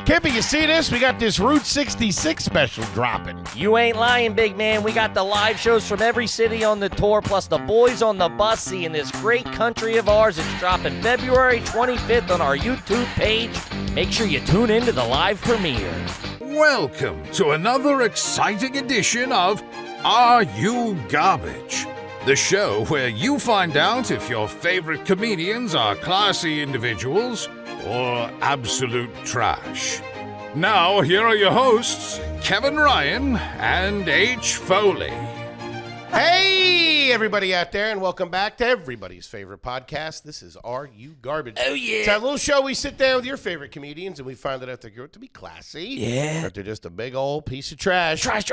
Kippy, you see this? We got this Route 66 special dropping. You ain't lying, big man. We got the live shows from every city on the tour, plus the boys on the bus seeing this great country of ours. It's dropping February 25th on our YouTube page. Make sure you tune in to the live premiere. Welcome to another exciting edition of Are You Garbage? The show where you find out if your favorite comedians are classy individuals or absolute trash. Now, here are your hosts, Kevin Ryan and H. Foley. Hey, everybody out there, and welcome back to everybody's favorite podcast. This is Are You Garbage? Oh, yeah. It's that little show we sit down with your favorite comedians, and we find out if they're good to be classy. Yeah. Or if they're just a big old piece of trash. Trash.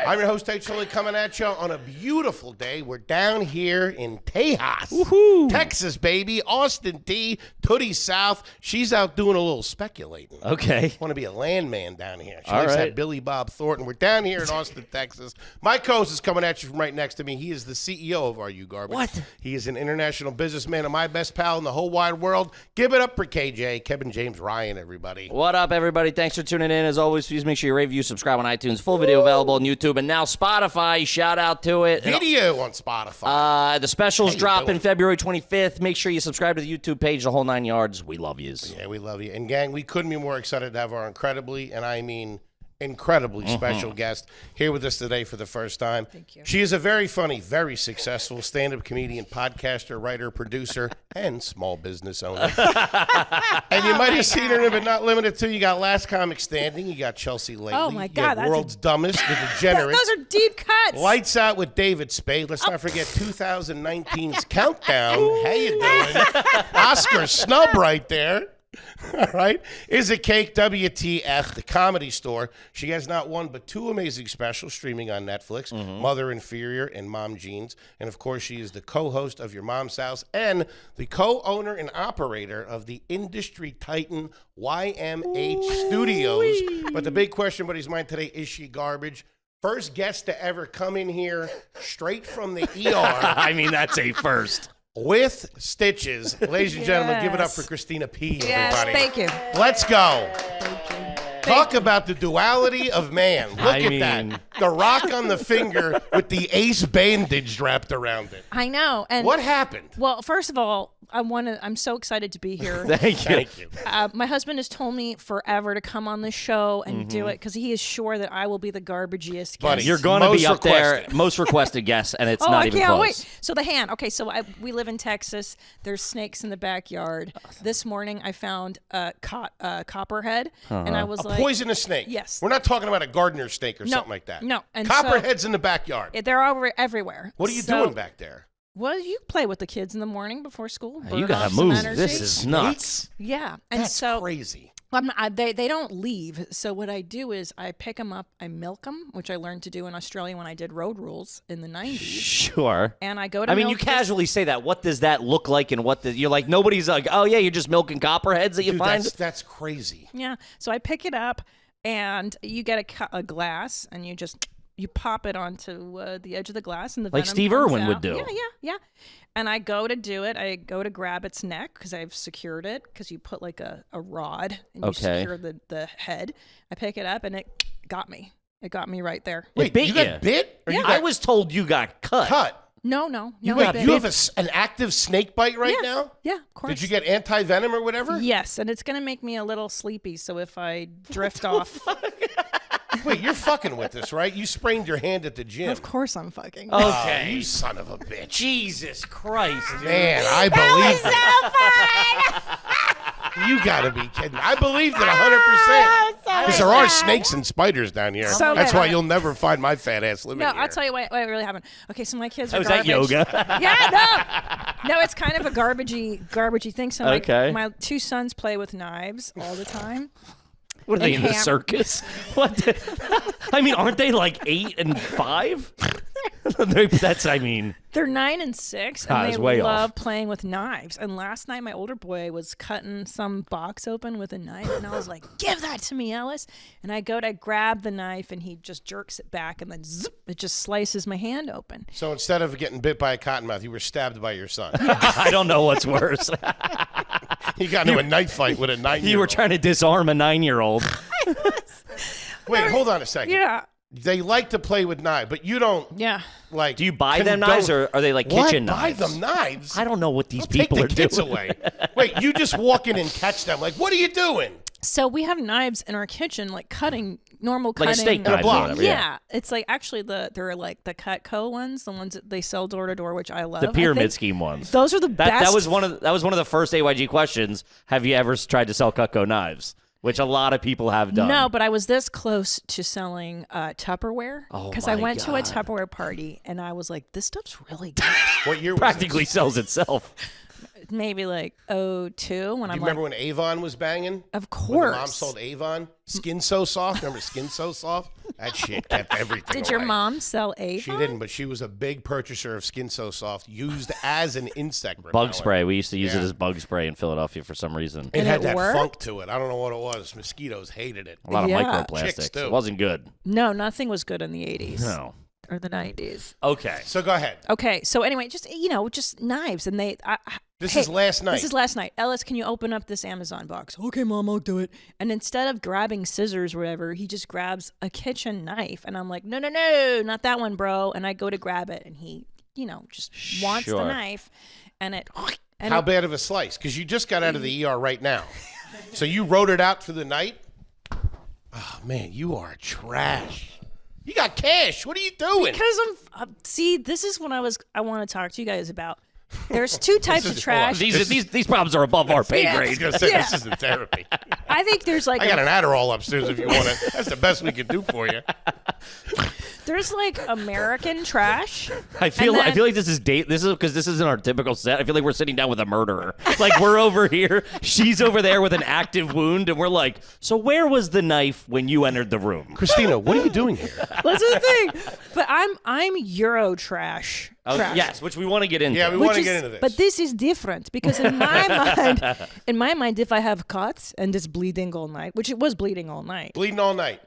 I'm your host, H. Foley, coming at you on a beautiful day. We're down here in Tejas, Woohoo. Texas, baby. Austin T, Tootie South. She's out doing a little speculating. Okay. Want to be a landman down here. She All likes right. that Billy Bob Thornton. We're down here in Austin, Texas. My co-host is coming at you from right next to me. He is the CEO of Are You Garbage? What? He is an international businessman and my best pal in the whole wide world. Give it up for KJ, Kevin James Ryan, everybody. What up, everybody? Thanks for tuning in. As always, please make sure you rate, review, subscribe on iTunes. Full video available on YouTube and now Spotify. Shout out to it. Video on Spotify. The specials How you dropping doing? February 25th. Make sure you subscribe to the YouTube page, the whole 9 yards. We love yous. Yeah, we love you. And gang, we couldn't be more excited to have our incredibly, and I mean incredibly special guest here with us today for the first time. Thank you. She is a very funny, very successful stand-up comedian, podcaster, writer, producer, and small business owner. And you might have seen her, but not limited to. You got Last Comic Standing. You got Chelsea Lately. Oh, my You God, got that's World's Dumbest, The Degenerate. Those are deep cuts. Lights Out with David Spade. Let's not forget 2019's Countdown. How you doing? Oscar snub right there. All right. Is a Cake, WTF, the Comedy Store. She has not one but two amazing specials streaming on Netflix, Mother Inferior and Mom Jeans. And, of course, she is the co-host of Your Mom's House and the co-owner and operator of the industry titan YMH Studios. But the big question on his mind today, is she garbage? First guest to ever come in here straight from the ER. I mean, that's a first. With stitches. Ladies and gentlemen, give it up Yes. for Christina P, Yes, everybody. thank you. Let's go. Thank you. Talk about the duality of man. Look I at mean- that. The rock on the finger with the ace bandage wrapped around it. I know. And What happened? well, first of all, I'm so excited to be here. Thank you. Thank you. My husband has told me forever to come on the show and do it because he is sure that I will be the garbagiest Buddy, guest. You're going to be Most up there, requested. most requested guest, and it's Oh, not I even can't close. wait. So the hand. Okay, so we live in Texas. There's snakes in the backyard. This morning I found a copperhead, and I was A like, poisonous snake. Yes. We're not talking about a gardener snake or No, something like that. no. And Copperheads in the backyard. they're everywhere. What are you So- doing back there? Well, you play with the kids in the morning before school. You burn gotta off some move. energy. This is nuts. Yeah, and That's so crazy. they don't leave. So what I do is I pick them up, I milk them, which I learned to do in Australia when I did Road Rules in the 90s. Sure. And I go to I mean, you milk this- casually say that. What does that look like? And you're like, nobody's like, oh yeah, you're just milking copperheads that you Dude, find. that's crazy. Yeah. So I pick it up, and you get a glass, and you pop it onto the edge of the glass, and the Like venom Steve comes Irwin would out. do. Yeah. And I go to do it. I go to grab its neck because I've secured it because you put like a rod and you Okay. secure the head. I pick it up, and it got me. It got me right there. Wait, bit you got ya. bit? Or you I got was told you got cut. cut? No. You, I you have bit. an active snake bite right Yeah. now? Yeah, of course. Did you get anti-venom or whatever? Yes, and it's gonna make me a little sleepy. So if I drift off, Wait, you're fucking with this, right? You sprained your hand at the gym. of course I'm fucking. Oh, Okay. you son of a bitch. Jesus Christ, dude. Man, I believed it. You gotta be kidding. I believed it 100%. Because there are snakes and spiders down here. So That's bad. why you'll never find my fat ass living No, here. I'll tell you what really happened. Okay, so my kids are Was that garbage. yoga? Yeah, no, it's kind of a garbagey thing. So Okay. my two sons play with knives all the time. What are they And in the ham- circus? What? I mean, aren't they like 8 and 5? That's, I mean, They're 9 and 6, and it's they way love off. playing with knives. And last night, my older boy was cutting some box open with a knife, and I was like, "Give that to me, Ellis!" And I go to grab the knife, and he just jerks it back, and then zip, it just slices my hand open. So instead of getting bit by a cottonmouth, you were stabbed by your son. I don't know what's worse. You got into a knife fight with a 9-year-old. You were trying to disarm a 9-year-old. Wait, hold on a second. Yeah, They like to play with knives, but you don't yeah. like. Do you buy them knives, or are they like kitchen what? knives? Buy them knives? I don't know what these Don't take people the are kids doing. away. Wait, you just walk in and catch them. Like, what are you doing? So we have knives in our kitchen, like cutting normal Like a cutting. steak knife or block. whatever. Yeah, it's like actually they're like the Cutco ones, the ones that they sell door to door, which I love. The I pyramid think scheme ones. Those are the best. That was one of the first AYG questions. Have you ever tried to sell Cutco knives? Which a lot of people have done. No, but I was this close to selling Tupperware Oh I my went to a God. Tupperware party and I was like, this stuff's really good. What year was Practically sells itself. Maybe like 02 when this? Do I'm you like, remember when Avon was banging? of When the mom course. sold Avon? Skin So Soft? Remember Skin So Soft? That shit kept everything Did your away. mom sell Avon? She didn't, but she was a big purchaser of Skin So Soft, used as an insect repellent. Bug spray. We used to use it Yeah. as bug spray in Philadelphia for some reason. It And had it that worked? funk to it. I don't know what it was. Mosquitoes hated it. A lot of Yeah. Chicks, microplastics. too. It wasn't good. No, nothing was good in the 80s No. or the 90s. Okay. So go ahead. Okay, so anyway, just just knives, and This hey, is last night. This is last night. Ellis, can you open up this Amazon box? Okay, Mom, I'll do it. And instead of grabbing scissors or whatever, he just grabs a kitchen knife, and I'm like, no, not that one, bro. And I go to grab it, and he, just wants the Sure. knife, and it. And How it, bad of a slice? Because you just got out of the ER right now. So you wrote it out for the night? Oh, man, you are trash. You got cash. What are you doing? Because see, this is what I want to talk to you guys about. There's two types of trash. These problems are above our pay Yeah. I was grade. going to say, Yeah. this isn't therapy. I think there's like I got an Adderall upstairs if you want it. That's the best we can do for you. there's like American trash. I feel And then- like this is because this isn't our typical set. I feel like we're sitting down with a murderer. Like we're over here, she's over there with an active wound, and we're like, so where was the knife when you entered the room? Christina, what are you doing here? That's the thing. But I'm Euro trash. Oh, trash. yes, which we want to get into. Yeah, we Which want to is- get into this. But this is different because in my mind, if I have cuts and it's bleeding all night, which it was bleeding all night, Bleeding all night.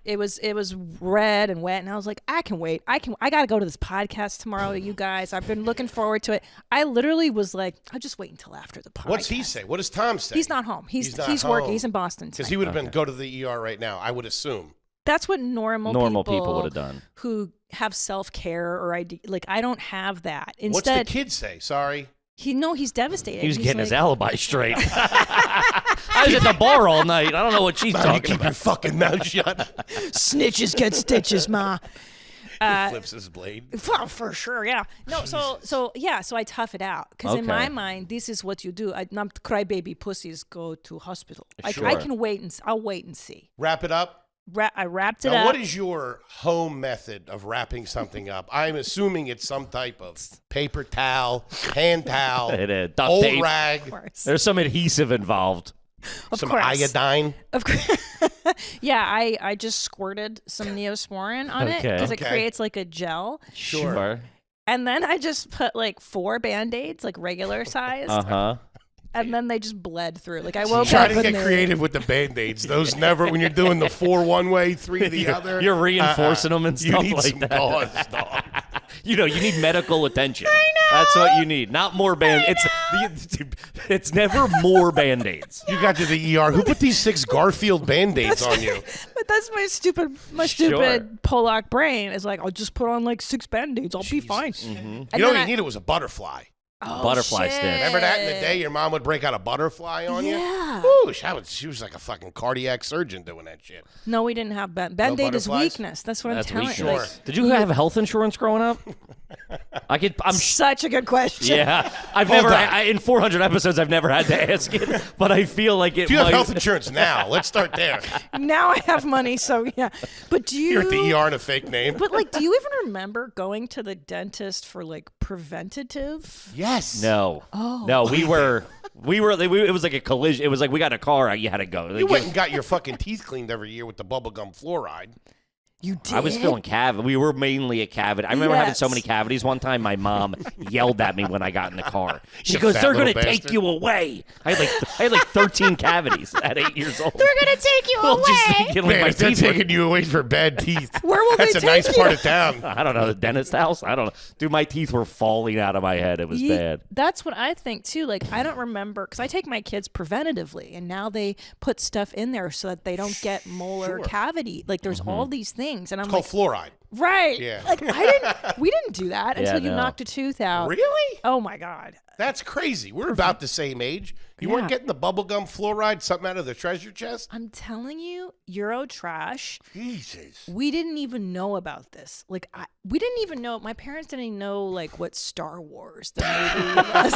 it was red and wet, and I was like, I can wait. I gotta go to this podcast tomorrow to you guys. I've been looking forward to it. I literally was like, I'll just wait until after the podcast. What's he say? What does Tom say? He's not home. He's not working. home. He's in Boston Because tonight. he would have been go to the ER right now, I would assume. That's what normal people would have done. who have self-care or I don't have that. What's Instead, the kid say? Sorry. he's devastated. He was He's getting his like, alibi straight. I was at the bar all night. I don't know what she's You talking keep about. your fucking mouth shut. snitches get stitches, ma. He flips his blade. Well, for sure, yeah. No, so I tough it out because in my Okay. mind, this is what you do. Not crybaby pussies go to hospital. Like Sure. I can wait and I'll wait and see. Wrap it up. I wrapped it Now, up. what is your home method of wrapping something up? I'm assuming it's some type of paper towel, hand towel, It is. Duct old tape. rag, Of course. There's some adhesive involved. Of some course. iodine. Of course. Yeah, I just squirted some Neosporin on it Okay. because it Okay. creates like a gel. Sure. And then I just put like 4 Band-Aids, like regular size. Uh-huh. And then they just bled through. Like I woke Try up to get and they- creative with the Band-Aids. Those never, when you're doing the 4 one way, 3 the other. You're reinforcing them and You stuff need like some that. gauze, dog. You need medical attention. I know. That's what you need. Not more It's never more Band-Aids. You got to the ER. Who put these 6 Garfield Band-Aids on you? But that's my stupid Sure. Pollock brain. Is like I'll just put on like 6 Band-Aids. I'll be fine. Mm-hmm. And You know then what you needed was a butterfly. Oh, Butterfly stick. Remember that in the day? Your mom would break out a butterfly on you? Yeah. Woo, she was like a fucking cardiac surgeon doing that shit. No, we didn't have Band-Aid is butterflies? weakness. That's what That's I'm telling weakness. you. Sure. Like, Did you have health insurance growing up? I'm such a good question. Yeah, I've Hold never. on. In 400 episodes, I've never had to ask it, but I feel like it. Do you have might- health insurance now? Let's start there. Now I have money, so yeah. But do you? You're at the ER in a fake name. But like, do you even remember going to the dentist for like preventative? Yes. No. Oh. No, we were. It was like a collision. It was like we got a car. You had to go. You went and got your fucking teeth cleaned every year with the bubblegum fluoride. You did? I was feeling cavity. We were mainly a cavity. I remember having so Yes. many cavities. One time, my mom yelled at me when I got in the car. She You goes, fat "They're going to little take bastard." you away." I had like 13 cavities at 8 years old. They're gonna take you Well, away. just thinking, like, Man, my if they're teeth were- taking you away for bad teeth, Where will that's they a take nice you? part of town. I don't know, the dentist house? I don't know. Dude, my teeth were falling out of my head. It was bad. That's what I think too. Like I don't remember because I take my kids preventatively, and now they put stuff in there so that they don't get molar cavity. Like there's all these things, and I'm Called like, fluoride. right? Yeah. Like we didn't do that until you no. knocked a tooth out. Really? Oh my god. That's crazy. We're about the same age. You weren't getting the bubblegum fluoride, something out of the treasure chest? I'm telling you, Euro trash. Jesus. We didn't even know about this. Like we didn't even know. My parents didn't even know like what Star Wars the movie was.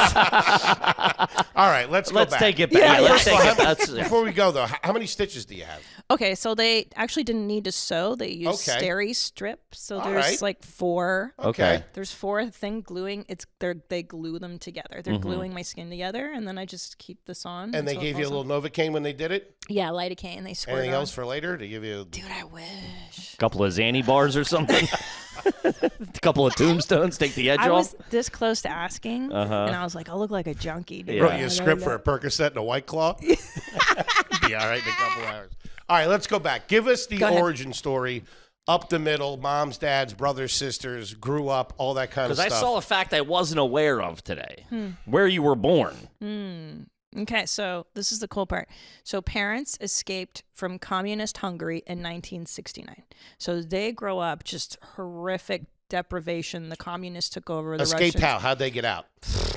All right, let's go Let's back. take it back. Yeah, Let's yeah. take it back. Before we go, though, how many stitches do you have? Okay, so they actually didn't need to sew. They used Okay. steri strip. So All there's right. like 4. Okay. There's 4 thing gluing. They glue them together. They're gluing my skin together, and then I just keep this on. And they until it gave you a falls little Novocaine when they did it? on. Yeah, lidocaine. They squirt Anything on. else for later? They give you... Dude, I wish. Couple of Xanny bars or something. A couple of tombstones, take the edge I off. was this close to asking, and I was like, I'll look like a junkie. Dude. Yeah. Wrote you a script for a Percocet and a White Claw? Be all right in a couple hours. All right, let's go back. Give us the Go ahead. origin story. Up the middle, moms, dads, brothers, sisters, grew up, all that kind of Because stuff. I saw a fact I wasn't aware of today. Where you were born. Okay, so this is the cool part. So parents escaped from communist Hungary in 1969. So they grow up just horrific deprivation. The communists took over. The Escape Russians how? How'd they get out?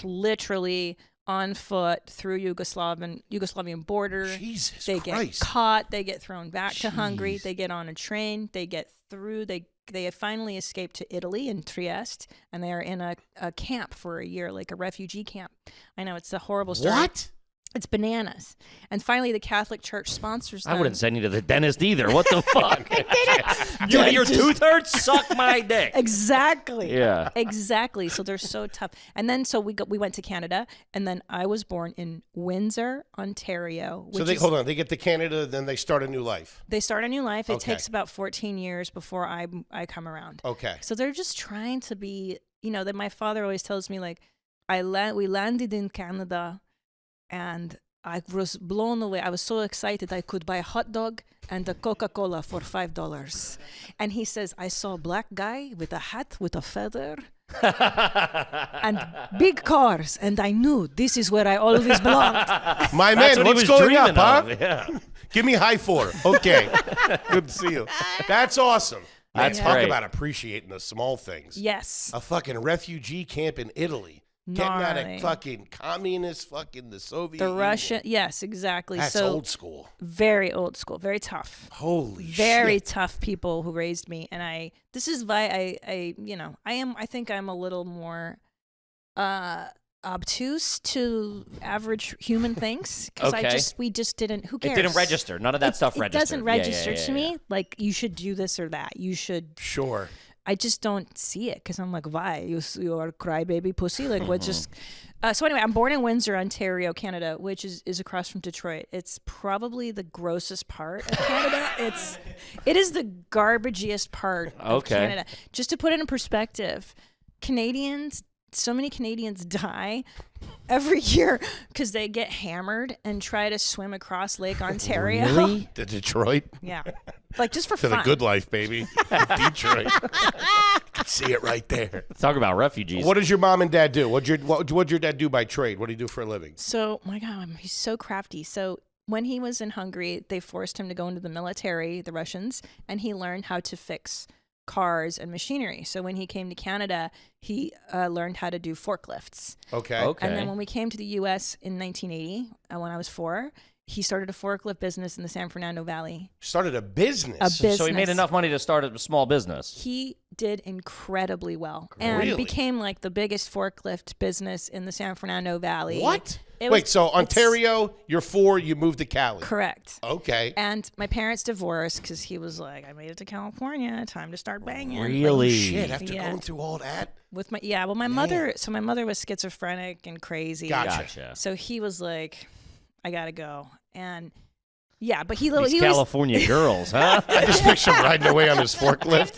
literally on foot through Yugoslavian border. Jesus They get Christ. caught. They get thrown back to Hungary. They get on a train. They get through. They finally escaped to Italy in Trieste, and they are in a camp for a year, like a refugee camp. I know it's a horrible story. What? It's bananas. And finally, the Catholic Church sponsors them. I wouldn't send you to the dentist either. What the fuck? Yeah, your tooth hurts? Suck my dick. Exactly. Yeah. Exactly. So they're so tough. And then so we went to Canada, and then I was born in Windsor, Ontario. So which they is- hold on. They get to Canada, then they start a new life. They start a new life. It Okay. takes about 14 years before I come around. Okay. So they're just trying to be, that my father always tells me, like, we landed in Canada, and I was blown away. I was so excited I could buy a hot dog and a Coca-Cola for $5. And he says, I saw a black guy with a hat with a feather and big cars, and I knew this is where I always belonged. My That's man, what he what's was going dreaming up, huh? of. Yeah. Give me high 4. Okay. Good to see you. That's awesome. Man, That's talk great. about appreciating the small things. Yes. A fucking refugee camp in Italy. Getting out Gnarly. of fucking communist, fucking the Soviet The Union. Russia, yes, exactly. That's so old school. very old school, very tough. Holy Very shit. tough people who raised me, and this is why I think I'm a little more obtuse to average human things, because Okay. we just didn't, who It cares? didn't register. None of that stuff It registered. doesn't Yeah, yeah, register yeah, to yeah. me, like you should do this or that, you should. Sure. I just don't see it, because I'm like, why? You are a crybaby pussy? Like, what just... So anyway, I'm born in Windsor, Ontario, Canada, which is across from Detroit. It's probably the grossest part of Canada. It is the garbagiest part of Okay. Canada. Just to put it in perspective, so many Canadians die every year because they get hammered and try to swim across Lake Ontario. Really? To Detroit. Yeah. Like, just for To the fun. good life, baby. Detroit. Can see it right there. Let's talk about refugees. What does your mom and dad do? What'd your dad do by trade? What do you do for a living? So, my God, he's so crafty. So when he was in Hungary, they forced him to go into the military, the Russians, and he learned how to fix cars and machinery. So when he came to Canada, he learned how to do forklifts. Okay. Okay. And then when we came to the U.S. in 1980, when I was 4, he started a forklift business in the San Fernando Valley. Started a business. A business. So he made enough money to start a small business. He did incredibly well and Really? became like the biggest forklift business in the San Fernando Valley. What? It Wait, was- so it's- Ontario, you're 4, you moved to Cali. Correct. Okay. And my parents divorced because he was like, I made it to California, time to start banging. Really? Shit, after Yeah. going through all that? My mother was schizophrenic and crazy. Gotcha. Gotcha. So he was like, I gotta go. And Yeah, but he These was California girls, huh? I just picture him riding away on his forklift.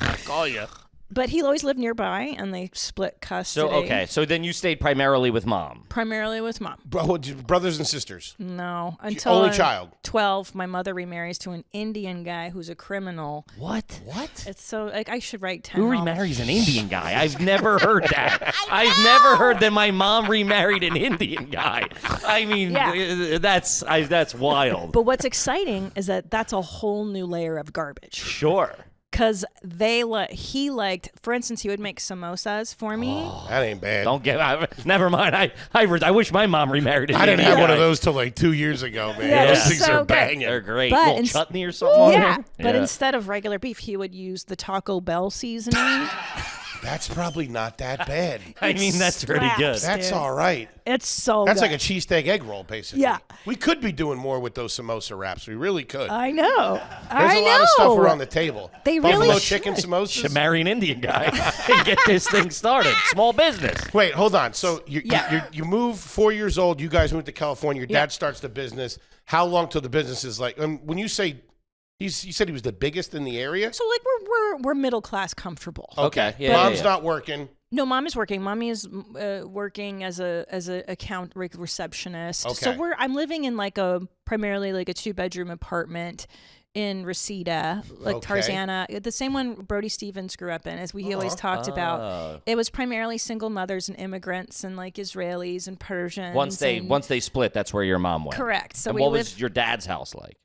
I'll call you. But he always lived nearby, and they split custody. So, okay. So then you stayed primarily with mom. Primarily with mom. Brothers and sisters. No, until Only I'm child. 12, my mother remarries to an Indian guy who's a criminal. What? It's so like I should write 10 Who novels. remarries an Indian guy? I've never heard that. I've never heard that my mom remarried an Indian guy. I mean, Yeah. that's wild. But what's exciting is that that's a whole new layer of garbage. Sure. Because he liked, for instance, he would make samosas for me. That ain't bad. Don't get. Never mind. I wish my mom remarried an I didn't Indian have one guy. of those till like 2 years ago, man. Yeah, Those they're things so are good. banging. They're great. But Little ins- chutney or something on Yeah, there? but Yeah. instead of regular beef, he would use the Taco Bell seasoning. That's probably not that bad. I mean, that's pretty slaps. good. That's Dude. all right. It's so That's good. like a cheesesteak egg roll, basically. Yeah. We could be doing more with those samosa wraps. We really could. I know. There's a lot of stuff around the table. They Buffalo really chicken should. samosas. Should marry an Indian guy and get this thing started. Small business. Wait, hold on. So Yeah. you move 4 years old. You guys moved to California. Your Yeah. dad starts the business. How long till the business is like? When you say, you said he was the biggest in the area. So like we're middle class comfortable. Okay. Yeah, Mom's yeah. not working. No, mom is working. Mommy is working as a account receptionist. So Okay. I'm living in primarily like a 2-bedroom apartment in Reseda, like Okay. Tarzana, the same one Brody Stevens grew up in, as we always talked about. It was primarily single mothers and immigrants and like Israelis and Persians. Once they split, that's where your mom went. Correct. So And we what lived. was your dad's house like?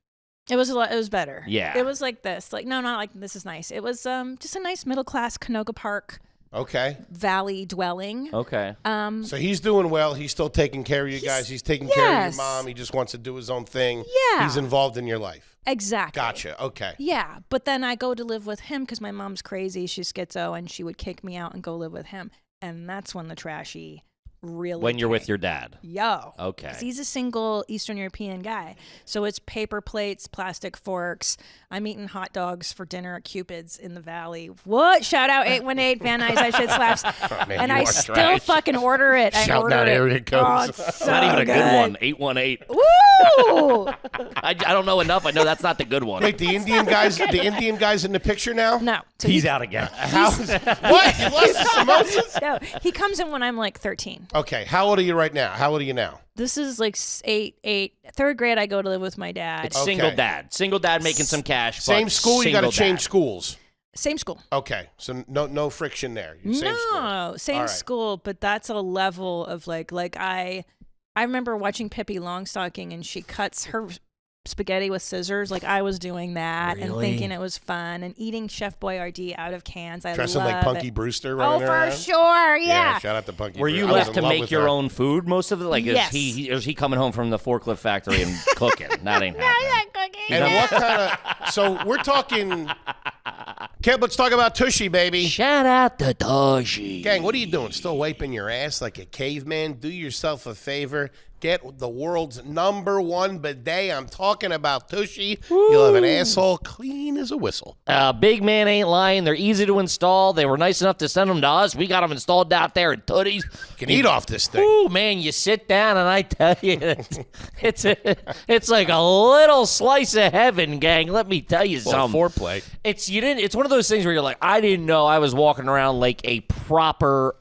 It was It was better. Yeah. It was like this. Like no, not like this is nice. It was just a nice middle class Canoga Park Okay. valley dwelling. Okay. So he's doing well. He's still taking care of you guys. He's taking care of your yes. mom. He just wants to do his own thing. Yeah. He's involved in your life. Exactly. Gotcha. Okay. Yeah, but then I go to live with him because my mom's crazy. She's schizo, and she would kick me out and go live with him. And that's when the trashy really When you're with came. your dad. Yo. Okay. 'Cause he's a single Eastern European guy. So it's paper plates, plastic forks. I'm eating hot dogs for dinner at Cupid's in the Valley. What? Shout out 818 Van Nuys, I Shit Slaps. man, and you I are still trash. fucking order it. I Shouting order out it. area codes. Oh, it's so Not even a good one. 818. Woo! I don't know enough. I know that's not the good one. Wait, the Indian guy's in the picture now? No. So He's out again. What? You lost the samosas? No, he comes in when I'm like 13. Okay. How old are you right now? How old are you now? This is like third grade. I go to live with my dad. It's single Okay. dad. Single dad making some cash. but Same school? You got to single change dad. schools. Same school. Okay. So no friction there. Same school. No, same All right. school, but that's a level of like I remember watching Pippi Longstocking and she cuts her spaghetti with scissors. Like I was doing that and Really? thinking it was fun and eating Chef Boyardee out of cans. I Dressing love like Punky it. Brewster Oh, running for around. sure, yeah. Shout out to Punky Were you Brewster. I was left in to love make with your her. own food most of it? Like, Yes. is he coming home from the forklift factory and cooking? That ain't happening. And what kind of... So we're talking... Kev, let's talk about Tushy, baby. Shout out to Doji. Gang, what are you doing? Still wiping your ass like a caveman? Do yourself a favor. Get the world's #1 bidet. I'm talking about Tushy. You'll have an asshole clean as a whistle. Big man ain't lying. They're easy to install. They were nice enough to send them to us. We got them installed out there in Tooties. You can eat off this thing. Ooh, man, you sit down and I tell you, it's like a little slice of heaven, gang. Let me tell you something. Foreplay. It's one of those things where you're like, I didn't know I was walking around like a proper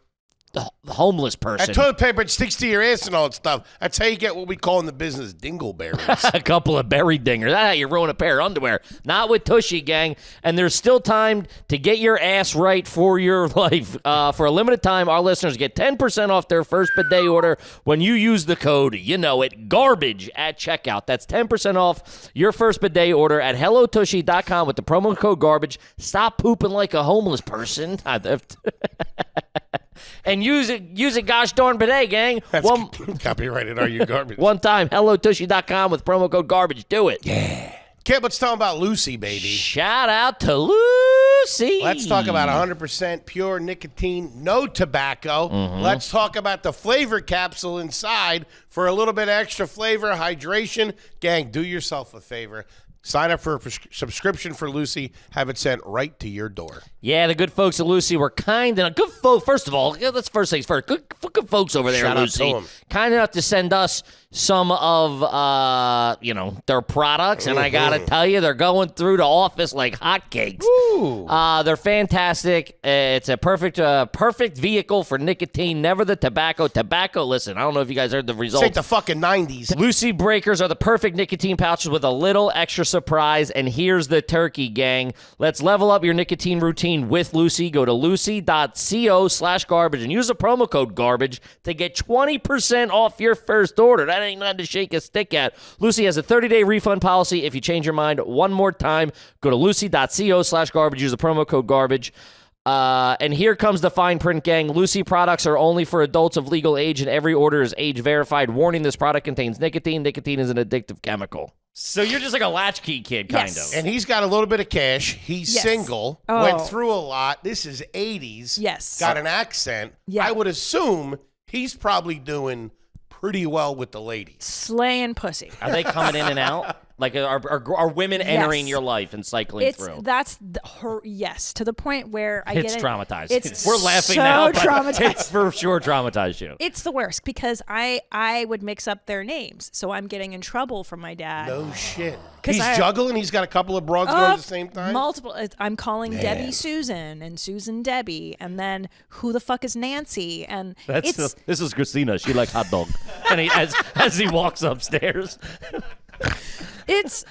homeless person. That toilet paper, it sticks to your ass and all that stuff. That's how you get what we call in the business dingleberries. A couple of berry dingers. That's how you ruin a pair of underwear. Not with Tushy, gang. And there's still time to get your ass right for your life. For a limited time, our listeners get 10% off their first bidet order when you use the code, GARBAGE at checkout. That's 10% off your first bidet order at HelloTushy.com with the promo code GARBAGE. Stop pooping like a homeless person. And use it, gosh darn bidet, gang. That's copyrighted. Are you garbage? One time, HelloTushy.com with promo code GARBAGE. Do it. Kid, let's talk about Lucy, baby. Shout out to Lucy. Lucy. Let's talk about 100% pure nicotine, no tobacco. Let's talk about the flavor capsule inside for a little bit of extra flavor, hydration. Gang, do yourself a favor. Sign up for a subscription for Lucy. Have it sent right to your door. Yeah, the good folks at Lucy were kind enough. Good folks. First of all, let's first things first. Good folks over there Shout at out to Lucy. 'em. Kind enough to send us some of their products, and I gotta tell you, they're going through the office like hotcakes. They're fantastic. It's a perfect vehicle for nicotine. Never the tobacco. Tobacco. Listen, I don't know if you guys heard the results. It's like the fucking 90s. Lucy Breakers are the perfect nicotine pouches with a little extra surprise. And here's the turkey, gang. Let's level up your nicotine routine with Lucy. Go to lucy.co/garbage and use the promo code garbage to get 20% off your first order. That ain't nothing to shake a stick at. Lucy has a 30-day refund policy. If you change your mind one more time, go to lucy.co/garbage. Use the promo code garbage. And here comes the fine print, gang. Lucy products are only for adults of legal age, and every order is age verified. Warning, this product contains nicotine. Nicotine is an addictive chemical. So you're just like a latchkey kid, kind Yes. of. And he's got a little bit of cash. He's Yes. single. Oh. Went through a lot. This is 80s. Yes. Got an accent. Yeah. I would assume he's probably doing pretty well with the ladies. Slaying pussy. Are they coming in and out? Like, are women entering your life and cycling through? Yes, to the point where I It's get it. traumatized. It's We're laughing so now, but traumatized. it's for sure traumatized you. It's the worst because I would mix up their names, so I'm getting in trouble from my dad. No shit. 'Cause He's I- juggling. He's got a couple of broads going at the same time. Multiple. I'm calling Debbie Susan and Susan Debbie, and then who the fuck is Nancy? And it's This is Christina. She likes hot dog. And as he walks upstairs. it's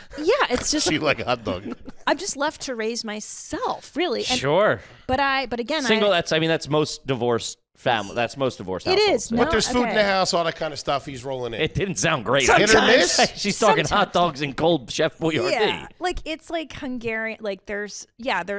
just She like a hot dog. I'm just left to raise myself, really. And, Sure. But again, Single, that's most divorced family. That's most divorced It households. is. Yeah. No, But there's food in okay. the house, all that kind of stuff. He's rolling in. It didn't sound great. Hit or miss? She's talking hot Sometimes. dogs and cold Chef Boyardee. Yeah, like it's like Hungarian. Like there's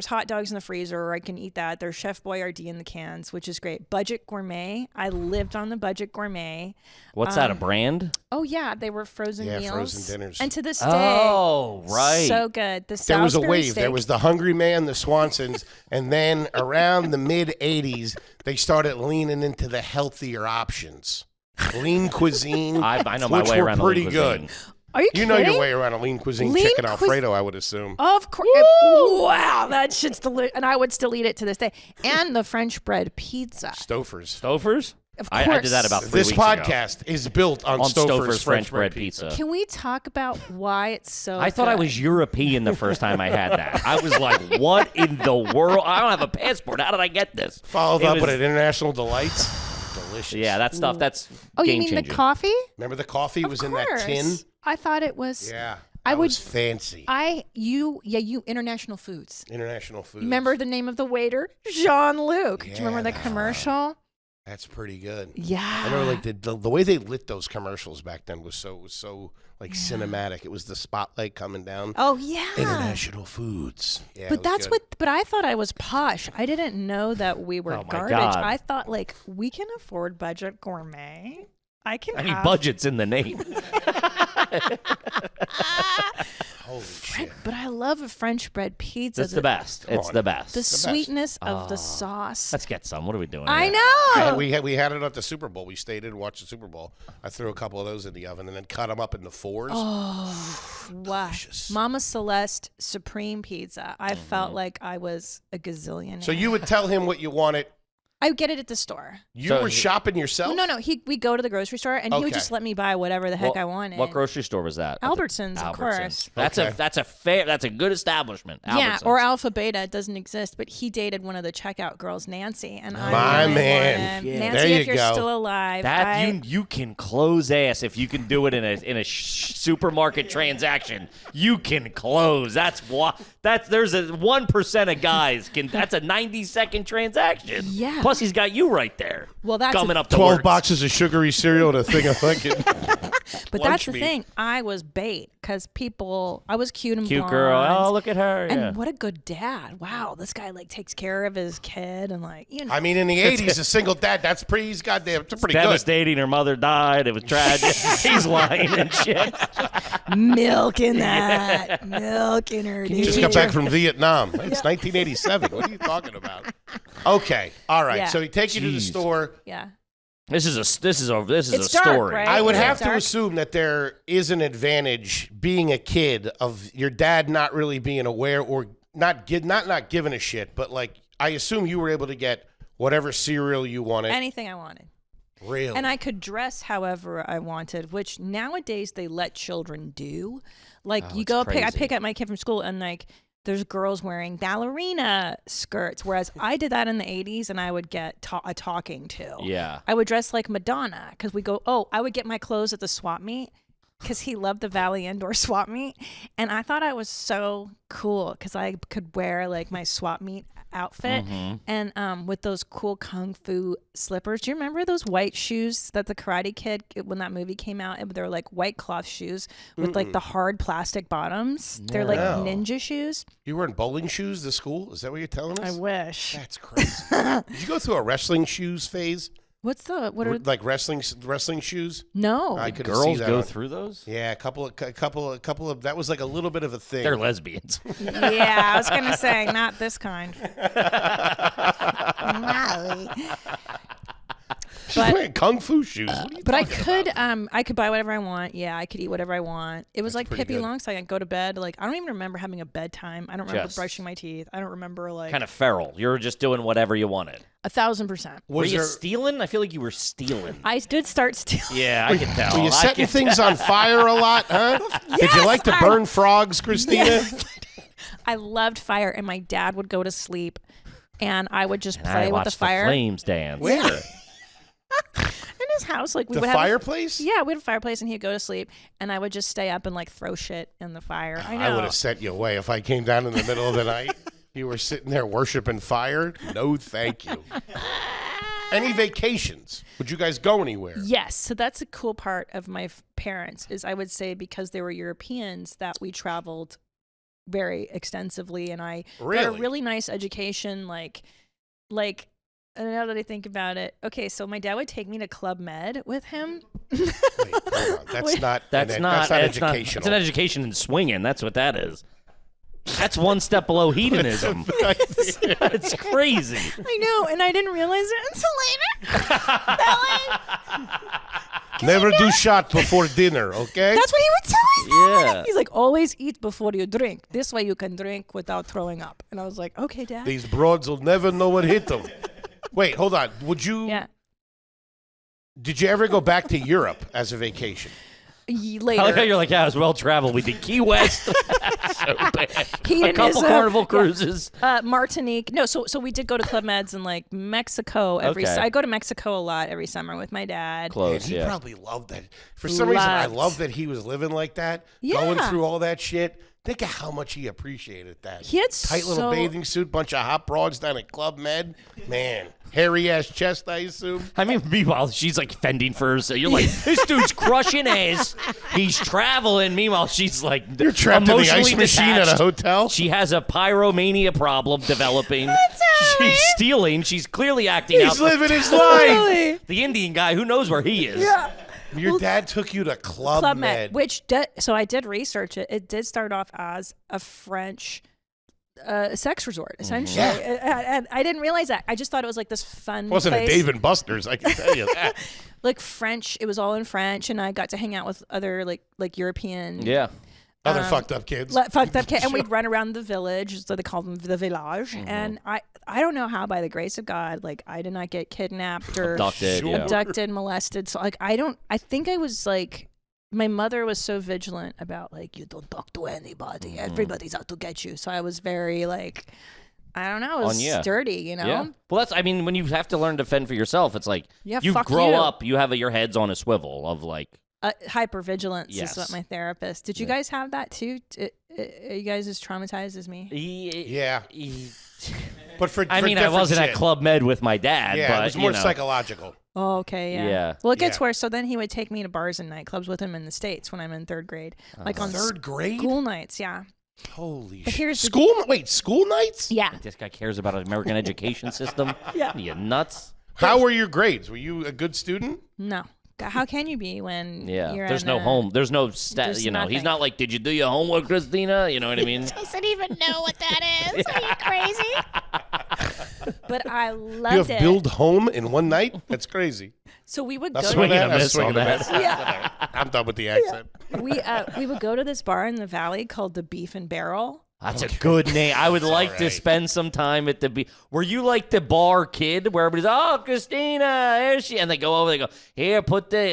hot dogs in the freezer, or I can eat that. There's Chef Boyardee in the cans, which is great. Budget Gourmet. I lived on the Budget Gourmet. What's that, a brand? Oh yeah, they were frozen Yeah, meals. frozen dinners. And to this day, Oh, right. so good. The There was a Salisbury wave. steak. There was the Hungry Man, the Swansons, and then around the mid 80s, they started leaning into the healthier options. Lean cuisine, I know my which way were around the pretty lean good. cuisine. Are you You kidding? know your way around a lean cuisine Lean chicken cuis- Alfredo, I would assume. Of course. Wow, that shit's delicious. And I would still eat it to this day. And the French bread pizza. Stofers. Stofers? Of I course. did that about 3 This weeks ago. podcast is built on Stouffer's French bread pizza. Can we talk about why it's so I thought I good? was European the first time I had that. I was like, what in the world? I don't have a passport. How did I get this? Followed It up was- with an International Delights. Delicious. Yeah, that stuff, that's Oh, you game mean changing. the coffee? Remember the coffee was Of in that course. tin? I thought it was. Yeah. I that would- was fancy. You International Foods. International Foods. Remember the name of the waiter? Jean-Luc. Do you remember the that's commercial? That's pretty good. Yeah. I remember like the way they lit those commercials back then was so like cinematic. It was the spotlight coming down. Oh yeah. International Foods. Yeah, But that's but I thought I was posh. I didn't know that we were Oh, my garbage. God. I thought like we can afford Budget Gourmet. I mean, budget's in the name. Holy shit. But I love a French bread pizza. It's the best. It's on. the best. The sweetness of the sauce. Let's get some. What are we doing? I here? know. We had it at the Super Bowl. We stayed in and watched the Super Bowl. I threw a couple of those in the oven and then cut them up into fours. Wow. Mama Celeste Supreme Pizza. I felt like I was a gazillionaire. So you would tell him what you wanted. I would get it at the store. You So were he- shopping yourself? No. We go to the grocery store and he would Okay. just let me buy whatever the heck I wanted. What grocery store was that? Albertsons, of course. That's Okay. that's a good establishment. Yeah, Albertsons. or Alpha Beta. It doesn't exist, but he dated one of the checkout girls, Nancy, and I My really man. wanted- Yeah. Nancy, There if you you're go. still alive, That you can close ass if you can do it in a supermarket transaction. You can close. There's a 1% of guys can. That's a 90-second transaction. Yeah. Plus, he's got you right there. Well, that's coming up to 12 work. boxes of sugary cereal and a thing of fucking. But that's the thing. I was bait because I was cute and Cute blonde. girl. Oh, look at her. And Yeah. what a good dad. Wow, this guy like takes care of his kid and like, you know. I mean, in the 80s, a single dad, that's pretty, he's goddamn, it's pretty good. Devastating. Her mother died. It was tragic. He's lying and shit. Milking that. Milking her, dude. Just got back from Vietnam. It's 1987. What are you talking about? Okay. All right. Yeah. So he takes you to the store. Yeah. This is a It's story. dark, right? I would Is it have to dark? assume that there is an advantage being a kid of your dad not really being aware or not giving a shit, but like I assume you were able to get whatever cereal you wanted. Anything I wanted. Really? And I could dress however I wanted, which nowadays they let children do. Like you go I pick up my kid from school and like there's girls wearing ballerina skirts, whereas I did that in the 80s and I would get a talking to. Yeah. I would dress like Madonna because I would get my clothes at the swap meet because he loved the Valley Indoor swap meet. And I thought I was so cool because I could wear like my swap meet outfit and with those cool kung fu slippers. Do you remember those white shoes that the Karate Kid, when that movie came out, they were like white cloth shoes with like the hard plastic bottoms? They're like ninja shoes. You wearing bowling shoes to school? Is that what you're telling us? I wish. That's crazy. Did you go through a wrestling shoes phase? What are Like wrestling shoes? No. I couldn't see Girls that go on- those those? Yeah, a couple of that was like a little bit of a thing. They're lesbians. Yeah, I was gonna say not this kind. She's wearing kung fu shoes. What are you But talking about? I could buy whatever I want. Yeah, I could eat whatever I want. It was like pretty Pippi good. Longstocking. I'd go to bed. Like I don't even remember having a bedtime. I don't remember Just- brushing my teeth. I don't remember like Kind of feral. You were just doing whatever you wanted. 1,000%. Were Was you there- stealing? I feel like you were stealing. I did start stealing. Yeah, I can tell. Were you I setting can things on fire a lot, huh? Did you like to burn frogs, Christina? I loved fire, and my dad would go to sleep, and I would just And I play with watched the fire flames dance. Where? in his house. Like we The would have fireplace? Yeah, we had a fireplace, and he'd go to sleep, and I would just stay up and like throw shit in the fire. I know. I would have sent you away if I came down in the middle of the night. You were sitting there worshiping fire? No, thank you. Any vacations? Would you guys go anywhere? Yes, so that's a cool part of my parents is I would say because they were Europeans that we traveled very extensively, and I got a Really? really nice education. Like, and now that I think about it, okay, so my dad would take me to Club Med with him. Wait, hold on. That's not That's not educational. It's an education in swinging. That's what that is. That's one step below hedonism. It's crazy. I know, and I didn't realize it until later. Never do shot before dinner, okay? That's what he would tell me. Yeah. He's like, always eat before you drink. This way you can drink without throwing up. And I was like, okay, Dad. These broads will never know what hit them. Wait, hold on. Yeah. Did you ever go back to Europe as a vacation? Later. I like how you're like, yeah, I was well traveled. We did Key West. So bad. A Hedonism. couple Carnival cruises. Martinique. No, so we did go to Club Meds in like Mexico every. Okay. I go to Mexico a lot every summer with my dad. Close, And he yeah. probably loved that. For some reason, I Loved. love that he was living like that, going Yeah. through all that shit. Think of how much he appreciated that. He had tight little so- bathing suit, bunch of hot broads down at Club Med. Man, hairy ass chest, I assume. I mean, meanwhile, she's like fending for herself. You're like, this dude's crushing ass. He's traveling. Meanwhile, she's like, You're trapped in the ice emotionally machine at a detached. hotel. She has a pyromania problem developing. She's stealing. She's clearly acting out. He's living his life. Really? The Indian guy, who knows where he is? Yeah. Your dad took you to Club, Club Med. Med, which so I did research it. It did start off as a French sex resort, essentially. And I didn't realize that. I just thought it was like this fun Wasn't place. a Dave and Buster's, I can tell you that. Like French. It was all in French, and I got to hang out with other like European. Yeah. Other fucked up kids. Fucked up kid, and we'd run around the village, so they call them the village. And I don't know how, by the grace of God, like I did not get kidnapped or Abducted, yeah. abducted, molested. So like I think I was like, my mother was so vigilant about like you don't talk to anybody, everybody's out to get you. So I was very like, I don't know, I was sturdy, you know. Yeah. Well, that's, I mean, when you have to learn to fend for yourself, it's like Yeah, you fuck grow you. up, you have your head's on a swivel of like, Hypervigilance Yes. is what my therapist. Did you guys have that too? Are you guys as traumatized as me? Yeah. But for I mean, I different wasn't shit. at Club Med with my dad, Yeah, but it was more you know. psychological. Oh, okay, yeah. Yeah. Well, it gets Yeah. worse. So then he would take me to bars and nightclubs with him in the States when I'm in third grade. Like on Third grade? school nights, yeah. Holy But shit. here's the- School nights? Yeah. This guy cares about an American education system. Yeah. You nuts? How were your grades? Were you a good student? No. God, how can you be when Yeah. you're There's in no a- home. There's no stat. There's You know, he's nothing. not like, did you do your homework, Christina? You know what I mean? Doesn't even know what that is. Are you crazy? But I You loved have it. build home in one night? That's crazy. So we would That's go to swinging swinging a a miss on that. Yeah. I'm done with the accent. we would go to this bar in the valley called the Beef and Barrel. That's a good name. I would like to right. spend some time at the Were you like the bar kid where everybody's, oh, Christina, here's she. And they go over, they go, here,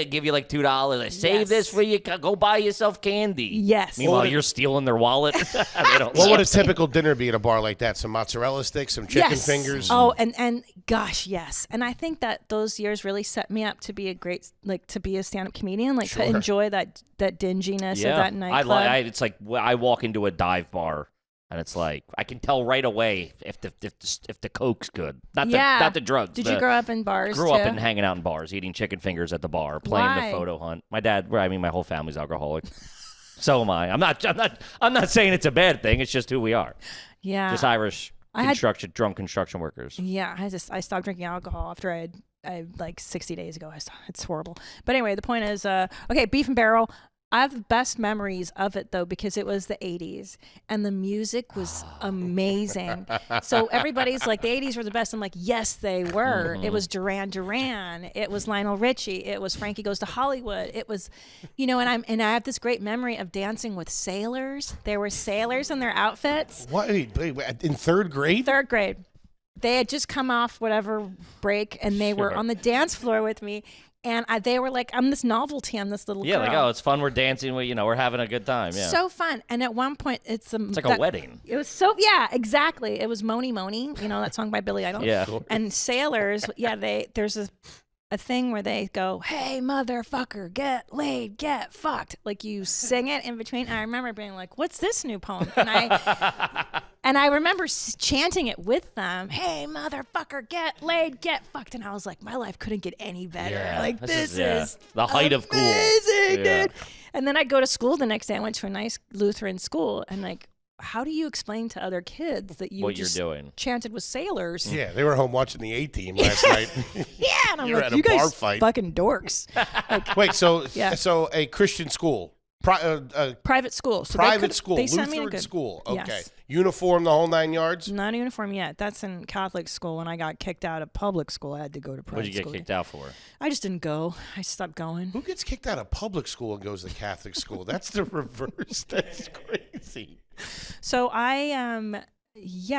give you like $2. I save Yes. this for you. Go buy yourself candy. Yes. Meanwhile, What- you're stealing their wallet. They don't What would a typical dinner be at a bar like that? Some mozzarella sticks, some chicken Yes. fingers? Oh, and gosh, yes. And I think that those years really set me up to be a great, like, to be a stand-up comedian, like Sure. to enjoy that dinginess of that nightclub. It's like I walk into a dive bar. And it's like I can tell right away if the coke's good, not the drugs. Did you grow up in bars? Grew too? up and hanging out in bars, eating chicken fingers at the bar, playing Why? the photo hunt. My dad, my whole family's alcoholic. So am I. I'm not saying it's a bad thing. It's just who we are. Yeah. Just Irish I had- drunk construction workers. Yeah, I stopped drinking alcohol after I like 60 days ago. It's horrible. But anyway, the point is, okay, Beef and Barrel. I have the best memories of it though because it was the 80s and the music was amazing. So everybody's like the 80s were the best. I'm like, yes, they were. It was Duran Duran. It was Lionel Richie. It was Frankie Goes to Hollywood. It was, and I have this great memory of dancing with sailors. There were sailors in their outfits. What? Wait, in third grade? Third grade. They had just come off whatever break and they were Sure. on the dance floor with me. And they were like, I'm this novelty. I'm this little Yeah, girl. like, oh, it's fun. We're dancing. We're having a good time. Yeah. So fun. And at one point, it's like a wedding. It was so, yeah, exactly. It was Moni Moni, that song by Billy Idol. Yeah. And sailors, yeah, there's a thing where they go, hey, motherfucker, get laid, get fucked. Like you sing it in between. And I remember being like, what's this new poem? And I remember chanting it with them. Hey, motherfucker, get laid, get fucked. And I was like, my life couldn't get any better. Yeah, Like, this is the height of cool. amazing, Yeah. dude. And then I go to school the next day. I went to a nice Lutheran school. And like, how do you explain to other kids that you What just you're doing. chanted with sailors? Yeah, they were home watching the A-Team last night. Yeah, and I'm You're like, at a you guys bar fight. fucking dorks. Wait, so Yeah. so a Christian school, Private school. So private school, They sent me to Lutheran good school. Okay, Yes. uniform, the whole 9 yards. Not a uniform yet. That's in Catholic school. When I got kicked out of public school, I had to go to private What did you get school. kicked out for? I just didn't go. I stopped going. Who gets kicked out of public school and goes to Catholic school? That's the reverse. That's crazy. So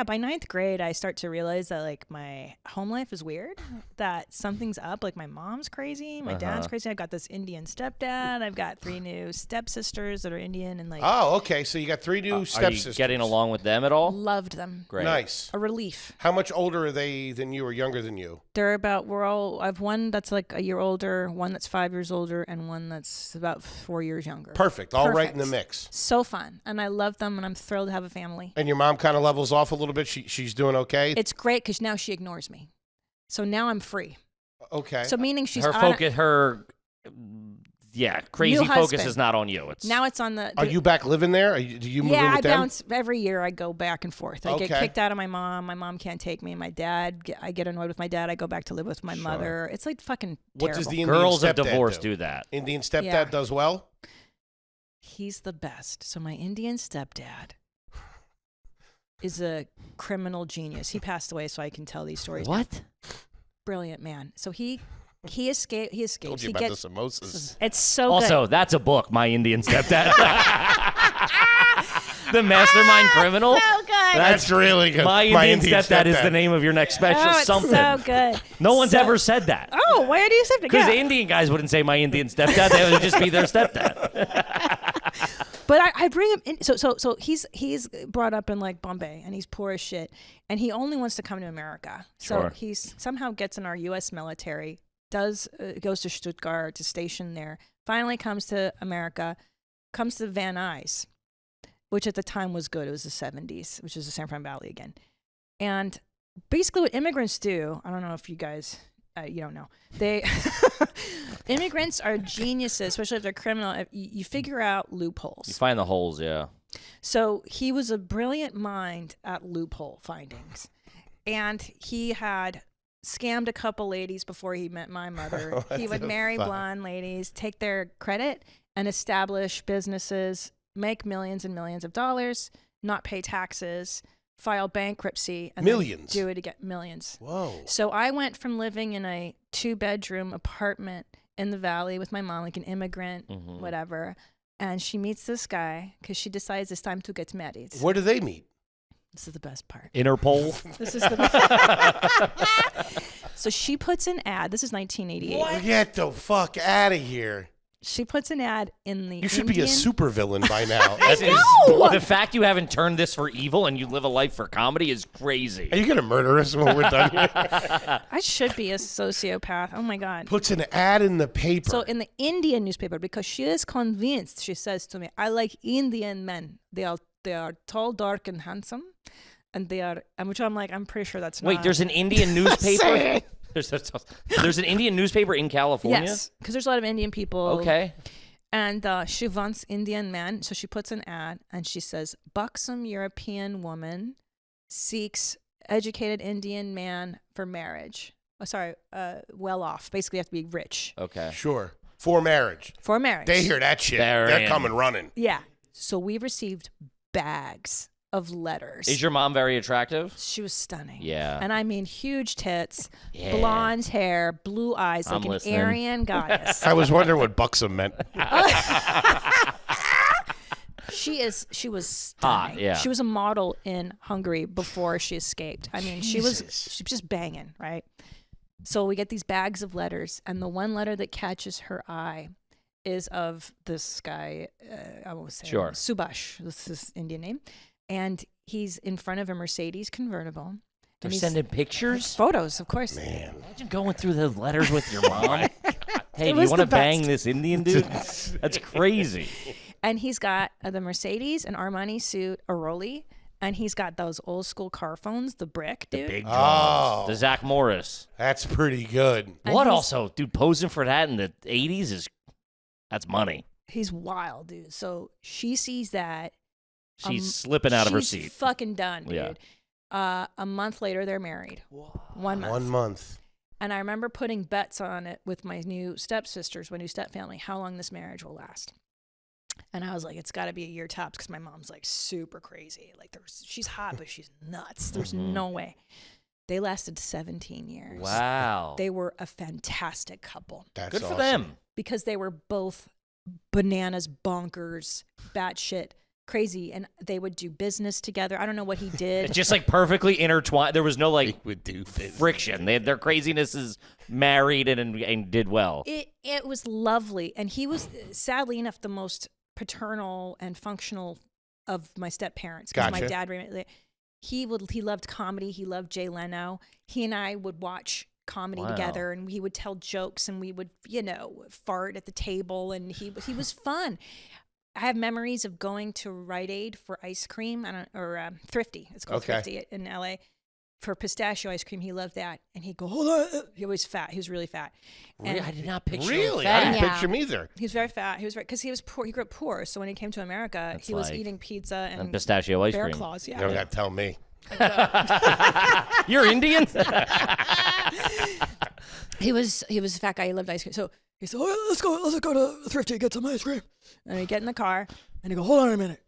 by ninth grade, I start to realize that like my home life is weird, that something's up. Like my mom's crazy, my dad's crazy. I've got this Indian stepdad. I've got 3 new stepsisters that are Indian and like Oh, okay. So you got 3 new Are you stepsisters. getting along with them at all? loved them. Great. Nice. A relief. How much older are they than you or younger than you? They're about, I have one that's like a year older, one that's 5 years older, and one that's about 4 years younger. Perfect. All right in the Perfect. mix. So fun. And I love them and I'm thrilled to have a family. And your mom kind of levels off a little bit. She's doing okay. It's great because now she ignores me. So now I'm free. Okay. So meaning she's Her on focus, crazy New focus husband. is not on you. It's now it's on the. Are you back living there? Do you move in Yeah, with I them? bounce every year. I go back and forth. I get Okay. kicked out of my mom. My mom can't take me. My dad, I get annoyed with my dad. I go back to live with my mother. It's like fucking What terrible. does the Indian girls of stepdad divorce do? do that. Indian stepdad Yeah. does well? He's the best. So my Indian stepdad is a criminal genius. He passed away, so I can tell these stories. What? Brilliant man. So he escaped. He escapes. Told you he about gets. the samosas. It's so Also, good. that's a book, My Indian Stepdad. The Mastermind Criminal. So good. That's really good. My Indian Stepdad is the name of your next special. Oh, it's something. so good. No one's So- ever said that. Oh, why do you say Because that? the Indian guys wouldn't say my Indian stepdad; they would just be their stepdad. But I bring him in. So he's brought up in like Bombay, and he's poor as shit, and he only wants to come to America. So Sure. he somehow gets in our U.S. military, goes to Stuttgart to station there. Finally comes to America, comes to Van Nuys, which at the time was good. It was the 70s, which is the San Fran Valley again, and basically what immigrants do, I don't know if you guys, you don't know. They immigrants are geniuses, especially if they're criminal. You figure out loopholes. You find the holes, yeah. So he was a brilliant mind at loophole findings, and he had scammed a couple ladies before he met my mother. He would marry blonde ladies, take their credit, and establish businesses, make millions and millions of dollars, not pay taxes, file bankruptcy, and Millions. then do it again. Millions. Whoa. So I went from living in a 2-bedroom apartment in the valley with my mom, like an immigrant, whatever, and she meets this guy because she decides it's time to get married. Where do they meet? This is the best part. Interpol. This is the best. So she puts an ad. This is 1988. Get the fuck out of here. She puts an ad in the You should Indian. be a supervillain by now. The fact you haven't turned this for evil and you live a life for comedy is crazy. Are you going to murder us when we're done here? I should be a sociopath. Oh my God. Puts an ad in the paper. So in the Indian newspaper, because she is convinced, she says to me, I like Indian men. They are tall, dark, and handsome. And they are, and which I'm like, I'm pretty sure that's not. Wait, there's an Indian newspaper? There's an Indian newspaper in California? Yes, because there's a lot of Indian people. Okay. And she wants Indian men. So she puts an ad and she says, buxom European woman seeks educated Indian man for marriage. Oh, sorry, well off. Basically, you have to be rich. Okay. Sure. For marriage. For marriage. They hear that shit. They're They're in. coming running. Yeah. So we received bags of letters. Is your mom very attractive? She was stunning. Yeah. And I mean huge tits, Yeah. blonde hair, blue eyes, like I'm an listening. Aryan goddess. I was wondering what buxom meant. She was Hot, stunning. yeah. She was a model in Hungary before she escaped. I mean, she was just banging, right? So we get these bags of letters, and the one letter that catches her eye is of this guy, I won't say Sure. Subhash, this is his Indian name, and he's in front of a Mercedes convertible. They're and he's- sending pictures? photos, of course. Man. Imagine going through the letters with your mom. Hey, It do you was want to the bang best. this Indian dude? That's crazy. And he's got the Mercedes, an Armani suit, a Rollie, and he's got those old school car phones, the brick, dude. Big Oh. drums. The Zach Morris. That's pretty good. And What he's- also? Dude, posing for that in the 80s that's money. He's wild, dude. So she sees that. She's slipping out of her she's seat. Fucking done, dude. Yeah. A month later, they're married. 1 month. 1 month. And I remember putting bets on it with my new stepsisters, my new stepfamily, how long this marriage will last. And I was like, it's got to be a year tops because my mom's like super crazy. Like, she's hot, but she's nuts. There's no way. They lasted 17 years. Wow. They were a fantastic couple That's Good for awesome. them. because they were both bananas, bonkers, batshit crazy, and they would do business together. I don't know what he did. It's just like perfectly intertwined. There was no They like would do business. friction. Their craziness is married and did well. It was lovely, and he was sadly enough the most paternal and functional of my step parents because my Gotcha. dad he loved comedy. He loved Jay Leno. He and I would watch comedy Wow. together, and he would tell jokes, and we would fart at the table, and he was fun. I have memories of going to Rite Aid for ice cream or Thrifty. It's called Okay. Thrifty in LA. For pistachio ice cream, he loved that, and he'd go, hold on. He was fat. He was really fat. And I did not picture Really? him I didn't fat. Yeah. picture him either. he was very fat. He was because he was poor. He grew up poor. So when he came to America, That's he was like- eating pizza and And pistachio ice bear cream. claws. You Yeah. don't got to tell me. You're Indian? He was a fat guy. He loved ice cream. So he said, "Oh, let's go to Thrifty get some ice cream." And he'd get in the car, and he'd go, "Hold on a minute."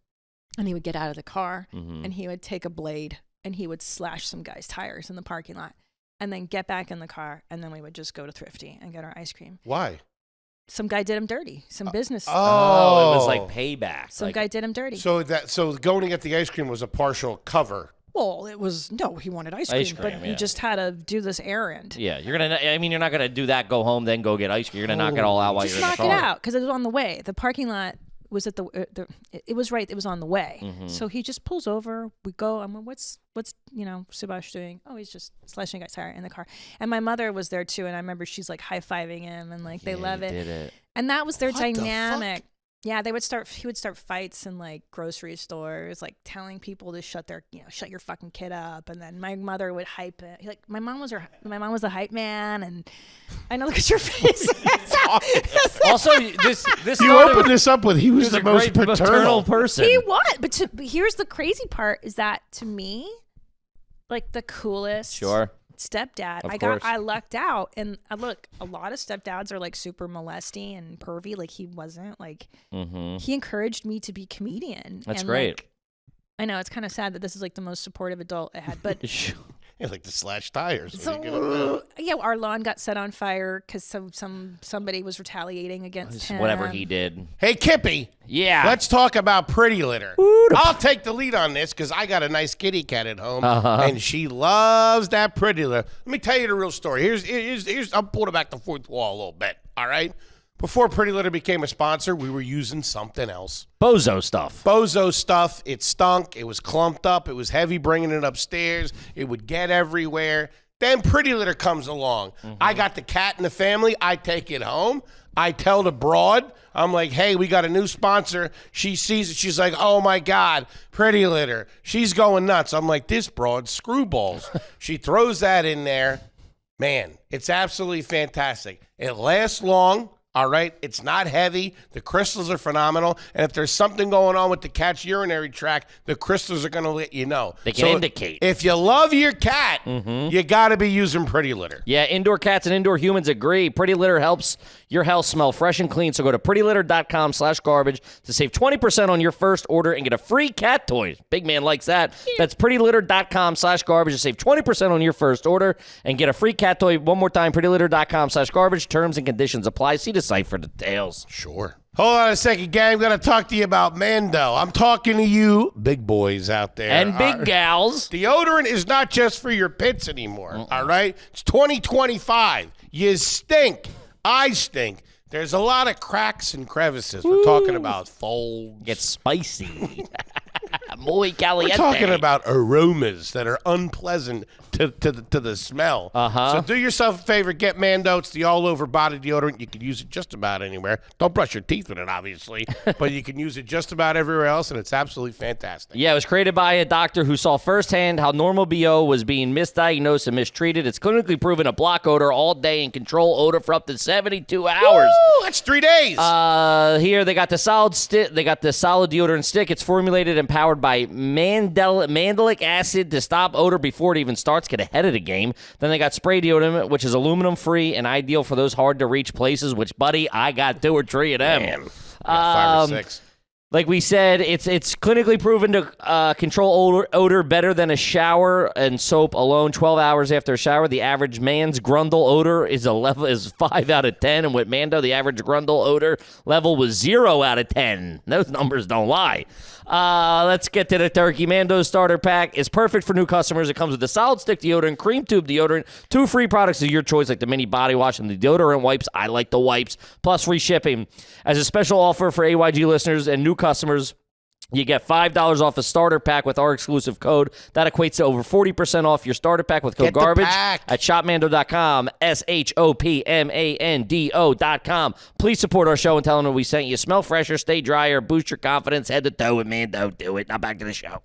And he would get out of the car, Mhm. and he would take a blade, and he would slash some guy's tires in the parking lot, and then get back in the car, and then we would just go to Thrifty and get our ice cream. Why? Some guy did him dirty. Some business. Oh, it was like payback. Some Like, guy did him dirty. So going to get the ice cream was a partial cover. Well, it was no. He wanted ice Ice cream, but cream, he yeah. just had to do this errand. Yeah, you're not gonna do that. Go home, then go get ice cream. You're gonna knock it all out while Just you're in knock the it car. out because it was on the way. The parking lot was at it was right. It was on the way. Mm-hmm. So he just pulls over. We go. I'm like, what's Subhash doing? Oh, he's just slashing a guy's tire in the car. And my mother was there too. And I remember she's like high-fiving him and like they Yeah, love you it. did it. And that was their What the fuck? dynamic. Yeah, he would start fights in like grocery stores, like telling people to shut your fucking kid up. And then my mother would hype it. Like my mom was the hype man, and I know, look at your face. Also, this You started opened this up with he was the a most great paternal. person. He was, but here's the crazy part: is that to me, like the coolest. Sure. Stepdad. Of course. I lucked out, and look, a lot of stepdads are like super molesty and pervy. Like he wasn't. Like he encouraged me to be comedian. That's and, great. Like, I know it's kind of sad that this is like the most supportive adult I had, but Yeah, like to slash tires. so yeah, our lawn got set on fire because somebody was retaliating against him. Whatever he did. Hey, Kippy. Yeah. Let's talk about Pretty Litter. I'll take the lead on this because I got a nice kitty cat at home, and she loves that Pretty Litter. Let me tell you the real story. Here's I'm pulling back the fourth wall a little bit. All right. Before Pretty Litter became a sponsor, we were using something else. Bozo stuff. Bozo stuff. It stunk. It was clumped up. It was heavy bringing it upstairs. It would get everywhere. Then Pretty Litter comes along. I got the cat in the family. I take it home. I tell the broad, I'm like, hey, we got a new sponsor. She sees it. She's like, oh, my God, Pretty Litter. She's going nuts. I'm like, this broad screwballs. She throws that in there. Man, it's absolutely fantastic. It lasts long. All right, it's not heavy. The crystals are phenomenal. And if there's something going on with the cat's urinary tract, the crystals are going to let you know. They can indicate. If you love your cat, you got to be using Pretty Litter. Yeah, indoor cats and indoor humans agree. Pretty Litter helps your house smell fresh and clean. So go to prettylitter.com/garbage to save 20% on your first order and get a free cat toy. Big man likes that. That's prettylitter.com/garbage to save 20% on your first order and get a free cat toy. One more time, prettylitter.com/garbage. Terms and conditions apply. See the site for details. Sure. Hold on a second, gang. I'm going to talk to you about Mando. I'm talking to you, big boys out there. And big gals. Deodorant is not just for your pits anymore, all right? It's 2025. You stink. I stink. There's a lot of cracks and crevices. We're talking about folds. Get spicy. Muy caliente. We're talking about aromas that are unpleasant to the smell. So do yourself a favor, get Mando. It's the all-over body deodorant. You can use it just about anywhere. Don't brush your teeth with it, obviously, but you can use it just about everywhere else, and it's absolutely fantastic. Yeah, it was created by a doctor who saw firsthand how normal BO was being misdiagnosed and mistreated. It's clinically proven to block odor all day and control odor for up to 72 hours. Woo, that's 3 days. Here they got the solid stick. They got the solid deodorant stick. It's formulated and powered by mandelic acid to stop odor before it even starts. Get ahead of the game. Then they got spray deodorant, which is aluminum free and ideal for those hard to reach places. Which, buddy, I got 2 or 3 of them. Man, I got 5 or 6. Like we said, it's clinically proven to control odor better than a shower and soap alone. 12 hours after a shower, the average man's grundle odor is 5 out of 10, and with Mando, the average grundle odor level was 0 out of 10. Those numbers don't lie. Let's get to the turkey. Mando starter pack is perfect for new customers. It comes with the solid stick deodorant, cream tube deodorant, 2 free products of your choice, like the mini body wash and the deodorant wipes. I like the wipes, plus free shipping. As a special offer for AYG listeners and new customers, you get $5 off a starter pack with our exclusive code. That equates to over 40% off your starter pack with code Get the GARBAGE pack. at shopmando.com, shopmando.com. Please support our show and tell them that we sent you. Smell fresher, stay drier, boost your confidence, head to toe with Mando. Do it. Now back to the show.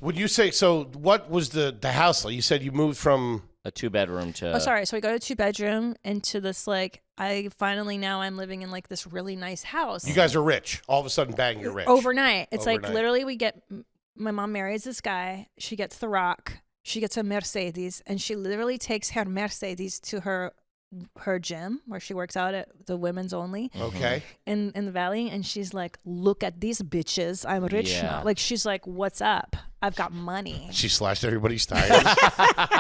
Would you say, so what was the house like? You said you moved from... A 2-bedroom to... Oh, sorry. So we go to 2-bedroom into this, like, now I'm living in, like, this really nice house. You guys are rich. All of a sudden, bang, you're rich. Overnight. It's like, Overnight. literally, my mom marries this guy. She gets the rock. She gets a Mercedes. And she literally takes her Mercedes to her gym where she works out at the women's only Okay. in the valley, and she's like, look at these bitches, I'm rich now. Like, she's like, what's up, I've got money. She slashed everybody's tires,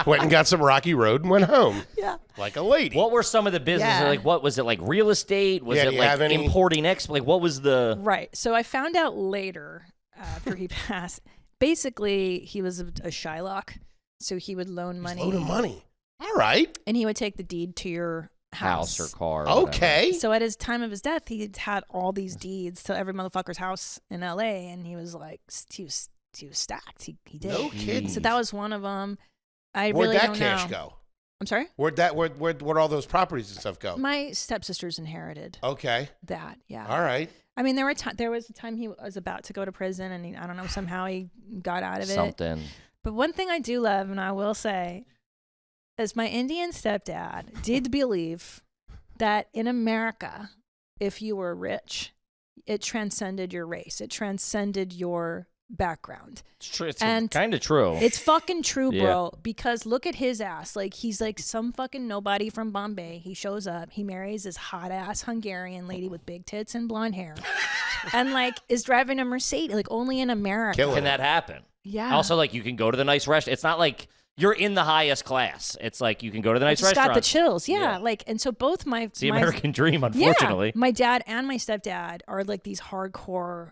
went and got some Rocky Road and went home. Yeah. Like a lady. What were some of the businesses? Yeah. Like, what was it, like real estate? Was Yeah, it do you like have any- importing, like, what was the... Right. So I found out later after he passed, basically he was a Shylock, so he would loan money. Load of money. All right. And he would take the deed to your house or car. Or Okay. So at his time of his death, he had all these deeds to every motherfucker's house in LA, and he was like, he was stacked. He did. No kidding. So that was one of them. Where'd really that don't cash know. go? I'm sorry? Where'd all those properties and stuff go? My stepsisters inherited Okay. that, yeah. All right. I mean, there was a time he was about to go to prison, and I don't know, somehow he got out of it. Something. But one thing I do love, and I will say, is my Indian stepdad did believe that in America, if you were rich, it transcended your race. It transcended your background. It's true. It's And kind of true. It's fucking true, Yeah. bro. Because look at his ass. Like, he's like some fucking nobody from Bombay. He shows up. He marries this hot ass Hungarian lady with big tits and blonde hair, and like is driving a Mercedes. Like, only in America. Killing Can it. that happen? Yeah. Also, like, you can go to the nice restaurant. It's not like you're in the highest class. It's like you can go to the I nice just restaurant. got the chills. Yeah. Yeah. Like, and so both my It's the my, American dream, unfortunately. Yeah, my dad and my stepdad are like these hardcore.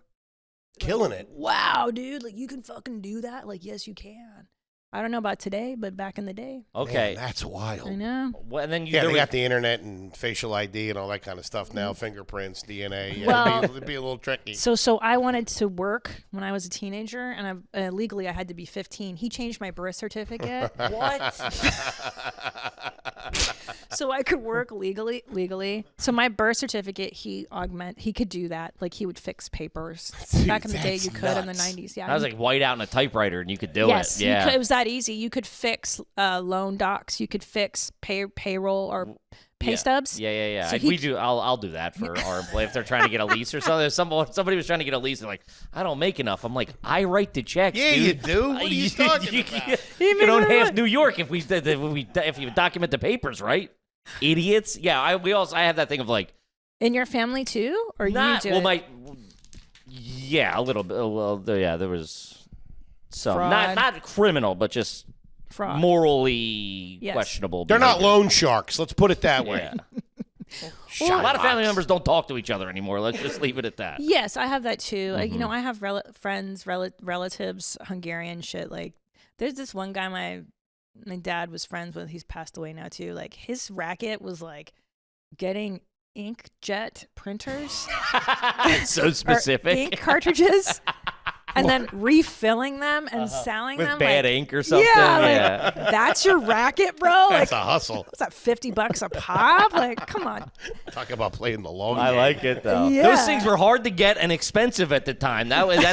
Killing it. Wow, dude! Like, you can fucking do that. Like, yes, you can. I don't know about today, but back in the day, Okay. Man, that's wild. I know. Well, and then you Yeah, there they was- got the internet and facial ID and all that kind of stuff now. Fingerprints, DNA. Yeah, Well- it'd be a little tricky. So I wanted to work when I was a teenager, and legally I had to be 15. He changed my birth certificate. What? So I could work legally. So my birth certificate, he could do that. Like, he would fix papers. Dude, Back in the day, that's you could in the nuts. 90s. Yeah. I was like white out in a typewriter, and you could do yes, it. Yeah. it was that easy. You could fix loan docs. You could fix payroll or pay stubs. Yeah. So We do. I'll do that for our employee if they're trying to get a lease or something. If somebody was trying to get a lease, they're like, I don't make enough. I'm like, I write the checks. Yeah, dude. you do. What are you talking about? You can own half New York if you document the papers, right? Idiots. Yeah. I have that thing of like In your family too, or not. you do Well, it? yeah, a little bit. Well, yeah, there was some Fraud. not criminal, but just fraud. morally Yes. questionable. They're not behavior. loan sharks. Let's put it that way. Yeah. A lot of family members don't talk to each other anymore. Let's just leave it at that. Yes, I have that too. Like, Mm-hmm. I have friends, relatives, Hungarian shit. Like, there's this one guy my dad was friends with. He's passed away now too. Like, his racket was like getting inkjet printers It's so or specific. ink cartridges, and then refilling them and selling With them bad like, ink or something. Yeah, like, that's your racket, bro. Like, That's a hustle. what's that, $50 a pop? Like, come on. Talk about playing the long I game. like it though. Yeah. Those things were hard to get and expensive at the time. And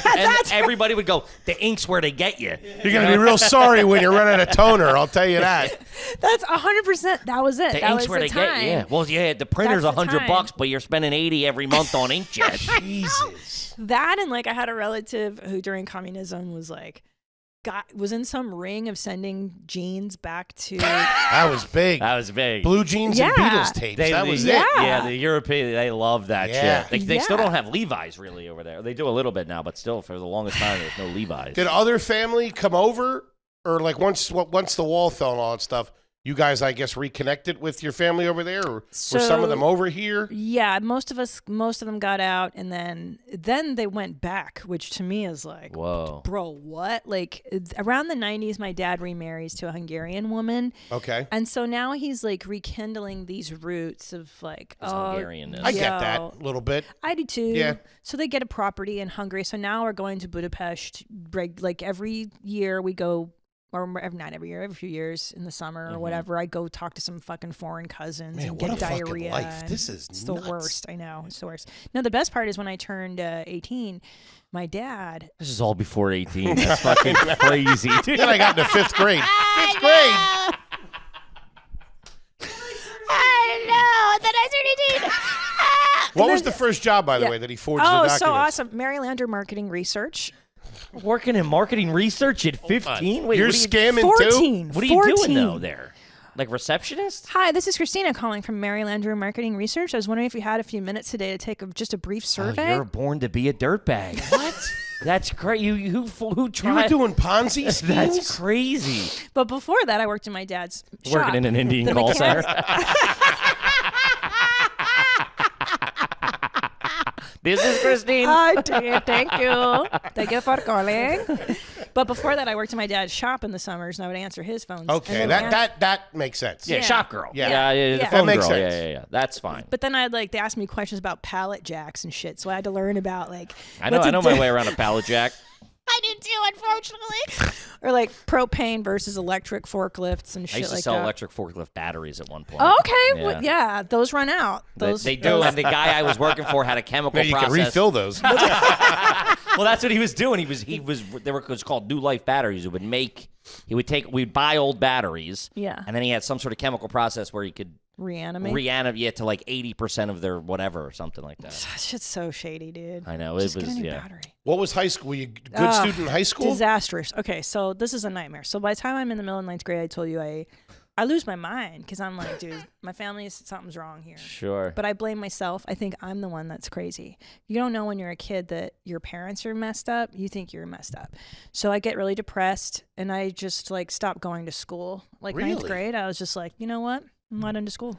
everybody would go, the ink's where they get you. You're going to be real sorry when you run out of toner. I'll tell you that. That's 100%. That was it. The That ink's was where the they time. get you. Yeah. Well, yeah, the printer's That's the $100, time. but you're spending $80 every month on inkjet. Jesus. That, and like, I had a relative who during communism was like, was in some ring of sending jeans back to. That was big. That was big. Blue jeans Yeah. and Beatles tapes. that was yeah. it. Yeah, the European, they love that Yeah. shit. They still Yeah. don't have Levi's really over there. They do a little bit now, but still for the longest time, there's no Levi's. Did other family come over? Or like once the wall fell and all that stuff, you guys, I guess, reconnected with your family over there? Or were some of them over here? Yeah, most of them got out, and then they went back, which to me is like, Whoa. bro, what? Like, around the 90s, my dad remarries to a Hungarian woman. Okay. And so now he's like rekindling these roots of like, His Hungarianness. I get yo. that a little bit. I do too. Yeah. So they get a property in Hungary. So now we're going to Budapest. Like, every year we go, or not every year, every few years in the summer or whatever. I go talk to some fucking foreign cousins Man, and what get a fucking diarrhea. life. and This is it's nuts. the worst. I know, it's the worst. No, the best part is when I turned 18, my dad. This is all before 18. That's fucking crazy. Then I got into fifth grade. Fifth grade. I know. Then I turned 18. What was the first job, by the Yeah. way, that he forged the Oh, documents? so awesome! Mary Lander Marketing Research. Working in marketing research at 15? Wait, You're what are you- scamming 14. too? What are you 14. doing though there? Like receptionist? Hi, this is Christina calling from Mary Lander Marketing Research. I was wondering if you had a few minutes today to take just a brief survey. Oh, you're born to be a dirtbag. What? That's great. Who You tried? were doing Ponzi schemes? That's crazy. But before that, I worked in my dad's shop. Working in an Indian The call mechanic- center. This is Christine. I did. Thank you. Thank you for calling. But before that, I worked in my dad's shop in the summers, and I would answer his phones. Okay, And then that makes sense. Yeah, Yeah. shop girl. Yeah. the Yeah. phone That makes girl. sense. Yeah. That's fine. But then I'd they asked me questions about pallet jacks and shit, so I had to learn about I know my way around a pallet jack. I did too, unfortunately. Or like propane versus electric forklifts and I shit used to like sell that. electric forklift batteries at one point. Okay, yeah, those run out. Those They do, and the guy I was working for had a chemical Now you process. can refill those. Well, that's what he was doing. They were it was called New Life batteries. We'd buy old batteries. Yeah. And then he had some sort of chemical process where he could reanimate to like 80% of their whatever or something like that. That shit's so shady, dude. I know. Just It get was, a new yeah. battery. What was high school? Were you a good student in high school? Disastrous. Okay, so this is a nightmare. So by the time I'm in the middle of ninth grade, I told you I lose my mind because I'm like, dude, my family, something's wrong here. Sure. But I blame myself. I think I'm the one that's crazy. You don't know when you're a kid that your parents are messed up. You think you're messed up. So I get really depressed and I just like stopped going to school. Like ninth grade, I was just like, you know what? I'm not into school.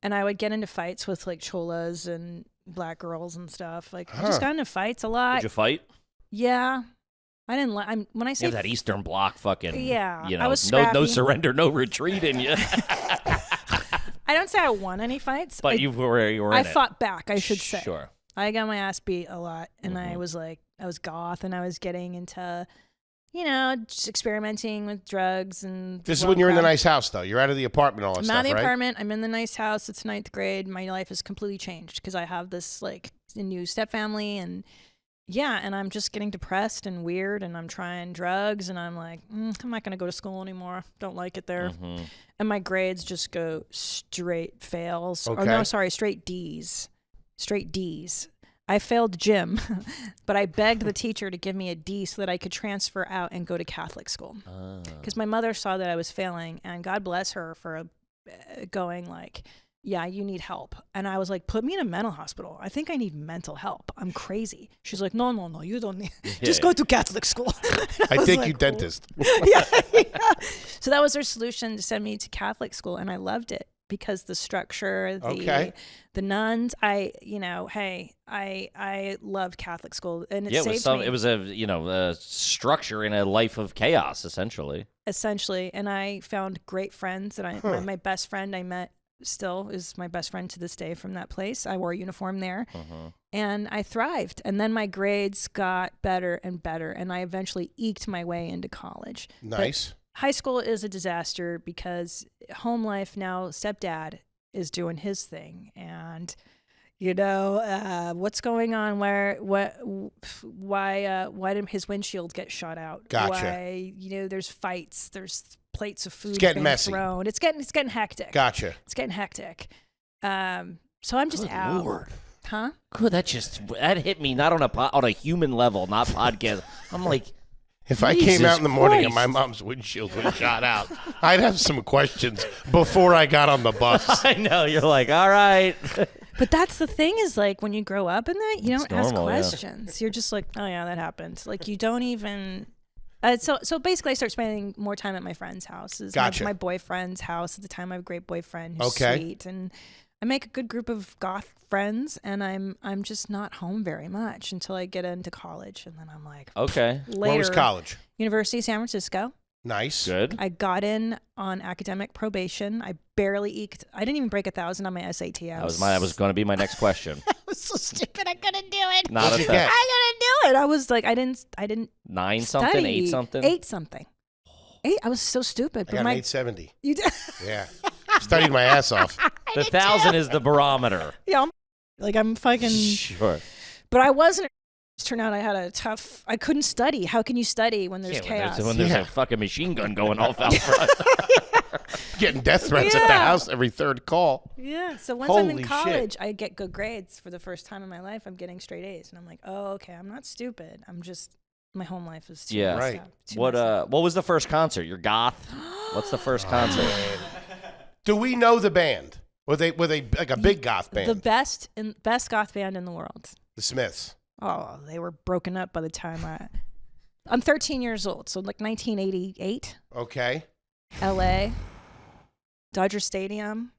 And I would get into fights with like cholas and black girls and stuff. Like I just got into fights a lot. Did you fight? Yeah. I didn't like. When I say You have that Eastern Bloc fucking. Yeah, You know, I was no scrappy. surrender, no retreat in you. I don't say I won any fights. But you were in I it. fought back. I should say. Sure. I got my ass beat a lot, and I was goth, and I was getting into, just experimenting with drugs and. This is when you're in the nice house, though. You're out of the apartment, all that I'm stuff, out of the right? apartment. I'm in the nice house. It's ninth grade. My life has completely changed because I have this like new step family and. Yeah, and I'm just getting depressed and weird, and I'm trying drugs, and I'm like, I'm not going to go to school anymore. Don't like it there. And my grades just go straight fails. Okay. Or no, sorry, straight D's. Straight D's. I failed gym, but I begged the teacher to give me a D so that I could transfer out and go to Catholic school. Because my mother saw that I was failing, and God bless her for going like, yeah, you need help. And I was like, put me in a mental hospital. I think I need mental help. I'm crazy. She's like, no, you don't need. Just go to Catholic school. I was think like, you cool. dentist. yeah. So that was their solution to send me to Catholic school, and I loved it because the structure, the nuns. I loved Catholic school, and it saved me. It was a structure in a life of chaos, essentially. And I found great friends. And my best friend I met. Still is my best friend to this day from that place. I wore a uniform there and I thrived. And then my grades got better and better. And I eventually eked my way into college. Nice. But high school is a disaster because home life now, stepdad is doing his thing. And, what's going on? Why did his windshield get shot out? Gotcha. Why, there's fights, there's plates of food getting being messy. thrown. It's getting hectic. Gotcha. It's getting hectic. So I'm just out. Lord. Huh? Good, that hit me not on a human level, not podcast. I'm like, If I came out in the morning and Christ. my mom's windshield was shot out, I'd have some questions before I got on the bus. I know. You're like, all right. But that's the thing is like when you grow up in that, you don't ask normal, yeah. questions. You're just like, oh yeah, that happened. Like you don't even. So basically, I start spending more time at my friend's house. Gotcha. My boyfriend's house at the time. I have a great boyfriend who's Okay. sweet, and I make a good group of goth friends. And I'm just not home very much until I get into college, and then I'm like, Okay. later. Where was college? University of San Francisco. Nice. Good. I got in on academic probation. I barely eked. I didn't even break 1,000 on my SAT. That was going to be my next question. I was so stupid. I couldn't do it. Not What'd a you thing. get? I couldn't do it. I was like, I didn't 9 study. something, 8 something. 8 something. 8. I was so stupid. I got an 870. You did. Yeah. Studied my ass off. The 1,000 is the barometer. Yeah. I'm fucking. Sure. But I wasn't. It turned out I had I couldn't study. How can you study when there's chaos? When there's Yeah. a fucking machine gun going off out front. Getting death threats at the Yeah. house every third call. Yeah. So once I'm Holy in shit. college, I get good grades for the first time in my life. I'm getting straight A's, and I'm like, oh, okay. I'm not stupid. I'm just my home life is too Yeah. messed Right. up, too messed up. What was the first concert? Your goth? What's the first concert? Do we know the band? Were they like a big goth band? The best goth band in the world. The Smiths. Oh, they were broken up by the time I'm 13 years old, so like 1988, Okay. LA, Dodger Stadium.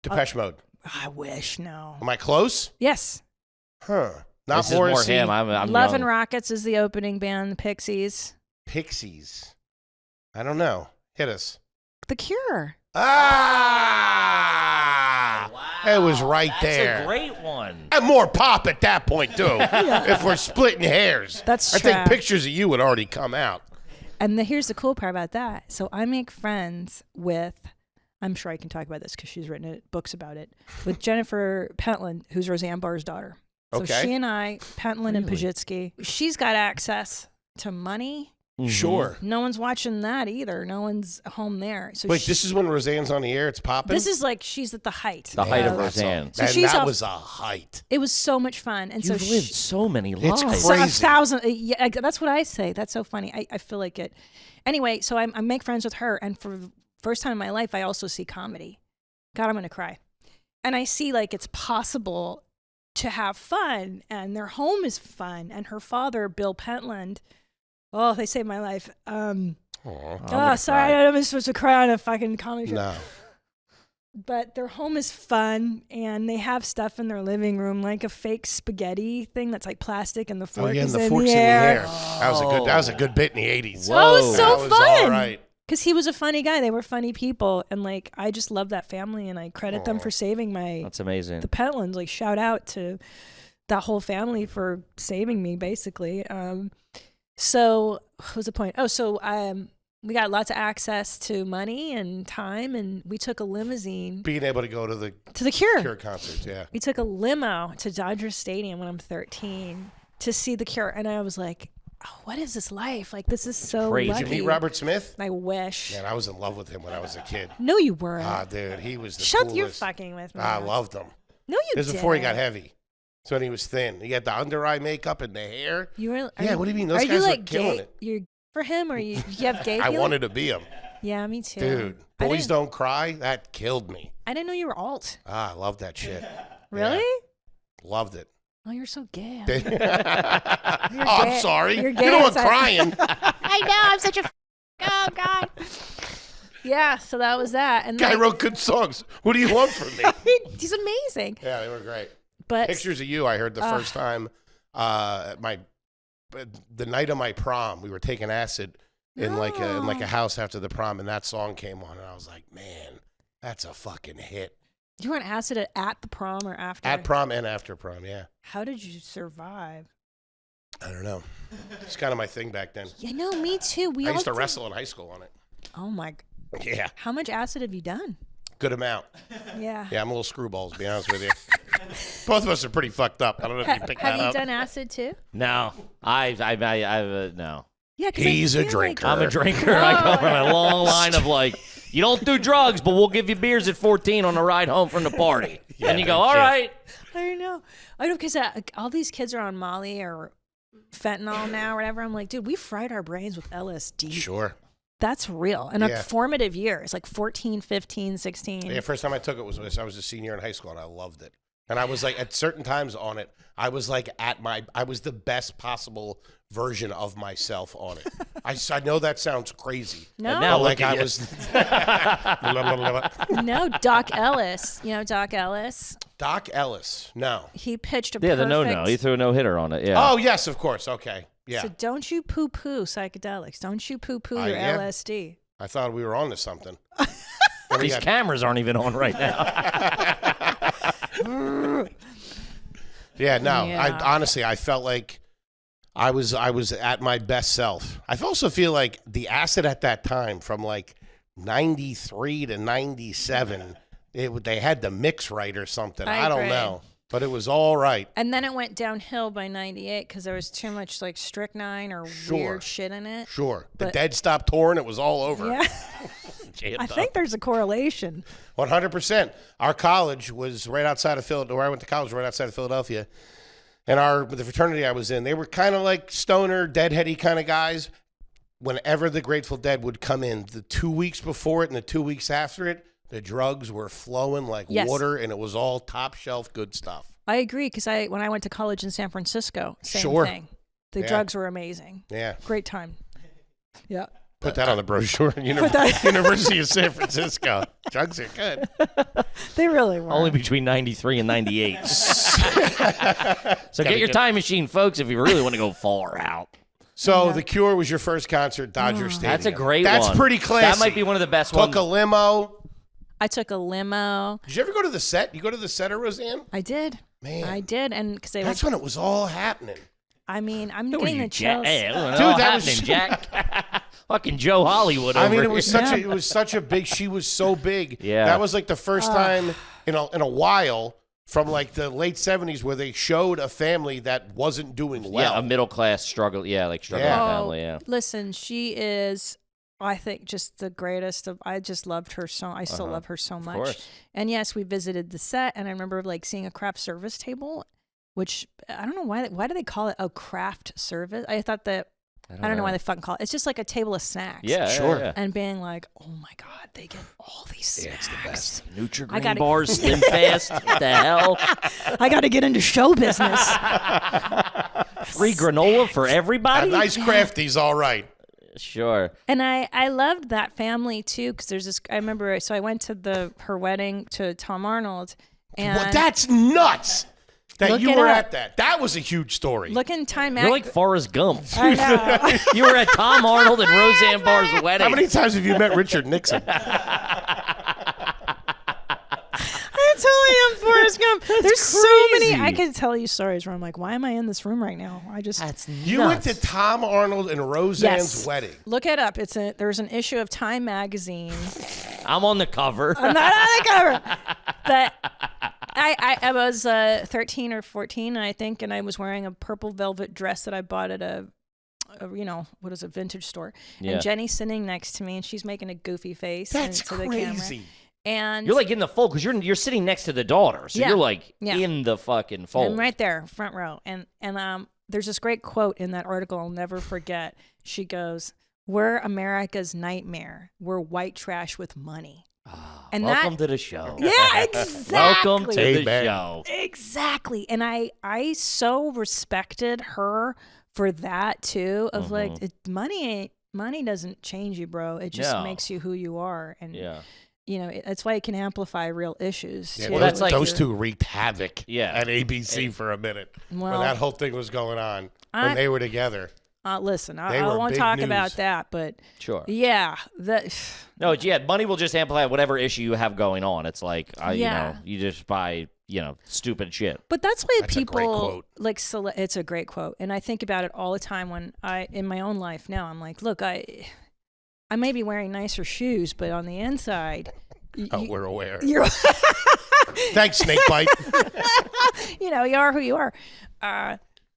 Depeche Mode. I wish, no. Am I close? Yes. Huh. Not This is more Morrissey. him. I'm Love young. and Rockets is the opening band, the Pixies. Pixies. I don't know. Hit us. The Cure. Ah! It was right there. That's a great one. And more pop at that point, too, if we're splitting hairs. That's I think trash. pictures of you would already come out. And here's the cool part about that. So I make friends with, I'm sure I can talk about this because she's written books about it, with Jennifer Pentland, who's Roseanne Barr's daughter. So Okay. she and I, Pentland and Pajitsky, she's got access to money. Sure. No one's watching that either. No one's home there. So Wait, this is when Roseanne's on the air? It's popping? this is like she's at the height. The height of that's Roseanne. So and she's that off- was a height. It was so much fun. And You've so lived so many lives. It's So a crazy. 1,000. Yeah, that's what I say. That's so funny. I feel like it. Anyway, so I make friends with her, and for the first time in my life, I also see comedy. God, I'm gonna cry. And I see like it's possible to have fun, and their home is fun. And her father, Bill Pentland, oh, they saved my life. Aw. Oh, sorry, I'm supposed to cry on a fucking comedy show. No. But their home is fun, and they have stuff in their living room, like a fake spaghetti thing that's like plastic, and the fork Oh, yeah, and is the in fork's the in the air. air. That was a good bit in the 80s. Whoa. Oh, it was so That was fun. all right. Because he was a funny guy. They were funny people, and like I just love that family, and I credit them for saving That's amazing. the Pentlands. Like shout out to that whole family for saving me, basically. So what was the point? Oh, so we got lots of access to money and time, and we took a limousine Being able to go to the to the Cure. Cure concerts, yeah. We took a limo to Dodger Stadium when I'm 13 to see the Cure, and I was like, oh, what is this life? Like, this is so Crazy. lucky. Did you meet Robert Smith? I wish. Man, I was in love with him when I was a kid. No, you weren't. Ah, dude, he was the Shut coolest. you're fucking with me. I loved him. No, you This didn't. was before he got heavy. It's when he was thin. He had the under eye makeup and the hair. You were. Yeah, what do you mean? Those are guys you were like killing gay? it. You're for him, or you have gay? I feeling? wanted to be him. Yeah, me too. Dude, I Boys didn't- Don't Cry, that killed me. I didn't know you were alt. Ah, I loved that shit. Really? Loved it. Oh, you're so gay. Oh, I'm gay. sorry. You're You're gay the one inside. crying. I know. I'm such a. Oh God. Yeah, so that was that. And Guy like, wrote good songs. What do you want from me? he's amazing. Yeah, they were great. But Pictures of You, I heard the first time at the night of my prom. We were taking acid in like a house after the prom, and that song came on, and I was like, man, that's a fucking hit. you were on acid at the prom or after? At prom and after prom, yeah. How did you survive? I don't know. It's kind of my thing back then. Yeah, no, me too. We I all used to did. wrestle in high school on it. Oh my! Yeah, How much acid have you done? good amount. Yeah. Yeah, I'm a little screwball, to be honest with you. Both of us are pretty fucked up. I don't know if you picked Have that you up. done acid too? No, I've no. Yeah, 'cause I He's a feel drinker. I'm a drinker. I come on a long line of like, you don't do drugs, but we'll give you beers at 14 on the ride home from the party. Yeah, and you go, no all shit. right. I know. I know because all these kids are on Molly or fentanyl now or whatever. I'm like, dude, we fried our brains with LSD. Sure. That's real. And Yeah. a formative years, like 14, 15, 16. Yeah, first time I took it was when I was a senior in high school, and I loved it. And I was like, at certain times on it, I was like I was the best possible version of myself on it. I know that sounds crazy. No. And now But like look at I you. was. No, Doc Ellis. You know Doc Ellis? Doc Ellis. No. He pitched a Yeah, the perfect... no. He threw a no-hitter on it. Yeah. Oh yes, of course. Okay. Yeah. So don't you poo-poo psychedelics. Don't you poo-poo your yeah. LSD. I thought we were on to something. These cameras aren't even on right now. Yeah, no. Yeah. I honestly, I felt like I was at my best self. I also feel like the acid at that time, from like 93 to 97, they had the mix right or something. I I don't agree. know, but it was all right. And then it went downhill by 98 because there was too much like strychnine or weird shit in it. Sure, the But- Dead stopped touring. It was all over. Yeah. I think there's a correlation. 100%. Our college was right outside of Philadelphia. Where I went to college was right outside of Philadelphia. And the fraternity I was in, they were kind of like stoner, deadheady kind of guys. Whenever the Grateful Dead would come in, the 2 weeks before it and the 2 weeks after it, the drugs were flowing like Yes. water, and it was all top shelf good stuff. I agree because when I went to college in San Francisco, same Sure. thing. The Yeah. drugs were amazing. Yeah. Great time. Yeah. Put that on the brochure. University of San Francisco. Drugs are good. They really were. Only between 93 and 98. So get your time machine, folks, if you really want to go far out. So The Cure was your first concert, Dodger Stadium. That's a great one. That's pretty classy. That might be one of the best Took ones. a limo. I took a limo. Did you ever go to the set? You go to the set of Roseanne? I did. Man. I did. And because That's when it was all happening. I mean, I'm Who are getting you, the Jack? chills. Hey, Dude, Dude, that was Jack. Fucking Joe Hollywood over I mean, it here. was such a big. She was so big. Yeah. That was like the first time in a while from like the late 70s where they showed a family that wasn't doing well. Yeah, a middle class struggle. Yeah, like struggling Yeah. family. Yeah. Listen, she is, I think, just the greatest of. I just loved her so. I still love her so much. course. And yes, we visited the set, and I remember like seeing a craft service table, which I don't know why. Why do they call it a craft service? I thought that. I don't know why they fucking call it. It's just like a table of snacks. Yeah, Sure. Yeah. And being like, oh my God, they get all these snacks. Yeah, it's the best. Nutri-Grain gotta- bars, Slim Fast. What the hell? I got to get into show business. Free granola for A everybody? nice crafty's all right. Sure. And I loved that family too, because there's this. I remember. So I went to her wedding to Tom Arnold, and Well, that's nuts that Look you it were up. at that. That was a huge story. look in Time You're Mag. like Forrest Gump. I know. You were at Tom Arnold and Roseanne Barr's wedding. How many times have you met Richard Nixon? I totally am Forrest Gump. There's so many. crazy. I could tell you stories where I'm like, why am I in this room right now? I just That's You went to Tom Arnold and Roseanne's Yes. wedding. look it up. There's an issue of Time magazine. I'm on the cover. I'm not on the cover, but I was 13 or 14, I think, and I was wearing a purple velvet dress that I bought at a what is a vintage store. Yeah. And Jenny's sitting next to me, and she's making a goofy face That's into the camera. crazy. And You're like in the fold because you're sitting next to the daughter, so Yeah. you're like Yeah. in the fucking fold. I'm right there, front row. And there's this great quote in that article I'll never forget. She goes, "We're America's nightmare. We're white trash with money." And Welcome to the show. yeah, exactly. Welcome to the Amen. show. Exactly. And I so respected her for that too. Of like, money doesn't change you, bro. It just No. makes you who you are. And Yeah. that's why it can amplify real issues. Yeah, too. Well, that's like those your- two wreaked havoc Yeah. at ABC for a minute when Well, that whole thing was going on, I- when they were together. Listen, They I were won't big talk news. about that, but Sure. yeah, No, yeah, money will just amplify whatever issue you have going on. It's like, Yeah. you just buy, stupid shit. But that's why That's a great people quote. like it's a great quote, and I think about it all the time when in my own life now. I'm like, look, I may be wearing nicer shoes, but on the inside, Oh, we're aware. you're Thanks, Snakebite. you are who you are.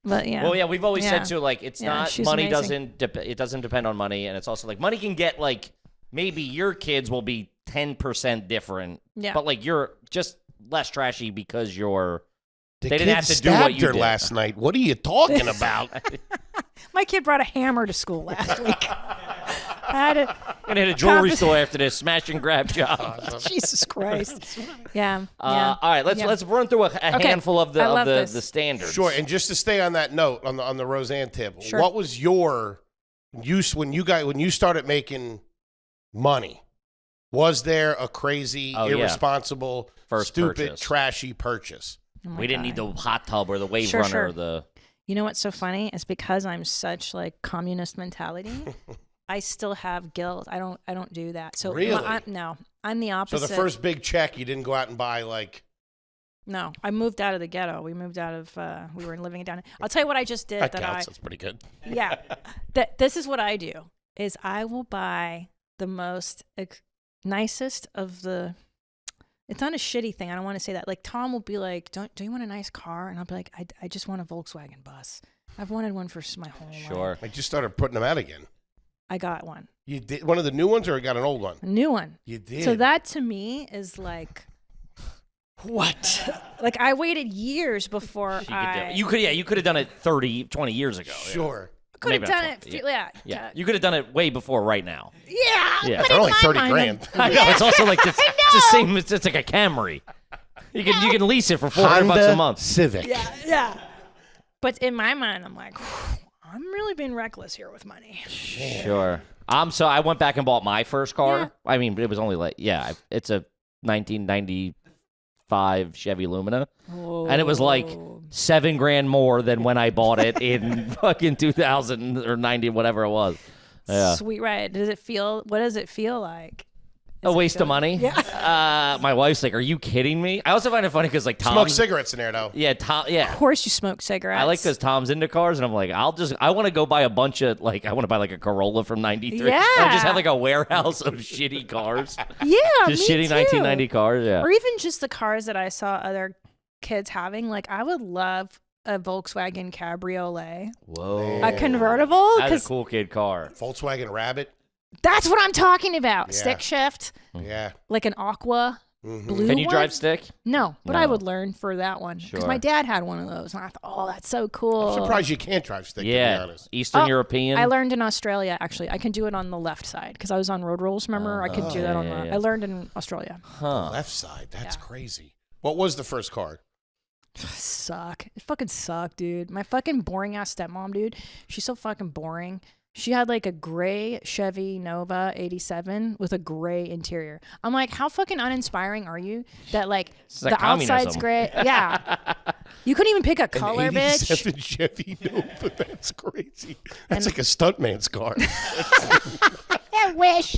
But yeah. Well, yeah, we've always Yeah. said too, like, it's Yeah, not she's money amazing. it doesn't depend on money, and it's also like money can get like maybe your kids will be 10% different, Yeah. but like you're just less trashy because you're. The They kid didn't have to do what stabbed you her did. last night. What are you talking about? My kid brought a hammer to school last week. I had to, Gonna hit a jewelry store after this smash and grab job. Jesus Christ. Yeah. All right, let's run through a handful of I love the this. standards. Sure. And just to stay on that note, on the Roseanne tip, Sure. what was your use when you started making money? Was there a crazy, Oh, yeah. irresponsible, First stupid, purchase. trashy purchase? Oh my We didn't need God. the hot tub or the wave Sure, runner. sure. Or the You know what's so funny? It's because I'm such like communist mentality. I still have guilt. I don't do that. So Really? no, I'm the So opposite. the first big check, you didn't go out and buy like No, I moved out of the ghetto. We moved out of. We were living down. I'll tell you what I just did. that That counts. That's pretty good. yeah. This is what I do. Is I will buy the most nicest of the. It's not a shitty thing. I don't want to say that. Like Tom will be like, "Do you want a nice car?" And I'll be like, "I just want a Volkswagen bus. I've wanted one for my whole life." sure. I just started putting them out again. I got one, You did one of the new ones, or you got an old one? a new one. You did. So that to me is like. What? Like I waited years before You could have done it 30, 20 years ago. Yeah. Sure. could have maybe not done it. 20, Yeah. You could have done it way before right now. Yeah. Yeah. They're only my 30 mind, grand. I know. It's also like it's the same. It's like a Camry. You can lease it for $400 a month. Civic. Yeah. But in my mind, I'm like, I'm really being reckless here with money. Sure. So I went back and bought my first car. Yeah. I mean, it was only like it's a 1995 Chevy Lumina, and it was like $7,000 more than when I bought it in fucking 2000 or 90, whatever it was. Yeah. Sweet ride. What does it feel like? A waste of money. Yeah. My wife's like, "Are you kidding me?" I also find it funny because like Tom Smoke cigarettes in there though. Yeah, Tom. Yeah. Of course, you smoke cigarettes. I like because Tom's into cars, and I'm like, I want to go buy a bunch of like, I want to buy like a Corolla from '93. Yeah. And I just have like a warehouse of shitty cars. Yeah, Just me shitty too. 1990 cars. Yeah. Or even just the cars that I saw other kids having. Like, I would love a Volkswagen Cabriolet, Whoa. a convertible, That's because a cool kid car. Volkswagen Rabbit. that's what I'm talking about. Yeah. Stick shift, Yeah. like an Aqua. Blue Can you one? drive stick? No, but No. I would learn for that one because Sure. my dad had one of those, and I thought, oh, that's so cool. I'm surprised you can't drive stick, to be Yeah. honest. Eastern Oh, European. I learned in Australia, actually. I can do it on the left side because I was on road rules, remember? I could do that on yeah, the... yeah. I learned in Australia. Huh. Left side. That's crazy. What was the first car? Suck. It fucking sucked, dude. My fucking boring-ass stepmom, dude. She's so fucking boring. She had like a gray Chevy Nova 87 with a gray interior. I'm like, how fucking uninspiring are you that like It's like the outside's communism. gray? Yeah. You couldn't even pick a color, An bitch. 87 Chevy Nova. That's crazy. That's like a stuntman's car. I wish.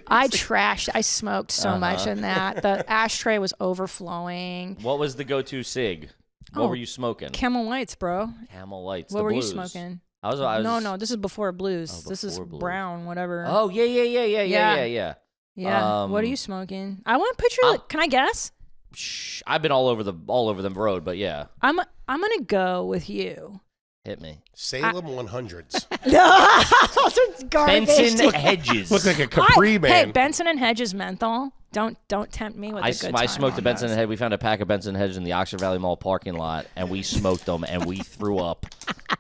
I trashed. I smoked so much in that. The ashtray was overflowing. What was the go-to cig? What Oh, were you smoking? Camel Lights, bro. Camel Lights. What the were you blues. smoking? I was. No, this is before blues. Oh, this is before blues. brown, whatever. Oh yeah. Yeah. What are Um, you smoking? I want to picture. Like, can I guess? Shh, I've been all over the road, but yeah, I'm gonna go with you. hit me. Salem 100s. Benson Hedges. Look like a Capri man. Hey, Benson and Hedges menthol. Don't tempt me with I a good I time smoked on a Benson those. Hedge. We found a pack of Benson Hedges in the Oxford Valley Mall parking lot, and we smoked them, and we threw up.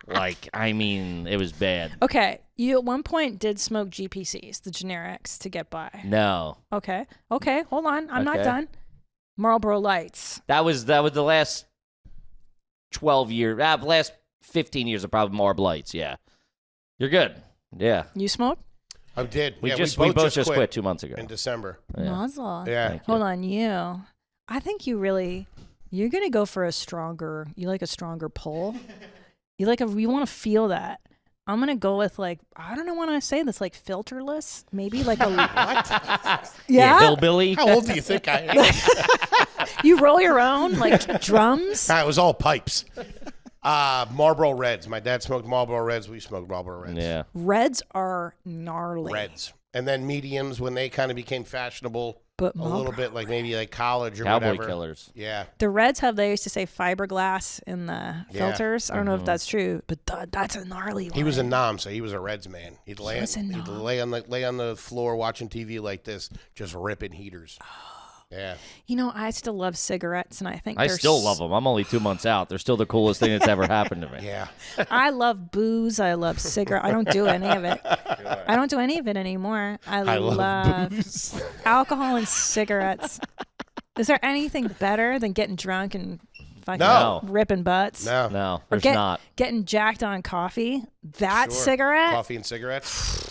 Like, I mean, it was bad. Okay, you at one point did smoke GPCs, the generics, to get by. No, Okay, hold on. I'm not Okay. done. Marlboro Lights. that was the last 12 years, last 15 years of probably Marb Lights. Yeah, you're good. Yeah, You smoke? I did. we Yeah, both just quit 2 months ago. in December. Yeah. Mazel. Yeah. Thank you. Hold on, you. I think you're gonna go for a stronger. You like a stronger pull. You want to feel that. I'm gonna go with like, I don't know when I say this, like filterless, maybe like a What? yeah. Hillbilly. How old do you think I am? You roll your own like drums. It was all pipes. Marlboro Reds. My dad smoked Marlboro Reds. We smoked Marlboro Reds. Yeah. Reds are gnarly. Reds. And then mediums when they kind of became fashionable But a little bit, like maybe like college or Cowboy whatever. Killers. Yeah. The Reds they used to say fiberglass in the filters. I don't know if that's true, but that's a gnarly one. He was a nom, so he was a Reds man. He'd lay, was a he'd nom. lay on the floor watching TV like this, just ripping heaters. Yeah. You know, I still love cigarettes, and I think I they're still love them. I'm only 2 months out. They're still the coolest thing that's ever happened to me. Yeah. I love booze. I love cigarette. I don't do any of it. I don't do any of it anymore. I love booze. alcohol and cigarettes. Is there anything better than getting drunk and fucking No. ripping butts? No. No, Or there's not. Getting jacked on coffee? That Sure. cigarette? Coffee and cigarettes.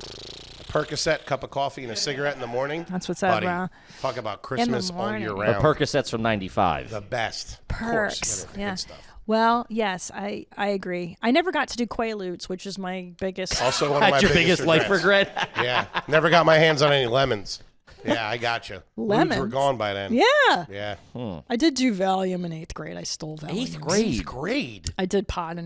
Percocet, cup of coffee and a cigarette in the morning. That's what's up, Buddy, bro. talk about Christmas all year morning. The round. Percocets from '95. The best. Of Perks. course. Yeah. Good stuff. Well, yes, I agree. I never got to do Quaaludes, which is my biggest. Also one of my That's your biggest life regrets. regret. Yeah. Never got my hands on any lemons. Yeah, I got you. Lemons? were gone by then. Yeah. Yeah. I did do Valium in 8th grade. I stole Valium. Eighth grade. Eighth grade. I did pot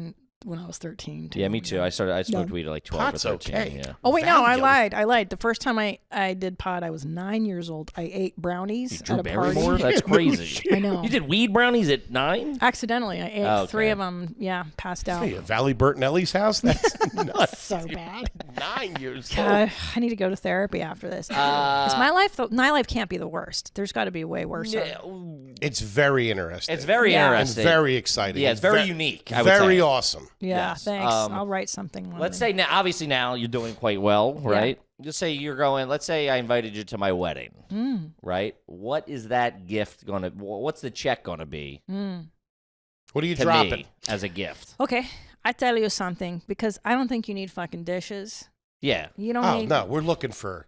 when I was 13. Too. Yeah, me too. I smoked No. weed at like 12 Pot's or 13. okay. Yeah. Oh wait, no, I Valium. lied. The first time I did pot, I was 9 years old. I ate brownies Drew at a party. Barrymore? That's crazy. I know. You did weed brownies at 9? Accidentally, I ate Okay. 3 of them. Yeah, passed out. Hey, Valley Bertinelli's house? That's nuts. So bad. 9 years old. God, I need to go to therapy after this. 'Cause my life can't be the worst. There's got to be way worse. It's very interesting. It's very Yeah. and interesting. very exciting. Yeah, it's very unique, I would very say. awesome. Yeah, Yes. thanks. I'll write something. one Let's day. say now, obviously now you're doing quite well, right? Just say you're going, let's say I invited you to my wedding, right? What is that gift going to, what's the check going to be What are you to dropping? me as a gift? Okay, I tell you something because I don't think you need fucking dishes. Yeah. You don't Oh, need. no. We're looking for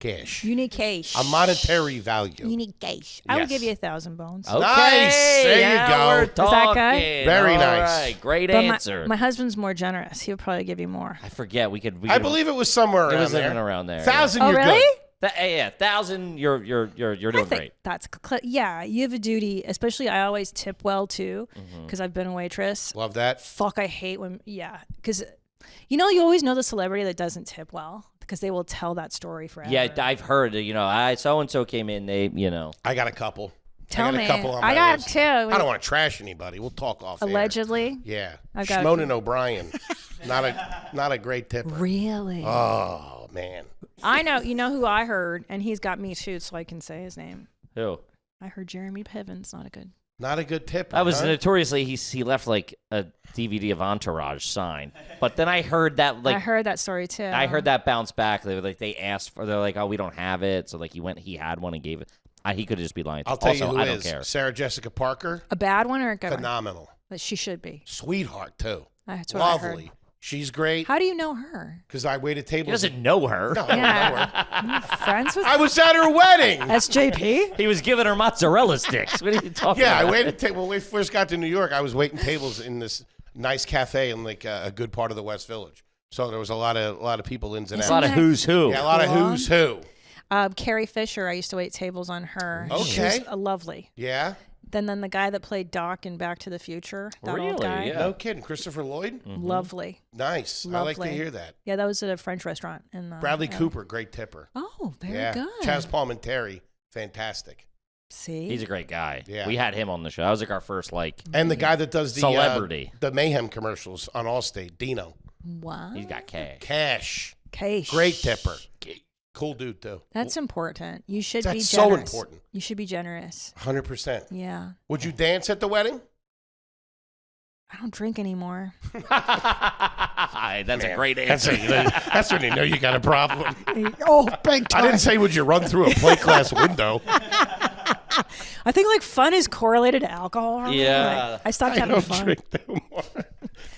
cash. You need cash. A monetary value. You need cash. I would Yes. give you 1,000 bones. Okay, Nice. There you now go. we're Is that talking. good? Very All nice. right, great But answer. my husband's more generous. He would probably give you more. I forget. We could I believe it was somewhere it around was in there. and around there. 1,000, Oh, you're really? good. Yeah, 1,000. You're doing great. That's yeah. You have a duty, especially. I always tip well too, because I've been a waitress. Love that. Fuck, I hate when because you always know the celebrity that doesn't tip well because they will tell that story forever. Yeah, I've heard. So and so came in. They, I got a couple. Tell I got me. a couple on my I got list. two. I don't want to trash anybody. We'll talk off air. Allegedly. Yeah. I've got a Shmonin O'Brien. Not a great tipper. Really? Oh man. I know. You know who I heard, and he's got me too, so I can say his name. Who? I heard Jeremy Piven's Not a good tipper. I was huh? notoriously he left like a DVD of Entourage sign, but then I heard that I heard that story too. I heard that bounce back. They asked for. They're like, oh, we don't have it. So like he had one and gave it. He could have just be lying. I'll tell also, you who I is. don't care. Sarah Jessica Parker. a bad one or a good one? Phenomenal. But she should be. Sweetheart too. That's what I heard. Lovely. She's great. How do you know her? Because I waited tables. He doesn't know her. No, I don't know her. Yeah. You friends with I was at her wedding. SJP? He was giving her mozzarella sticks. What are you talking Yeah, about? I waited. When we first got to New York, I was waiting tables in this nice cafe in like a good part of the West Village. So there was a lot of people ins and A outs. lot of who's who. Yeah, a lot of Cool. who's who. Carrie Fisher, I used to wait tables on her. Okay. She was lovely. Yeah. Then the guy that played Doc in Back to the Future, that Really? old guy. Yeah. No kidding. Christopher Lloyd. Lovely. Nice. I like to Lovely. hear that. Yeah, that was at a French restaurant. In Bradley LA. Cooper, great tipper. Oh, very yeah. good. Chaz Palminteri, fantastic. See? He's a great guy. Yeah. We had him on the show. That was like our first And the guy that does the Celebrity. the Mayhem commercials on Allstate, Dino. wow. He's got cash. Cash. Cash. Great tipper. Cool dude, too. That's important. You should That's be so generous. important. You should be generous. 100%. Yeah. Would you dance at the wedding? I don't drink anymore. That's a great answer. That's when you know you got a problem. Oh, big I didn't say would you run through a plate glass window. I think like fun is correlated to alcohol. Yeah. Like, I stopped I having don't fun. drink no more.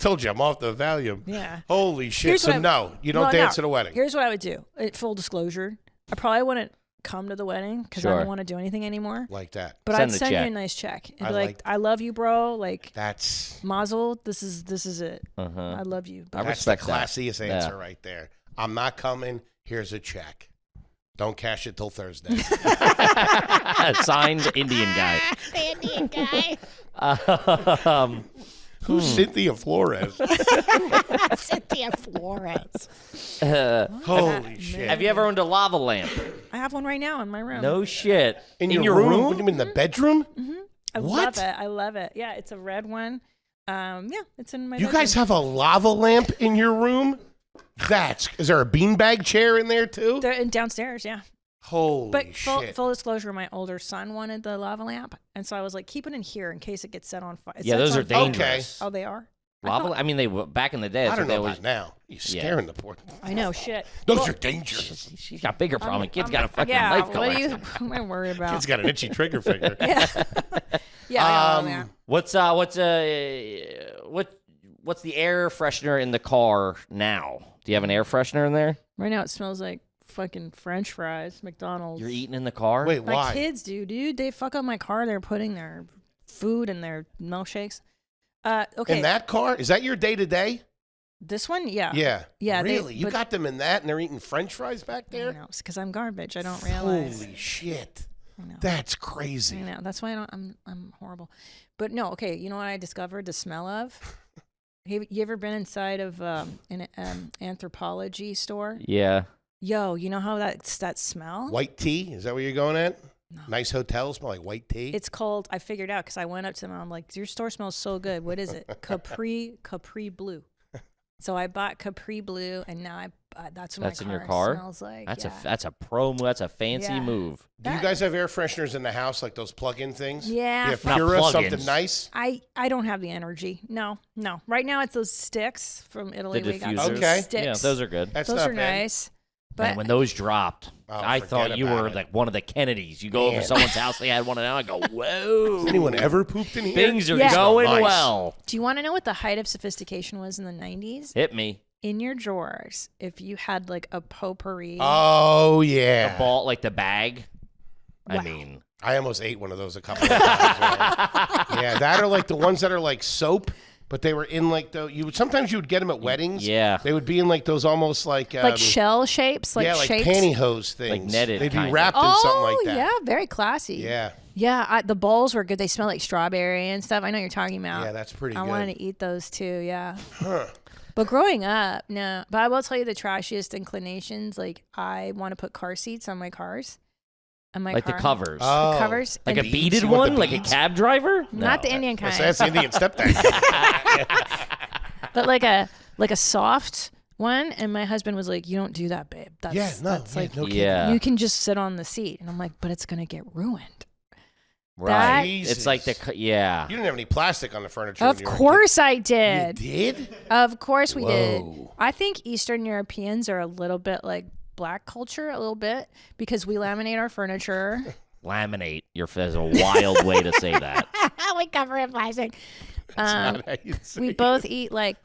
Told you I'm off the Valium. Yeah. Holy shit. Here's So what I- no, you don't Well, dance no. at a wedding. Here's what I would do. Full disclosure. I probably wouldn't come to the wedding because I Sure. don't want to do anything anymore. Like that. But Send I'd the send you check. a nice check. And I be like, like- I love you, bro. Like, That's Mazel, this is it. Uh-huh. I love you. I that's the respect that. classiest answer right there. I'm not coming. Here's a check. Don't cash it till Thursday. Signed Indian guy. The Indian guy. Who's Cynthia Flores? Cynthia Flores. Holy shit. Have you ever owned a lava lamp? I have one right now in my room. No shit. In your room? What do you mean, the bedroom? I What? love it. I love it. Yeah, it's a red one. Yeah, it's in my You bedroom. guys have a lava lamp in your room? Is there a beanbag chair in there too? They're downstairs, yeah. Holy But shit. full disclosure, my older son wanted the lava lamp, and so I was like, keep it in here in case it gets set on fire. Yeah, those are dangerous. Okay. Oh, they are? Lava? I mean, they back in the day. I That's don't what they know always. about now. You're scaring the poor. I know, shit. Those are dangerous. She's got bigger problem. Kid's got a fucking yeah, knife what collection. what am I worried about? Kid's got an itchy trigger finger. yeah, I got it. What's the air freshener in the car now? Do you have an air freshener in there? Right now it smells like fucking French fries, McDonald's. You're eating in the car? Wait, My why? kids do, dude. They fuck up my car. They're putting their food in their milkshakes. Okay. In that car? Is that your day to day? This one, yeah. Yeah. Yeah, they- Really? You but- got them in that and they're eating French fries back I there? know, because I'm garbage. I don't realize. Holy shit. I know. That's I crazy. know. That's why I'm horrible. But no, okay. You know what I discovered? The smell of. Have you ever been inside of an anthropology store? Yeah. Yo, you know how that smell? White tea? Is that what you're going at? No. Nice hotels smell like white tea? It's called. I figured out because I went up to them. And I'm like, your store smells so good. What is it? Capri Blue. So I bought Capri Blue, and now that's what That's my in your car car? smells like. That's yeah. that's a pro move. That's a fancy Yeah. move. Do you guys have air fresheners in the house, like those plug-in things? Yeah. You have Not Pura, plug-ins. something nice? I don't have the energy. No. Right now it's those sticks from Italy. The We got diffusers. some Okay. sticks. Yeah, those are good. That's Those not are bad. nice. But But when those dropped, Oh, I forget thought you about were it. like one of the Kennedys. You go over Man. someone's house, they had one, and I go, whoa. Anyone ever pooped in here? Things are Yeah. going Nice. well. do you want to know what the height of sophistication was in the 90s? Hit me. In your drawers, if you had like a potpourri. Oh, yeah. Ball, like the bag. I Wow. mean, I almost ate one of those a couple of times. Man. Yeah, that are like the ones that are like soap, But they were in like sometimes you would get them at weddings. Yeah. They would be in like those almost like shell shapes, like yeah, like shapes. pantyhose things. Like netted They'd be kinda. wrapped in something like that. Yeah, very classy. Yeah. Yeah, the bowls were good. They smell like strawberry and stuff. I know what you're talking about. Yeah, that's pretty I good. wanted to eat those too, yeah. But growing up, no. But I will tell you the trashiest inclinations, like I want to put car seats on my cars. On my Like car. the covers. Oh. The covers. Like and a beads? beaded You want one? the Like a beads? cab driver? not No. the Indian kind. So that's the Indian stepdad. But like a soft one, and my husband was like, "You don't do that, babe. That's no kidding. Yeah. you can just sit on the seat." And I'm like, "But it's gonna get ruined." Right. Jesus. It's like yeah. You didn't have any plastic on the furniture. Of when you were a course I kid. did. You did? Of course we did. Whoa. I think Eastern Europeans are a little bit like black culture, a little bit, because we laminate our furniture. Laminate. There's a wild way to say that. We cover it in plastic. We both eat like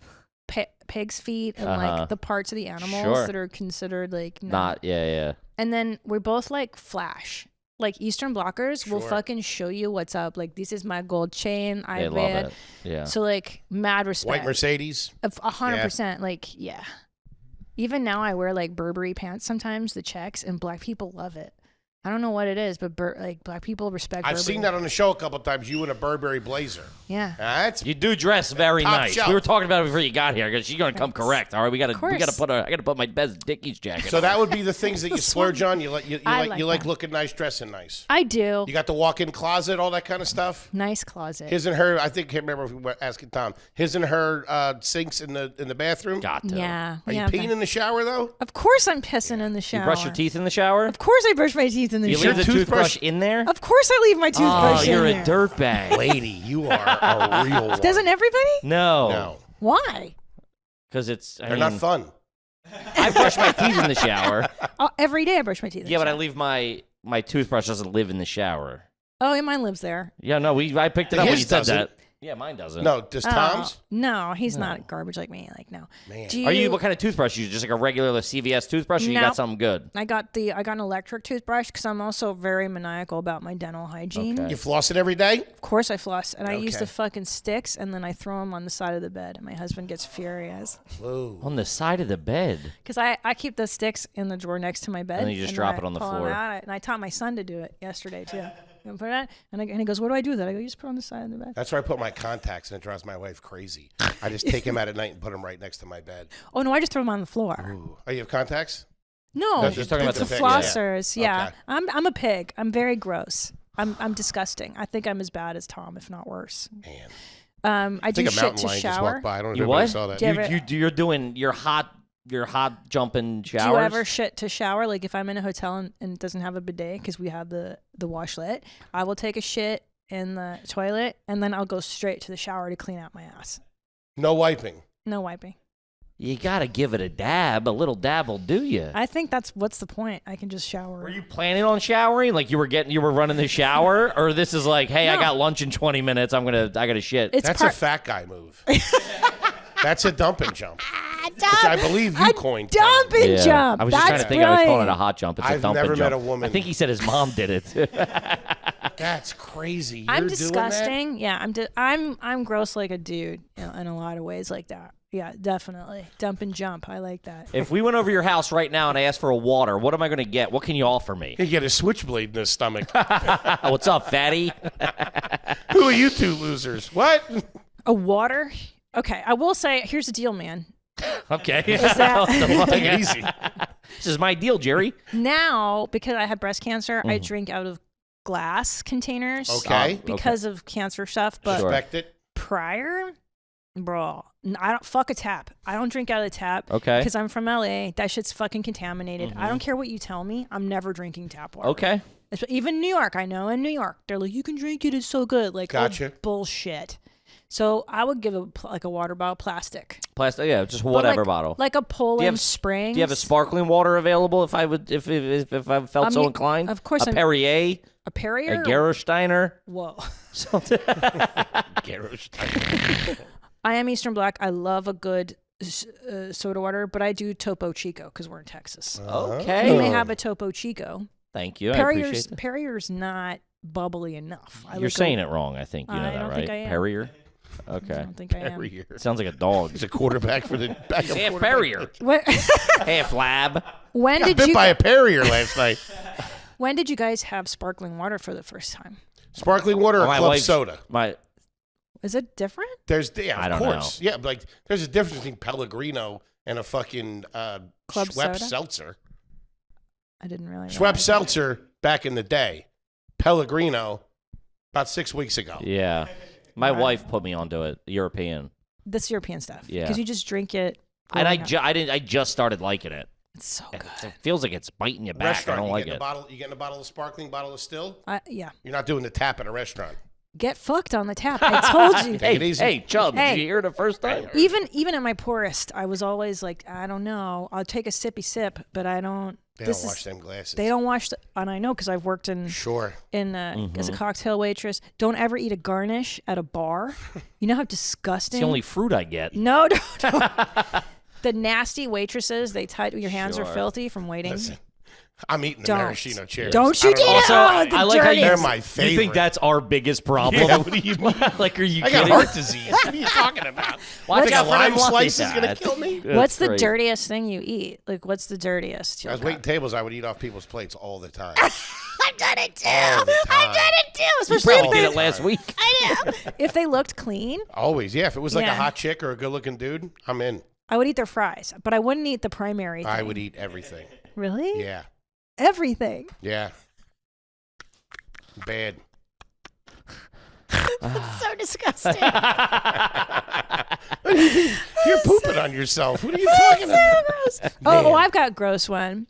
pig's feet and Uh-huh. like the parts of the animals Sure. that are considered like Not, yeah. And then we're both like flash. Like Eastern blockers will Sure. fucking show you what's up. Like, this is my gold chain. I They love it. Yeah. So like mad respect. White Mercedes. 100%. Like, yeah. Even now I wear like Burberry pants sometimes, the checks, and black people love it. I don't know what it is, but like black people respect I've Burberry. seen that on the show a couple of times. You in a Burberry blazer. Yeah. That's You do dress very Top nice. shelf. We were talking about it before you got here because she's gonna come correct. All right, we gotta course. I gotta put my best Dickies jacket. so on. that would be the things that you splurge on. You I like like you like that. looking nice, dressing nice. I do. You got the walk-in closet, all that kind of stuff. Nice closet. His and her. I think can't remember if we were asking Tom. His and her sinks in the bathroom. Got to. Yeah. Are you yeah, peeing but- in the shower though? Of course I'm pissing in the shower. You brush your teeth in the shower? Of course I brush my teeth in the You shower. leave the toothbrush- toothbrush in there? Of course I leave my Oh, toothbrush you're in a there. dirtbag. Lady, you are a real one. Doesn't everybody? No. No, Why? Because it's. I they're mean, not fun. I brush my teeth in the shower. Every day I brush my teeth. in Yeah, the but I shower. leave my toothbrush doesn't live in the shower. Oh, yeah, mine lives there. Yeah, no, I picked it up when His you said doesn't. that. Yeah, mine doesn't. No, does Tom's? No, he's not garbage like me. Like, no. Man. Do Are you what kind of toothbrush? You just like a regular CVS toothbrush, or you No. got something good? I got an electric toothbrush because I'm also very maniacal about my dental hygiene. Okay. You floss it every day? Of course I floss, and I use Okay. the fucking sticks, and then I throw them on the side of the bed, and my husband gets furious Whoa. On the side of the bed. because I keep the sticks in the drawer next to my bed, And then you just then drop I it on the pull 'em floor. out, and I taught my son to do it yesterday too. You put it on, and he goes, "What do I do with that?" I go, "You just put it on the side of the bed." That's where I put my contacts, and it drives my wife crazy. I just take them out at night and put them right next to my bed. Oh no, I just throw them on the floor. Ooh. Oh, you have contacts? No, No, just talking about the the pig, flossers. Yeah, Okay. I'm a pig. I'm very gross. I'm disgusting. I think I'm as bad as Tom, if not worse. Man. I I do think a shit mountain to lion just shower. walked by. I don't know if You everybody what? saw that. Do you ever- You're doing your hot jumping showers. Do you ever shit to shower? Like if I'm in a hotel and it doesn't have a bidet because we have the washlet, I will take a shit in the toilet and then I'll go straight to the shower to clean out my ass. No wiping. No wiping. You gotta give it a dab. A little dab will do you. I think what's the point? I can just shower. Were you planning on showering? Like you were running the shower, or this is like, hey, I No. got lunch in 20 minutes. I gotta shit. It's That's a fat guy move. That's a dump and jump. Which I believe you A coined. dump Kevin. and jump. I was just trying That's to think. I was calling it a brilliant. hot jump. It's I've a dump never and met jump. a woman- I think he said his mom did it. That's crazy. You're I'm doing that? disgusting. Yeah, I'm gross like a dude in a lot of ways like that. Yeah, definitely. Dump and jump. I like that. If we went over your house right now and I asked for a water, what am I going to get? What can you offer me? You get a switchblade in his stomach. What's up, fatty? Who are you two losers? What? A water? Okay, I will say, here's the deal, man. Okay. that- Take it easy. This is my deal, Jerry. Now, because I have breast cancer, I drink out of glass containers. Okay. Because of cancer stuff, but Sure. Respect it. prior, bro, I don't fuck a tap. I don't drink out of the tap. Okay. Because I'm from LA. That shit's fucking contaminated. I don't care what you tell me. I'm never drinking tap water. Okay. Even New York, I know in New York, they're like, you can drink it. It's so good. Like, oh, Gotcha. bullshit. So I would give a water bottle, plastic. Plastic, yeah, just But whatever like, bottle. Like a Poland have- Springs. Do you have a sparkling water available if I felt so mean, inclined? of course A I'm- Perrier, A Perrier? a Gerolsteiner. Whoa. Something. I am Eastern Black. I love a good soda water, but I do Topo Chico because we're in Texas. Okay. You may have a Topo Chico. Thank you. I appreciate that. Perrier's not bubbly enough. You're saying it wrong, I think. You know I that, don't right? think I am. Perrier? Okay. I don't think I am. Perrier. Sounds like a dog. He's a quarterback for the backup Half quarterback. Perrier. When, Half lab. when Got did bit you by a Perrier last night. When did you guys have sparkling water for the first time? Sparkling water or My club wife's- soda? Is it different? There's I of don't course. Yeah, like there's a difference between Pellegrino and a fucking Club Schweppes soda? seltzer. I didn't really. Schweppes realize. seltzer back in the day. Pellegrino about 6 weeks ago. Yeah. My wife put me onto it. European. This European stuff. Yeah. Because you just drink it. And growing up. I just started liking it. It's so It good. feels like it's biting you back. Restaurant, I don't you like getting it. a bottle. You getting a bottle of sparkling, bottle of still. Yeah. You're not doing the tap at a restaurant. Get fucked on the tap. I told you. Take it easy. Hey, Chubb, Hey. did you hear it the first time? Even at my poorest, I was always like, I don't know. I'll take a sippy sip, but I don't. They don't wash them glasses. They don't wash. And I know because I've worked in Sure. as a cocktail waitress. Don't ever eat a garnish at a bar. You know how disgusting. It's the only fruit I get. No. The nasty waitresses. They your hands are Sure. filthy from waiting. Listen, I'm eating the Don't. maraschino cherries. Don't you I get know. it? Also, Oh, the I like how They're dirtiest. my favorite. You think that's our biggest problem? Yeah, what do you mean? Like, are you I got kidding? heart disease. What are you talking about? Watch Think a out for them lime lice, slice is gonna Dad. kill me? What's the great. dirtiest thing you eat? Like, what's the dirtiest? I was waiting tables. I would eat off people's plates all the time. I've done it too. All the time. I've done it too. You Especially probably did it last week. I know. If they looked clean, Always, yeah. If it was like Yeah. a hot chick or a good-looking dude, I'm in. I would eat their fries, but I wouldn't eat the primary thing. I would eat everything. Really? Yeah, Everything. yeah. Bad. So disgusting. You're pooping on yourself. What are you talking about? Oh, I've got gross one.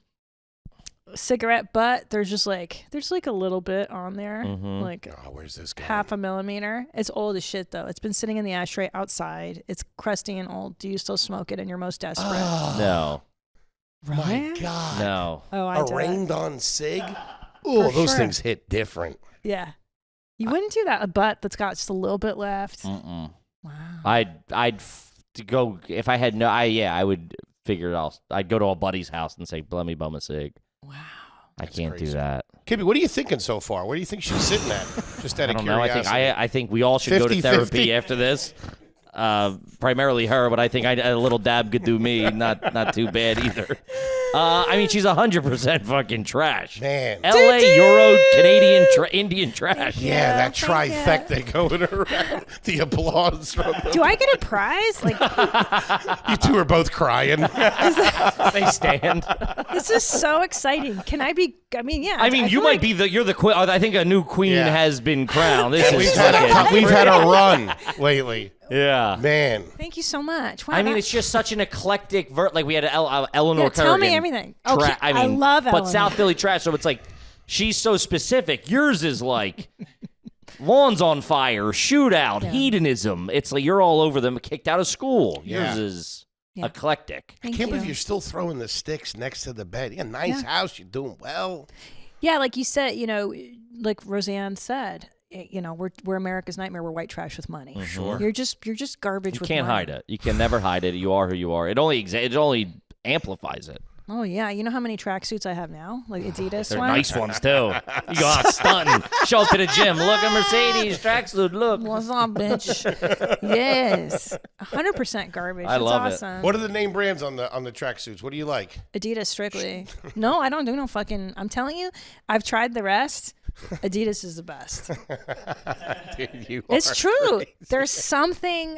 Cigarette butt. There's like a little bit on there, like Oh, where's this guy? half a millimeter. It's old as shit though. It's been sitting in the ashtray outside. It's crusty and old. Do you still smoke it? And you're most desperate. No. My God. No. Oh, I A do. rained-on cig? Oh, those sure. things hit different. Yeah. You wouldn't do that. A butt that's got just a little bit left. Mm-mm. Wow. To go if I had I would figure it out. I'd go to a buddy's house and say, "Let me bum a cig." Wow. I can't crazy. do that. Kibby, what are you thinking so far? Where do you think she's sitting at? Just out I of don't know. curiosity. I think we all should go to 50-50. therapy after this. Primarily her, but I think a little dab could do me. Not too bad either. I mean, she's 100% fucking trash. Man. L.A. Euro Canadian Indian trash. Yeah, that thank you. trifecta going around. The applause from them. Do I get a prize? Like, You two are both crying. They stand. this is so exciting. Can I be? I mean, yeah. I mean, you feel might like- be you're the queen. I think a new queen Yeah. has been crowned. This we've is had fucking, a run lately. yeah. Man. Thank you so much. Wow, I mean, that- it's just such an eclectic like we had Eleanor Yeah, tell me Kerrigan everything. Okay, I I mean, love but Eleanor. South Philly trash. So it's like she's so specific. Yours is like lawns on fire, shootout, hedonism. It's like you're all over them, kicked out of school. Yeah. Yours is Yeah. eclectic. I can't believe you're still throwing the sticks next to the bed. Yeah, nice house. You're doing well. Yeah, like you said, like Roseanne said, we're America's nightmare. We're white trash with money. Sure. You're just garbage. You with can't money. hide it. You can never hide it. You are who you are. It only amplifies it. Oh yeah, you know how many tracksuits I have now? Like Adidas They're ones. nice ones too. You go out stunting. Show up to the gym. Look at Mercedes tracksuit. Look. What's up, bitch? Yes, 100% garbage. I It's love it. awesome. What are the name brands on the tracksuits? What do you like? Adidas strictly. No, I don't do no fucking. I'm telling you, I've tried the rest. Adidas is the best. Dude, you It's are true. crazy. There's something.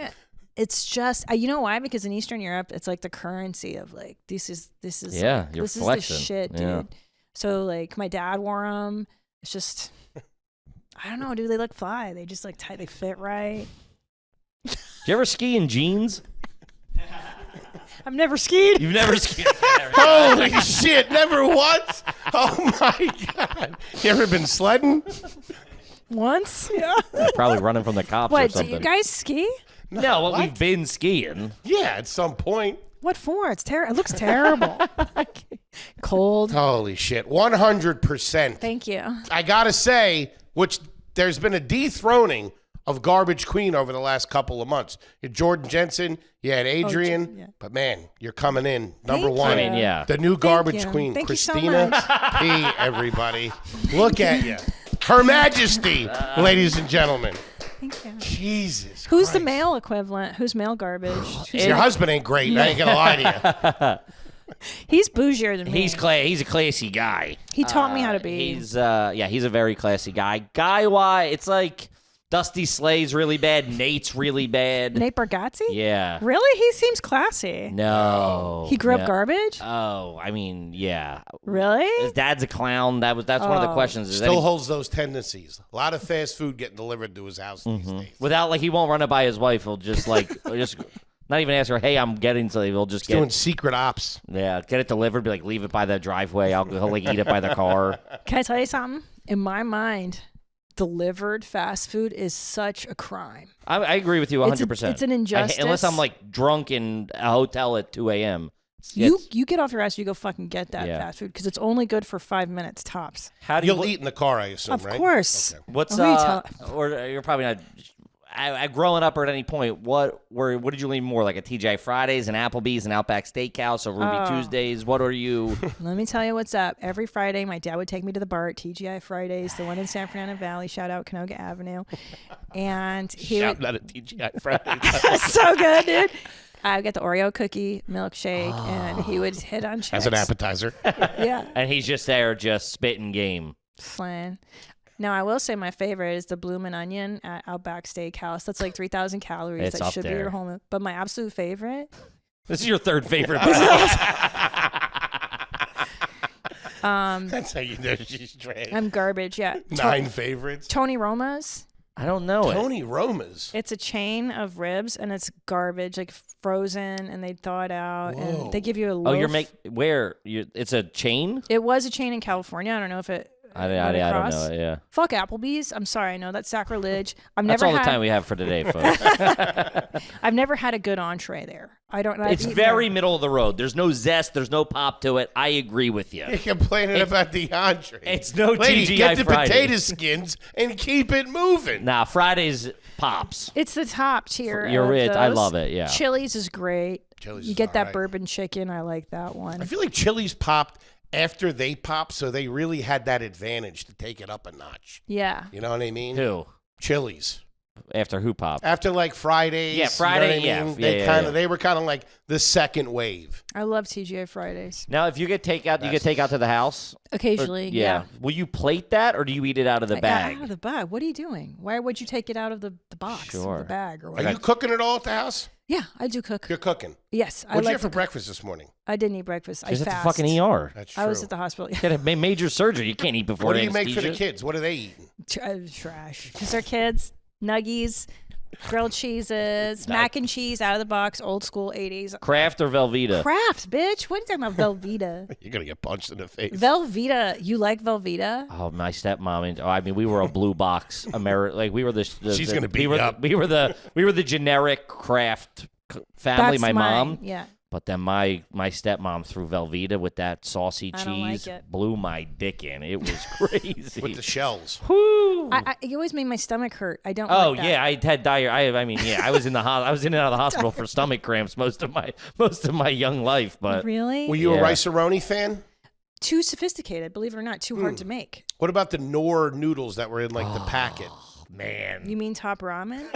It's just you know why? Because in Eastern Europe, it's like the currency of like this is Yeah, like, you're this flexing. is the shit, dude. Yeah. So like my dad wore them. It's just I don't know, dude. They look fly. They just like tight. They fit right. Do you ever ski in jeans? I've never skied. You've never skied. Holy shit! Never once. Oh my God! You ever been sledding? Once. Yeah. Probably running from the cops or What? Do something. you guys ski? No, well, we've been skiing. Yeah, at some point. What for? It's terrible. It looks terrible. Cold. Holy shit! 100%. Thank you. I gotta say, which there's been a dethroning of Garbage Queen over the last couple of months. You had Jordan Jensen, you had Adrian, yeah. but man, you're coming in number Thank one. you. I mean, yeah. The new Garbage you. Queen, Thank you so Christina much. P. Everybody, look at you, Her Majesty, ladies and gentlemen. Thank you. Jesus. Who's the Christ. male equivalent? Who's male garbage? Your husband ain't great. I ain't gonna lie to you. He's bougier than me. He's a classy guy. He taught me how to be. He's a very classy guy. Guy-wise, it's like Dusty Slay's really bad. Nate's really bad. Nate Bargatze? Yeah. Really? He seems classy. No. He grew Yeah. up garbage? Oh, I mean, yeah. Really? His dad's a clown. That's one of the Oh. questions. Is Still any- holds those tendencies. A lot of fast food getting delivered to his house these days. without like he won't run it by his wife. He'll just just not even ask her. Hey, I'm getting something. He'll just Doing get secret ops. get it delivered. Be like, leave it by the driveway. He'll like eat it by the car. Can I tell you something? In my mind, delivered fast food is such a crime. I agree with you 100%. It's an injustice. Unless I'm like drunk in a hotel at 2 a.m. You get off your ass, you go fucking get that Yeah. fast food because it's only good for 5 minutes tops. How do You'll eat in the car, I assume, Of right? course. Okay. What's Who are you or you're probably not. Growing up or at any point, what did you lean more like a TGI Fridays, an Applebee's, an Outback Steakhouse, or Ruby Tuesdays? What are you? Let me tell you what's up. Every Friday, my dad would take me to the bar at TGI Fridays, the one in San Fernando Valley. Shout out Canoga Avenue. And he would. Not a TGI Friday. So good, dude. I got the Oreo cookie milkshake, and he would hit on chicks. As an appetizer. Yeah, And he's just there, just spitting game. slaying. Now, I will say my favorite is the Bloomin' Onion at Outback Steakhouse. That's like 3,000 calories. It's that up should be there. your home. But my absolute favorite, This is your third favorite. That's how you know she's trash. I'm garbage. Yeah, 9 favorites. Tony Roma's. I don't know it. Tony Roma's. It's a chain of ribs, and it's garbage, like frozen, and they thaw it out, Whoa. and they give you a loaf. Oh, it's a chain? It was a chain in California. I don't know if it. I went don't across. know it. Yeah. Fuck Applebee's. I'm sorry. I know that's sacrilege. That's all the time we have for today, folks. I've never had a good entree there. I don't. I've It's eaten very there. middle of the road. There's no zest. There's no pop to it. I agree with you. You're complaining about the entree. It's no Lady, TGI get the Fridays. potato skins and keep it moving. Nah, Fridays pops. It's the top tier. You're of rich. I those. love it, yeah. Chili's is great. Chili's You is get that alright. bourbon chicken. I like that one. I feel like Chili's popped after they popped, so they really had that advantage to take it up a notch. Yeah. You know what I mean? Who? Chili's. After who pop? After like Fridays. Yeah, Friday, You know what I mean? yeah. Yeah, yeah. They were kind of like the second wave. I love TGI Fridays. Now, if you get takeout, you get takeout to the house? Or- Occasionally, yeah. Will you plate that, or do you eat it out of the bag? Out of the bag. What are you doing? Why would you take it out of the box, Sure. or the bag, or Are whatever? you cooking it all at the house? Yeah, I do cook. You're cooking. Yes, I What'd you like have for to cook. breakfast this morning? I didn't eat breakfast. I She's at the fast. fucking ER. That's true. I was at the hospital. You had a major surgery. You can't eat before What do you make for the anesthesia. kids? What are they eating? Trash. Because they're kids. Nuggies, grilled cheeses, mac and cheese out of the box, old school 80s. Kraft or Velveeta? Kraft, bitch. What are you talking about? Velveeta. You're going to get punched in the face. Velveeta. You like Velveeta? Oh, my stepmom. I mean, we were a blue box like we were the. She's gonna beat we were, you up. We were the generic Kraft family. That's my mom. Yeah. But then my stepmom threw Velveeta with that saucy I don't like cheese, it. blew my dick in. It was crazy. With the shells. Whew. It always made my stomach hurt. I don't Oh like that. yeah, I had diarrhea. I mean, yeah, I was in I was in and out of the hospital for stomach cramps most of my young life. But Really? Were you Yeah. a rice-a-roni fan? Too sophisticated, believe it or not. Too hard Hmm. to make. What about the Knorr noodles that were in like the packet? man, You mean top ramen?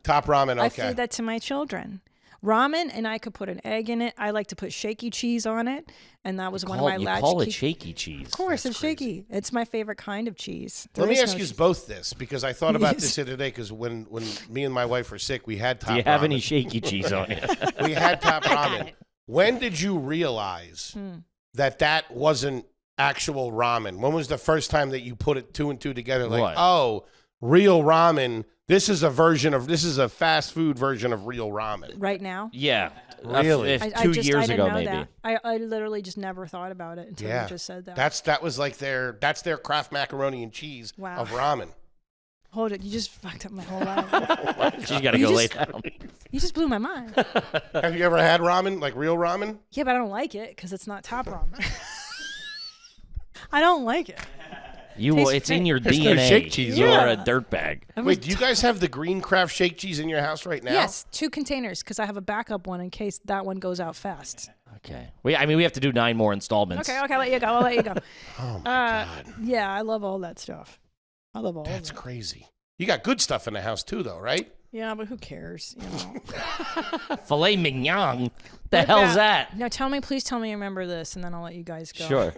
Top ramen, I okay. feed that to my children. Ramen, and I could put an egg in it. I like to put shaky cheese on it, and that was one of my you latchkey. call it shaky cheese. Of course, it's shaky. It's my favorite kind of cheese. Let There me is ask no you cheese. both this because I thought about this the other day because when me and my wife were sick, we had top Do you have ramen. any shaky cheese on you? We had top ramen. When did you realize that wasn't actual ramen? When was the first time that you put it 2 and 2 together? Like, What? oh, real ramen. This is a fast food version of real ramen. Right now? Yeah, Really? If I 2 just, years I didn't ago, know maybe. that. I literally just never thought about it until Yeah, you just said that. that was like that's their Kraft macaroni and cheese Wow. of ramen. Hold it. You just fucked up my whole life. She's got to You go lay just- down. You just blew my mind. Have you ever had ramen, like real ramen? Yeah, but I don't like it because it's not top ramen. I don't like it. Tastes It's in fake. your There's DNA. no shake cheese You're on a it. dirtbag. Wait, do you guys have the green Kraft shake cheese in your house right now? Yes, 2 containers because I have a backup one in case that one goes out fast. Okay. We have to do 9 more installments. Okay, I'll let you go. I'll let you go. Oh my God. Yeah, I love all that stuff. I love all That's of it. crazy. You got good stuff in the house too, though, right? Yeah, but who cares? You know. Filet mignon. The hell's that? No, please tell me you remember this, and then I'll let you guys go. Sure.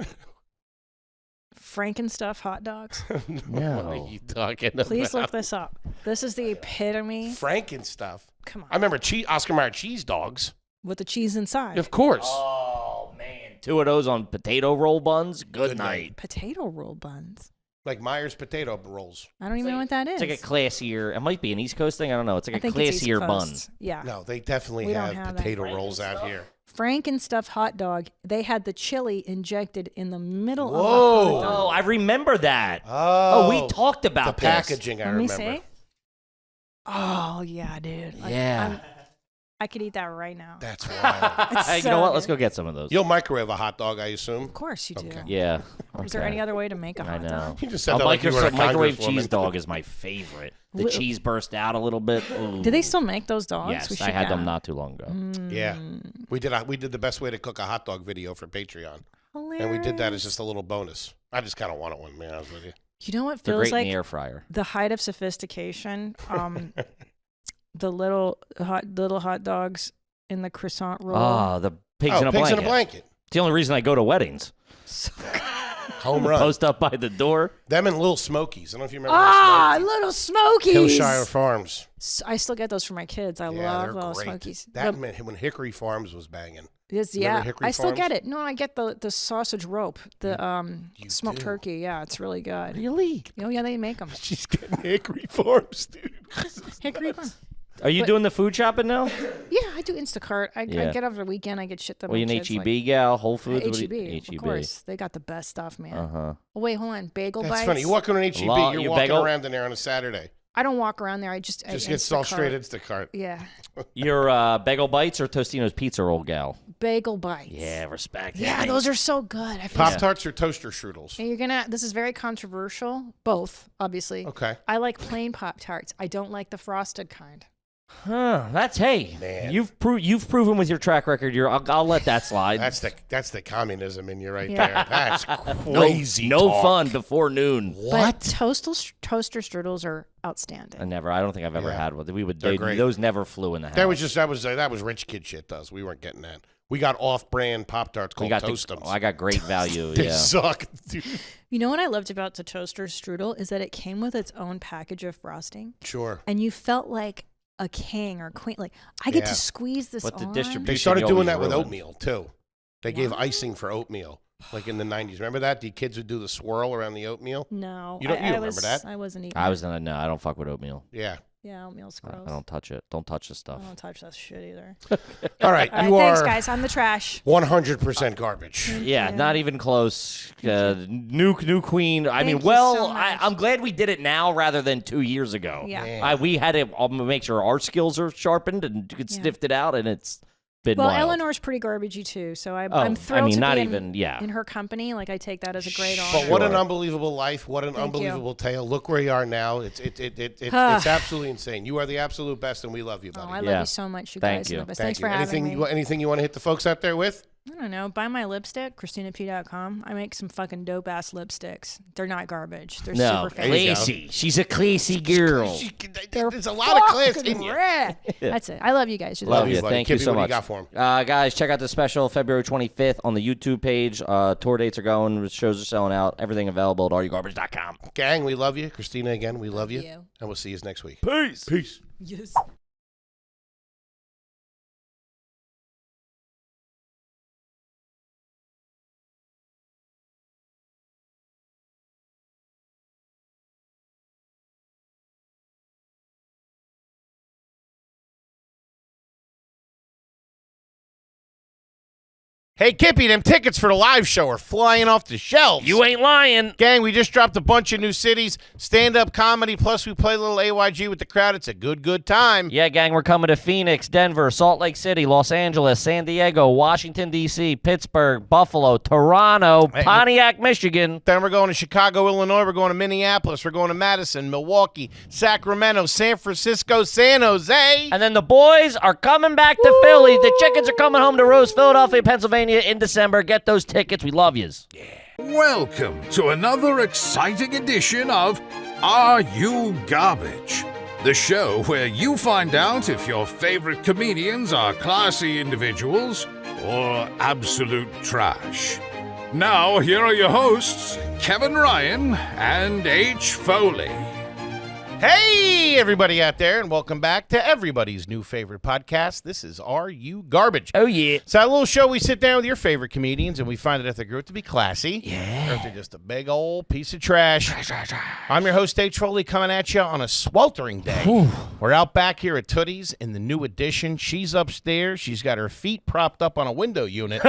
Frankenstuff hot dogs. No. What are you talking about? Please look this up. This is the epitome. Frankenstuff. Come on. I remember Oscar Mayer cheese dogs. With the cheese inside. Of course. Oh, man. 2 of those on potato roll buns. Good night. Potato roll buns. Like Myers potato rolls. I don't even know what that is. It's like a classier. It might be an East Coast thing. I don't know. It's like I a think it's East classier bun. Coast. Yeah. No, they definitely We don't have have potato that. rolls out here. Frankenstuff hot dog. They had the chili injected in the middle Whoa. of the hot dog. Oh, I remember that. Oh, we talked about the this. packaging. I Let me remember. see. Oh yeah, dude. Yeah. I could eat that right now. That's wild. It's You know so what? Let's good. go get some of those. You'll microwave a hot dog, I assume. Of course you do. Okay. Yeah. Is there okay. any other way to make a I hot know. dog? You just said A that like you were a microwave congresswoman. cheese dog is my favorite. The Wh- cheese burst out a little bit. Ooh. Do they still make those dogs? Yes, We I should had them go. not too long ago. Yeah, we did the best way to cook a hot dog video for Patreon, Hilarious. and we did that as just a little bonus. I just kind of wanted one, to be honest with you. You know what They're feels great like in the air fryer. the height of sophistication? The little hot dogs in the croissant roll. Oh, the pigs in a pigs blanket. in a blanket. It's the only reason I go to weddings. Home run. Post up by the door. Them and Little Smokies. I don't know if you remember Little Smokies. Hillshire Farms. I still get those for my kids. I Yeah, love they're Little great. Smokies. That meant when Hickory Farms was banging. Yeah, Hickory I still get Farms? it. No, I get the sausage rope, the You smoked do? turkey. Yeah, it's really good. Really? Oh yeah, they make them. She's getting Hickory Farms, dude. Hickory Farm. Are you doing the food shopping now? Yeah, I do Instacart. I Yeah. get over the weekend. I get shit that Well, you my an kids HEB like. gal, Whole Foods? What do you- HEB, of course. They got the best stuff, man. Uh-huh. Oh, wait, hold on. Bagel That's bites. funny. You walk in an HEB, Law- you're you walking bagel? around in there on a Saturday. I don't walk around there. I just Just get all Instacart. straight Instacart. Yeah, Your Bagel Bites or Tostino's Pizza Roll gal? bagel bites. Yeah, respect. Yeah, those are so good. I feel Pop Tarts or toaster strudels? And you're gonna. This is very controversial. Both, obviously. Okay. I like plain Pop Tarts. I don't like the frosted kind. Huh, that's hey. Man. You've proven with your track record. I'll let that slide. That's the communism in you right there. That's crazy. No talk. fun before noon. But toaster strudels are outstanding. I don't think I've ever Yeah. had one. They're great. Those never flew in the house. That was rich kid shit. We weren't getting that. We got off-brand Pop Tarts called Toastums. I got great value. They yeah. suck, dude. You know what I loved about the toaster strudel is that it came with its own package of frosting, Sure. and you felt like a king or queen. Like I get Yeah. to squeeze this But the on. distribution- They started you doing always that with ruin. oatmeal too. They gave icing for oatmeal, like in the '90s. Remember that? The kids would do the swirl around the oatmeal. No, You don't- you I remember was, that? I wasn't eating. I don't fuck with oatmeal. Yeah. Yeah, oatmeal's I gross. don't touch it. Don't touch the stuff. I don't touch that shit either. All right, All right, you thanks, are guys. I'm the trash. 100% garbage. Yeah, not even close. New queen. I mean, Thank you well, so much. I'm glad we did it now rather than 2 years ago. Yeah. Man. We had to make sure our skills are sharpened and could Yeah. sniffed it out, and it's been Well, wild. Eleanor's pretty garbagey too, so I'm I thrilled mean, to not be even- yeah. in her company. Like I take that as a great honor. But what an Sure. unbelievable life! What an Thank you. unbelievable tale! Look where you are now. It's absolutely insane. You are the absolute best, and we love you, Oh, buddy. I love Yeah. you so much, you Thank guys. you. Are the best. Thank Thanks you. for having me. Anything you want to hit the folks out there with? I don't know. Buy my lipstick, ChristinaP.com. I make some fucking dope ass lipsticks. They're not garbage. They're no, super fancy. classy. She's a classy girl. They're There's a lot of class fucking in you. rad. That's it. I love you guys. Love you. buddy. Thank you Kippy, so what do much. you got for 'em? Guys, check out the special February 25th on the YouTube page. Tour dates are going. Shows are selling out. Everything available at areyougarbage.com. Gang, we love you. Christina, again, we love you. you. And we'll see you next week. Peace. Peace. Yes. Hey, Kippy, them tickets for the live show are flying off the shelves. You ain't lying. Gang, we just dropped a bunch of new cities, stand-up comedy, plus we play a little AYG with the crowd. It's a good time. Yeah, gang, we're coming to Phoenix, Denver, Salt Lake City, Los Angeles, San Diego, Washington, D.C., Pittsburgh, Buffalo, Toronto, Pontiac, Michigan. Then we're going to Chicago, Illinois. We're going to Minneapolis. We're going to Madison, Milwaukee, Sacramento, San Francisco, San Jose. And then the boys are coming back to Philly. The chickens are coming home to Rose, Philadelphia, Pennsylvania, playing you in December. Get those tickets. We love yous. Welcome to another exciting edition of Are You Garbage? The show where you find out if your favorite comedians are classy individuals or absolute trash. Now, here are your hosts, Kevin Ryan and H. Foley. Hey, everybody out there, and welcome back to everybody's new favorite podcast. This is Are You Garbage? Oh, yeah. It's that little show we sit down with your favorite comedians, and we find out if they grew up to be classy, or if they're just a big old piece of trash. I'm your host, H. Foley, coming at you on a sweltering day. We're out back here at Tootie's in the new edition. She's upstairs. She's got her feet propped up on a window unit,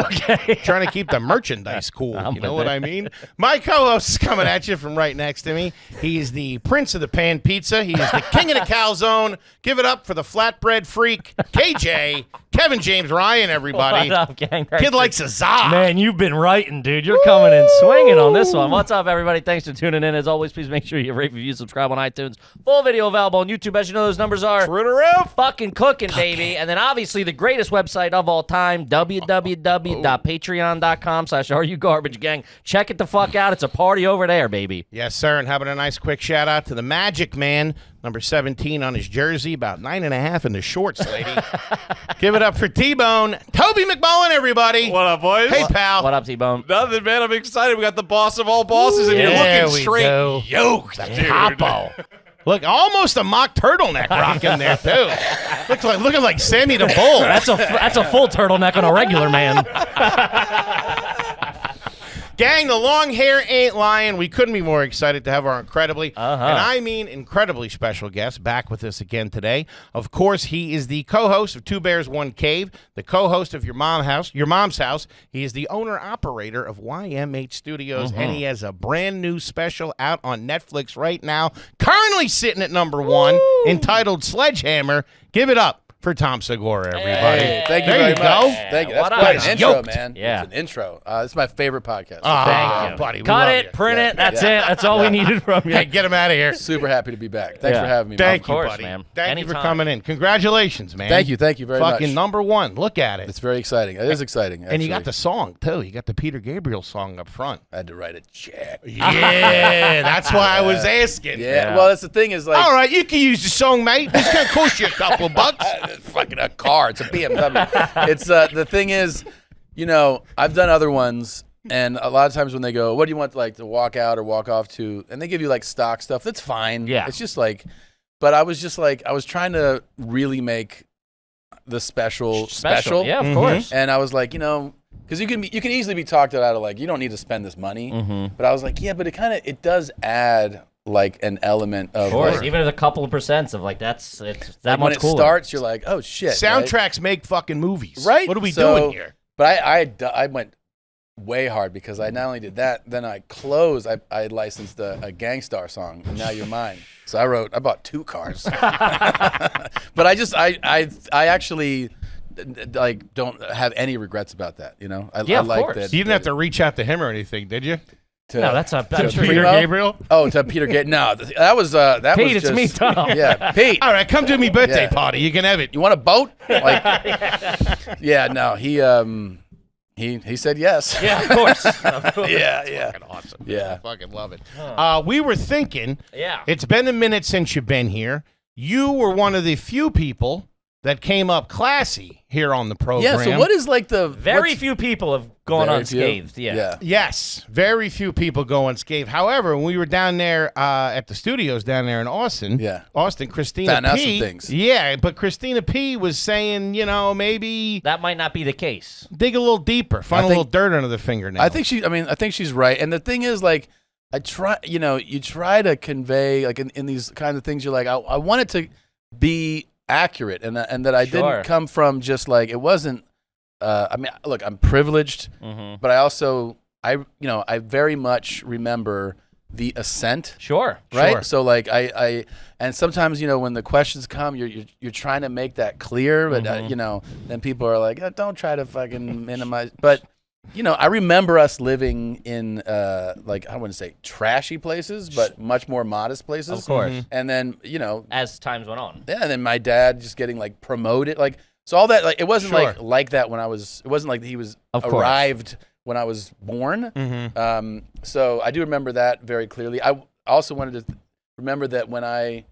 trying to keep the merchandise cool. You know what I mean? My co-host is coming at you from right next to me. He's the prince of the pan pizza. He is the king of the calzone. Give it up for the flatbread freak, KJ, Kevin James Ryan, everybody. What up, gang? Kid likes a za. Man, you've been writing, dude. You're coming in swinging on this one. What's up, everybody? Thanks for tuning in. As always, please make sure you rate, review, subscribe on iTunes. Full video available on YouTube. As you know, those numbers are Through the roof. fucking cooking, baby. And then obviously the greatest website of all time, www.patreon.com/RUGarbageGang. Check it the fuck out. It's a party over there, baby. Yes, sir. And having a nice quick shout out to the Magic Man, number 17 on his jersey, about 9.5 in the shorts, lady. Give it up for T-Bone. Toby McMullen, everybody. What up, boys? Hey, pal. What up, T-Bone? Nothing, man. I'm excited. We got the boss of all bosses, and you're Yeah, looking we straight do. yoked, dude. Capo. Look, almost a mock turtleneck rocking there, too. Looking like Sammy the Bull. That's a full turtleneck on a regular man. Gang, the long hair ain't lying. We couldn't be more excited to have our incredibly, Uh-huh. and I mean incredibly special guest back with us again today. Of course, he is the co-host of Two Bears, One Cave, the co-host of Your Mom's House. He is the owner-operator of YMH Studios, and he has a brand new special out on Netflix right now, currently sitting at number 1, entitled Sledgehammer. Give it up for Tom Segura, everybody. Hey, thank you There very you much. go. Thank you. What That's up? quite Guys an intro, yoked. man. Yeah. It's an intro. It's my favorite podcast. Ah, you. buddy, we Cut love it, you. print it. That's Yeah. it. That's all we needed from you. Hey, get him out of here. Super happy to be back. Thanks Yeah. for having me. Thank Of you, course, buddy. man. Thank you for Anytime. coming in. Congratulations, man. Thank you. Thank you very Fucking much. number 1. Look at it. It's very exciting. It is exciting. And you got actually. the song, too. You got the Peter Gabriel song up front. I had to write a check. Yeah, that's why I was asking. Yeah. Well, that's the thing is like. All right, you can use the song, mate. It's going to cost you a couple bucks. It's fucking a car. It's a BMW. It's the thing is, you know, I've done other ones, and a lot of times when they go, "What do you want, like, to walk out or walk off to?" and they give you like stock stuff. That's fine. Yeah. It's just like, but I was just like, I was trying to really make the special. Yeah, of course. And I was like, you know, because you can easily be talked out of like, you don't need to spend this money. But I was like, yeah, but it does add like an element of Of course, like, even a couple of percents of like it's that like much when it cooler. starts, you're like, oh shit. right? Soundtracks make fucking movies. Right? What are we So- doing here? But I went way hard because I not only did that, then I closed. I licensed a Gangstar song, Now You're Mine. So I bought 2 cars. But I actually like don't have any regrets about that. You know, I Yeah, of like course. that. You didn't have to reach out to him or anything, did you? No, that's a to sure Peter Primo? Gabriel? Oh, to Peter Gabriel. No, that was that Pete, was it's me, just, Tom. Yeah, Pete. All right, come to me birthday Yeah. party. You can have it. You want a boat? Like, yeah, no, he said yes. Yeah, of course. yeah. Fucking awesome. Yeah. I fucking love it. We were thinking, Yeah. it's been a minute since you've been here. You were one of the few people that came up classy here on the program. Yeah. So what is like the Very what's- few people have gone Very few? unscathed. Yeah. Yes, very few people go unscathed. However, when we were down there at the studios down there in Austin, Christina Found out P. some things. Yeah, but Christina P. was saying, you know, maybe That might not be the case. dig a little deeper, find a think- little dirt under the fingernail. I think she's right. And the thing is, like, you try to convey, like, in these kinds of things, you're like, I want it to be accurate, and that I Sure. didn't come from just like, it wasn't, I mean, look, I'm privileged, but I also, I very much remember the ascent. Sure. Right. Sure. So like I and sometimes, when the questions come, you're trying to make that clear, but then people are like, oh, don't try to fucking minimize. But I remember us living in like, I wouldn't say trashy places, but much more modest places. Of course. And then As times went on. yeah, and then my dad just getting like promoted, like. So all that, like, it wasn't Sure. like that when I was. It wasn't like he was Of course. arrived when I was born. So I do remember that very clearly. I also wanted to remember that when I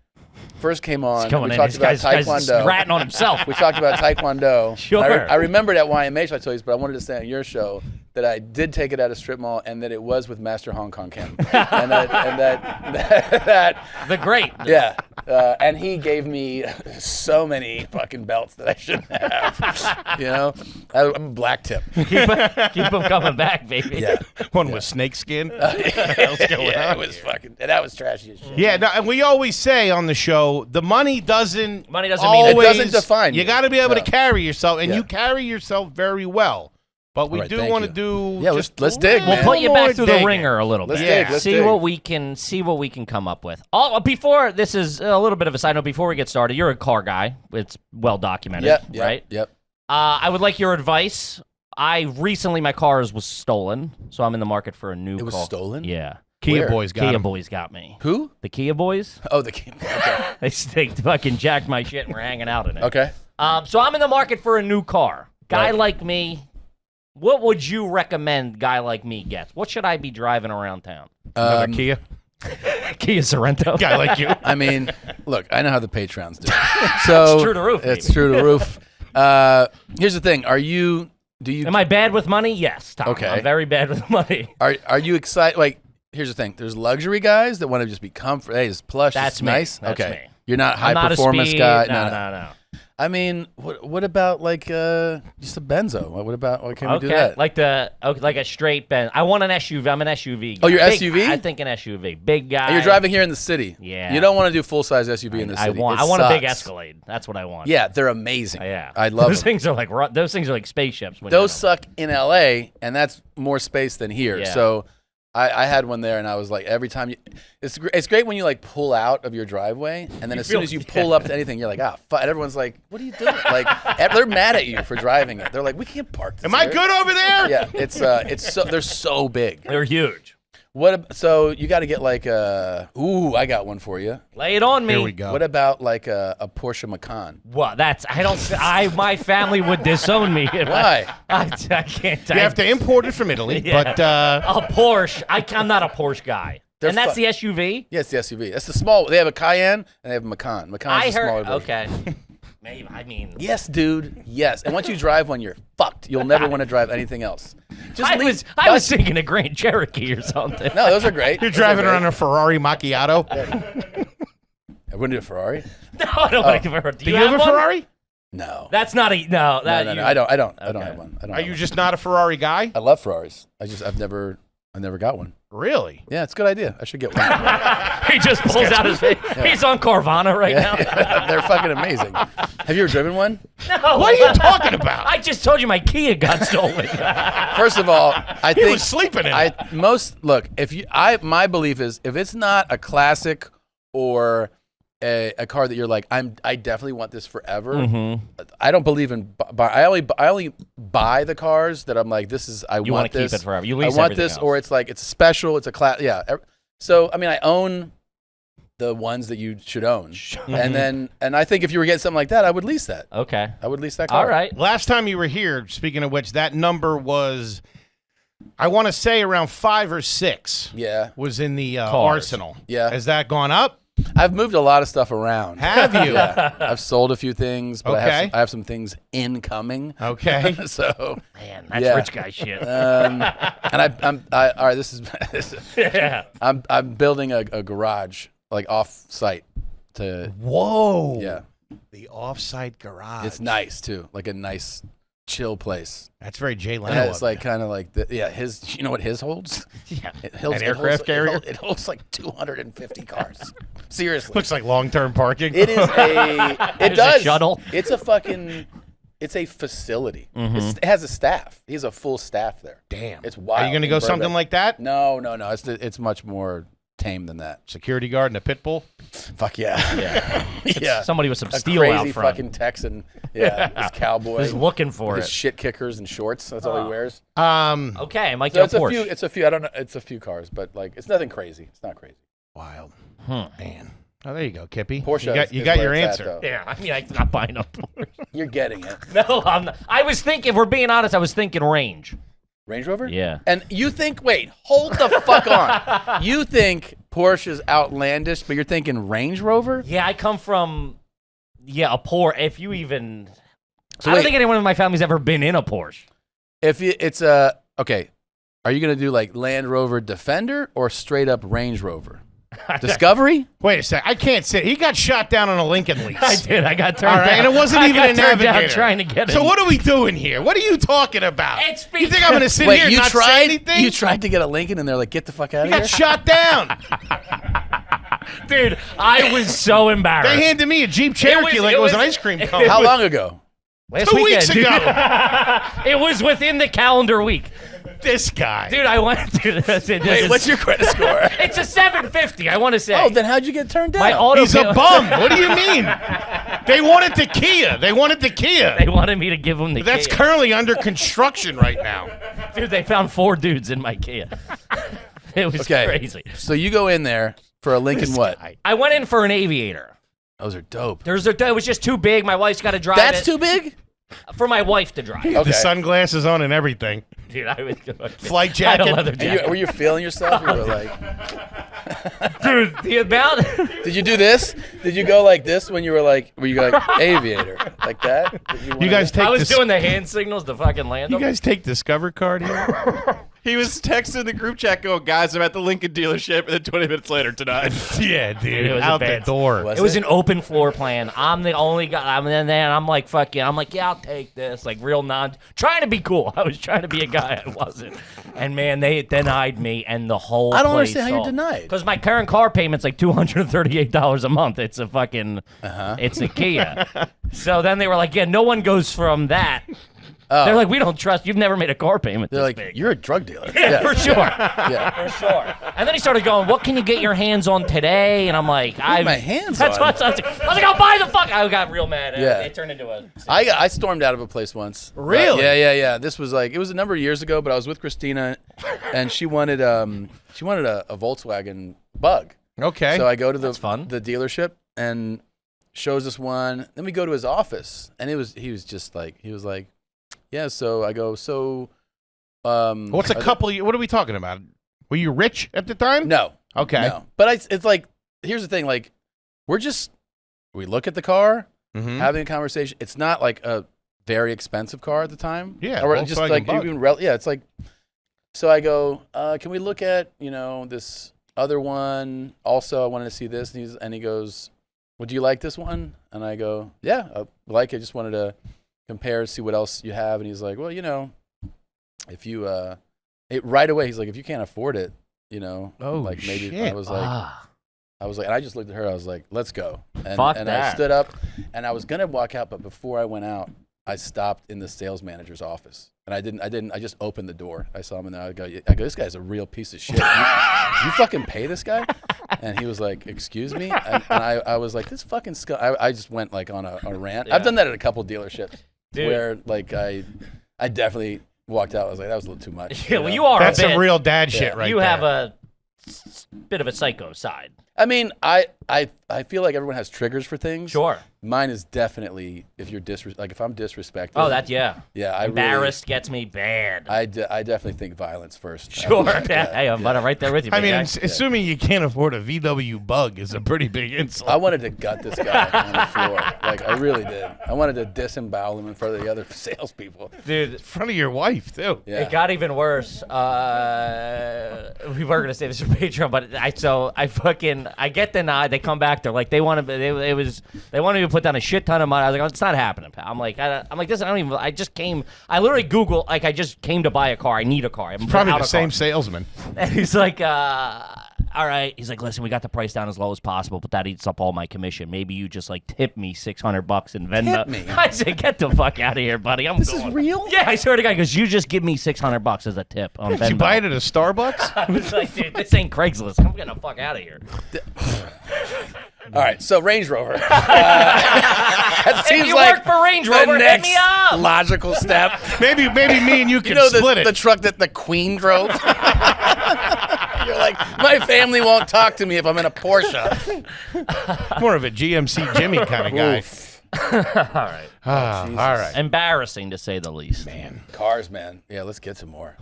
first came on, He's coming we in. talked This about guy's Taekwondo. ratting on himself. We talked about Taekwondo. Sure. I remembered at YMH, I told you, but I wanted to say on your show that I did take it at a strip mall and that it was with Master Hong Kong Kim. and that The great. yeah. And he gave me so many fucking belts that I shouldn't have. You know? I'm a black tip. Keep him coming back, baby. Yeah. One with snakeskin. Yeah, it was fucking, and that was trashy as shit. Yeah, no, and we always say on the show, the money doesn't Money doesn't always, mean It doesn't define you. you. got to be able No. to carry yourself, and Yeah. you carry yourself very well. But we All right, do thank want to you. do. Yeah, just let's a dig, little We'll man. put you more back through the digging. ringer a little Let's bit. dig, let's see dig. what we can come up with. Before this is a little bit of a side note. Before we get started, you're a car guy. It's well documented, Yep, right? Yep. I would like your advice. My car was stolen, so I'm in the market for a new car. It was stolen? Yeah. Kia Where? boys got Kia 'em. boys got me. Who? The Kia boys. Oh, the king. Okay. They fucking jacked my shit and we're hanging out in it. Okay. So I'm in the market for a new car. Guy Right. like me, what would you recommend guy like me gets? What should I be driving around town? Another Kia Kia Sorento. guy like you. I mean, look, I know how the Patrons do. So It's true to roof, It's baby. true to roof. Here's the thing: do you Am I bad with money? Yes, Tom. Okay. I'm very bad with money. are you excited? Like, here's the thing: there's luxury guys that want to just be comfort. Hey, it's plush. That's it's me. nice. That's okay, me. you're not high I'm not performance a speed. guy. No. I mean, what about like just a Benzo? What about? Why can't we do Okay, that? like a straight Benz. I want an SUV. I'm an SUV guy. Oh, you're Big- SUV? I think an SUV. Big guy. And you're driving here in the city. Yeah. You don't want to do full size SUV in the I city. want It a big sucks. Escalade. That's what I want. Yeah, they're amazing. Yeah. I love those them. things are like those things are like spaceships. When Those you're in suck in LA, and that's more space than here. Yeah. So I had one there, and I was like, every time it's great when you like pull out of your driveway, and then as soon feel- as you pull up to anything, you're like, fuck. And everyone's like, what are you doing? Like, they're mad at you for driving it. They're like, we can't park this Am I here." good over there? Yeah, it's so they're so big. They're huge. So you got to get like I got one for you. Lay it on me. Here we go. What about like a Porsche Macan? What? My family would disown me. If Why? I can't. You have to import it from Italy, Yeah. but a Porsche. I'm not a Porsche guy. They're And that's fu- the SUV. Yes, the SUV. That's the small. They have a Cayenne and they have a Macan. Macan's I the smaller heard. version. Okay. Maybe. I mean. Yes, dude. Yes. And once you drive one, you're fucked. You'll never want to drive anything else. Just I leave. was thinking a Grand Cherokee or something. No, those are great. you're Those are driving great. around a Ferrari macchiato. I wouldn't do a Ferrari. No, I don't like a Do you have a one? Ferrari? No. That's not a no. That No. you- I don't Okay. have one. I don't Are have you one. just not a Ferrari guy? I love Ferraris. I've never got one. Really? Yeah, it's a good idea. I should get one. He just pulls out his face. He's on Carvana right now. They're fucking amazing. Have you ever driven one? No. What are you talking about? I just told you my Kia got stolen. First of all, I He think was sleeping in it. my belief is if it's not a classic or a car that you're like, I definitely want this forever. Mm-hmm. I don't believe in buy. I only buy the cars that I'm like, this is I You want wanna keep this. it forever. You I lease want everything this, else. or it's like it's special. It's a class. Yeah. So I mean, I own the ones that you should own, and I think if you were getting something like that, I would lease that. Okay. I would lease that car. All right. Last time you were here, speaking of which, that number was, I want to say around 5 or 6 Yeah. was in the Cars. arsenal. Yeah. Has that gone up? I've moved a lot of stuff around. Have you? Yeah, I've sold a few things, but Okay. I have some things incoming. Okay. So, Man, that's Yeah. rich guy shit. and I'm all right. This is Yeah. I'm building a garage like off site to Whoa. yeah. The off-site garage. It's nice too, like a nice chill place. That's very Jay Leno. And it's of like you. kind of like his. You know what his holds? Yeah. It holds, An aircraft carrier? It holds like 250 cars. Seriously. Looks like long-term parking. It is it There's a does. shuttle. It's a fucking. It's a facility. It has a staff. He has a full staff there. Damn. It's wild. Are you going to in go Burbank. something like that? No. It's much more tame than that. Security guard and a pit bull? Fuck yeah. Yeah. Yeah. Somebody with some A steel crazy out front. fucking Texan. Yeah. This cowboy. Just looking for his it. shit kickers and shorts. That's all he wears. Okay, I might So get it's a a Porsche. few. It's a few. I don't know. It's a few cars, but like it's nothing crazy. It's not crazy. Wild. Man. Oh, there you go, Kippy. Porsche. You got is your where it's at, answer. though. Yeah, I mean, I'm not buying a Porsche. You're getting it. No, I'm not. I was thinking, if we're being honest, I was thinking range. Range Rover? Yeah. And you think, wait, hold the fuck on. You think Porsche is outlandish, but you're thinking Range Rover? Yeah, I come from, a Porsche. If you even, So I don't wait. think anyone in my family's ever been in a Porsche. If it's a, okay, are you going to do like Land Rover Defender or straight up Range Rover? Discovery? Wait a sec. I can't sit. He got shot down on a Lincoln lease. I did. I got turned All right, down. and it wasn't I even got a turned down Navigator. trying to get it. So what are we doing here? What are you talking about? It's You think I'm going to sit Wait, here and you not say tried? anything? You tried to get a Lincoln and they're like, get the fuck out He of got here? shot down. Dude, I was so embarrassed. They handed me a Jeep Cherokee like it was an ice cream cone. How long ago? Last 2 weekend, weeks dude. ago. It was within the calendar week. This guy. Dude, I went to this. Wait, what's your credit score? It's a 750, I want to say. Oh, then how'd you get turned down? My auto He's a bum. What do you mean? They wanted the Kia. They wanted the Kia. They wanted me to give them the That's Kia. currently under construction right now. Dude, they found 4 dudes in my Kia. It was Okay. crazy. So you go in there for a Lincoln what? I went in for an Aviator. Those are dope. It was just too big. My wife's got to drive That's it. too big? For my wife to drive. Okay. The sunglasses on and everything. Dude, I was Flight I had a jacket. leather And you, jacket. were you feeling yourself? You were like, Dude, the amount. did you do this? Did you go like this when you were like aviator? Like that? You guys take I was this. doing the hand signals to fucking land You them. guys take Discover card here? He was texting the group chat going, guys, I'm at the Lincoln dealership, and then 20 minutes later tonight. Yeah, dude. It was out the advanced. door. Was It was an open floor plan. I'm the only guy. I'm like, yeah, I'll take this. Like, real trying to be cool. I was trying to be a guy I wasn't. And man, they denied me and the whole I don't place understand how you're denied. Because my current car payment's like $238 a month. It's a fucking, it's a Kia. So then they were like, yeah, no one goes from that. They're like, we don't trust. You've never made a car payment They're this like, big. you're a drug dealer. Yeah, for sure. Yeah. For sure. And then he started going, what can you get your hands on today? And I'm like, my hands that's on? What I was like, I'll buy the fuck. I got real mad. Yeah. It turned into a. I stormed out of a place once. Really? Yeah. This was like, it was a number of years ago, but I was with Christina, and she wanted a Volkswagen Bug. Okay. So I go to the fun. the dealership and shows us one. Then we go to his office, and he was like, yeah. So I go, What's a couple? What are we talking about? Were you rich at the time? No. Okay. No. But it's like, here's the thing, like, we look at the car, Mhm. having a conversation. It's not like a very expensive car at the time. Yeah, Or just Volkswagen like, Bug. it's like, so I go, can we look at, this other one? Also, I wanted to see this. And he goes, would you like this one? And I go, yeah, I like it. Just wanted to compare, see what else you have. And he's like, well, if you, right away, he's like, if you can't afford it, Oh, like maybe shit. I was like, and I just looked at her. I was like, let's go. And, Fuck and that. I stood up, and I was gonna walk out, but before I went out, I stopped in the sales manager's office, and I didn't. I just opened the door. I saw him in there. I go, this guy's a real piece of shit. You fucking pay this guy? And he was like, excuse me? And I was like, this fucking scum. I just went like on a rant. Yeah. I've done that at a couple dealerships Dude. where like I definitely walked out. I was like, that was a little too much. Yeah, well, you are That's a bit. some real dad shit right you there. have a bit of a psycho side. I mean, I feel like everyone has triggers for things. Sure. Mine is definitely if you're if I'm disrespected. Oh, that, yeah. Yeah, I Embarrassed gets me bad. I definitely think violence first. Sure. Hey, I'm right there with you. I mean, big guy. assuming you can't afford a VW Bug is a pretty big insult. I wanted to gut this guy on the floor. Like, I really did. I wanted to disembowel him in front of the other salespeople. Dude, in front of your wife too. Yeah. it got even worse. We were gonna say this for Patreon, but I get denied. They come back. They're like, they want to. They wanted me to put down a shit ton of money. I was like, oh, it's not happening, pal. I'm like, this. I don't even. I just came. I literally Googled. Like, I just came to buy a car. I need a car. I'm Probably out the of same car. salesman. And he's like, all right. He's like, listen, we got the price down as low as possible, but that eats up all my commission. Maybe you just like tip me $600 in Venmo. Tip me? I said, get the fuck out of here, buddy. This is real? Yeah, I swear to God, because you just give me $600 as a tip on Venmo. Did you buy it at a Starbucks? I was like, dude, this ain't Craigslist. I'm getting the fuck out of here. All right, so Range Rover. That If seems you like work for Range the Rover, hit next me up. logical step. maybe me and you can You know split the it. truck that the Queen drove? You're like, my family won't talk to me if I'm in a Porsche. More of a GMC Jimmy kind of guy. All right. All right. Embarrassing to say the least. Man. Cars, man. Yeah, let's get some more.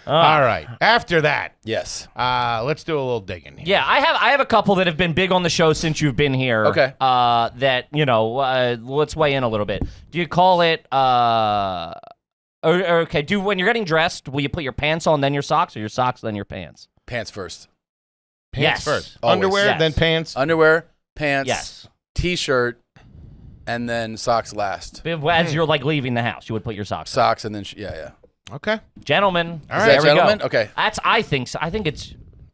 All right. After that, Yes. let's do a little digging here. Yeah, I have a couple that have been big on the show since you've been here. Okay. That let's weigh in a little bit. Do you call it? Okay. When you're getting dressed, will you put your pants on then your socks, or your socks then your pants? Pants first. Pants Yes. first. Always. Underwear, Yes. then pants. Underwear, pants, Yes. T-shirt, and then socks last. As you're like leaving the house, you would put your socks on. Socks and then yeah. Okay. Gentlemen. All Is right. that There we gentlemen? go. Okay. I think it's I do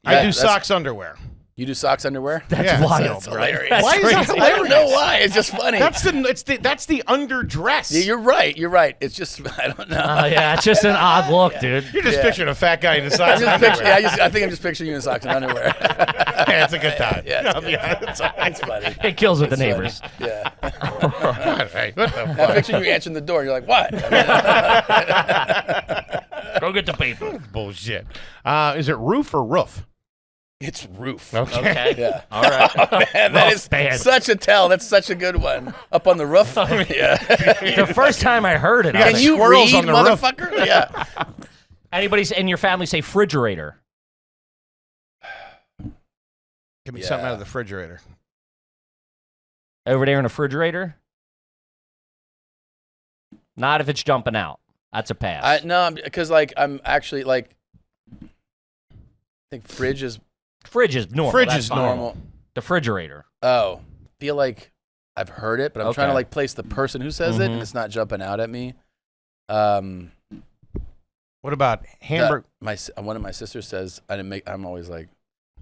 that's- socks underwear. You do socks underwear? that's Yeah, wild. That's hilarious. That's Why is that crazy. I don't know why. It's just funny. That's the underdress. Yeah, you're right. You're right. It's just I don't know. Yeah, it's just an odd look, dude. You're just Yeah. picturing a fat guy in the I socks. just and picture, underwear. I think I'm just picturing you in socks and underwear. Yeah, it's a good time. Yeah, it's I'll be honest. That's funny. It kills with the Funny. neighbors. Yeah. All right. What the I fuck? picture you answering the door. You're like, what? Go get the paper. Bullshit. Is it roof or roof? It's roof. Okay. Yeah. All right. Man, that Rough is band. such a tell. That's such a good one. Up on the roof. Yeah. The first time I heard it, I Can was you squirrels read, on the roof. motherfucker? Yeah. anybody in your family say refrigerator? Give me Yeah. something out of the refrigerator. Over there in the refrigerator? Not if it's jumping out. That's a pass. No, because like I'm actually like I think fridge is Fridge is normal. Fridge That's is fine. normal. The refrigerator. Oh, feel like I've heard it, but I'm trying to Okay. like place the person who says it, and it's not jumping out at me. What about hamburger? One of my sisters says I'm always like,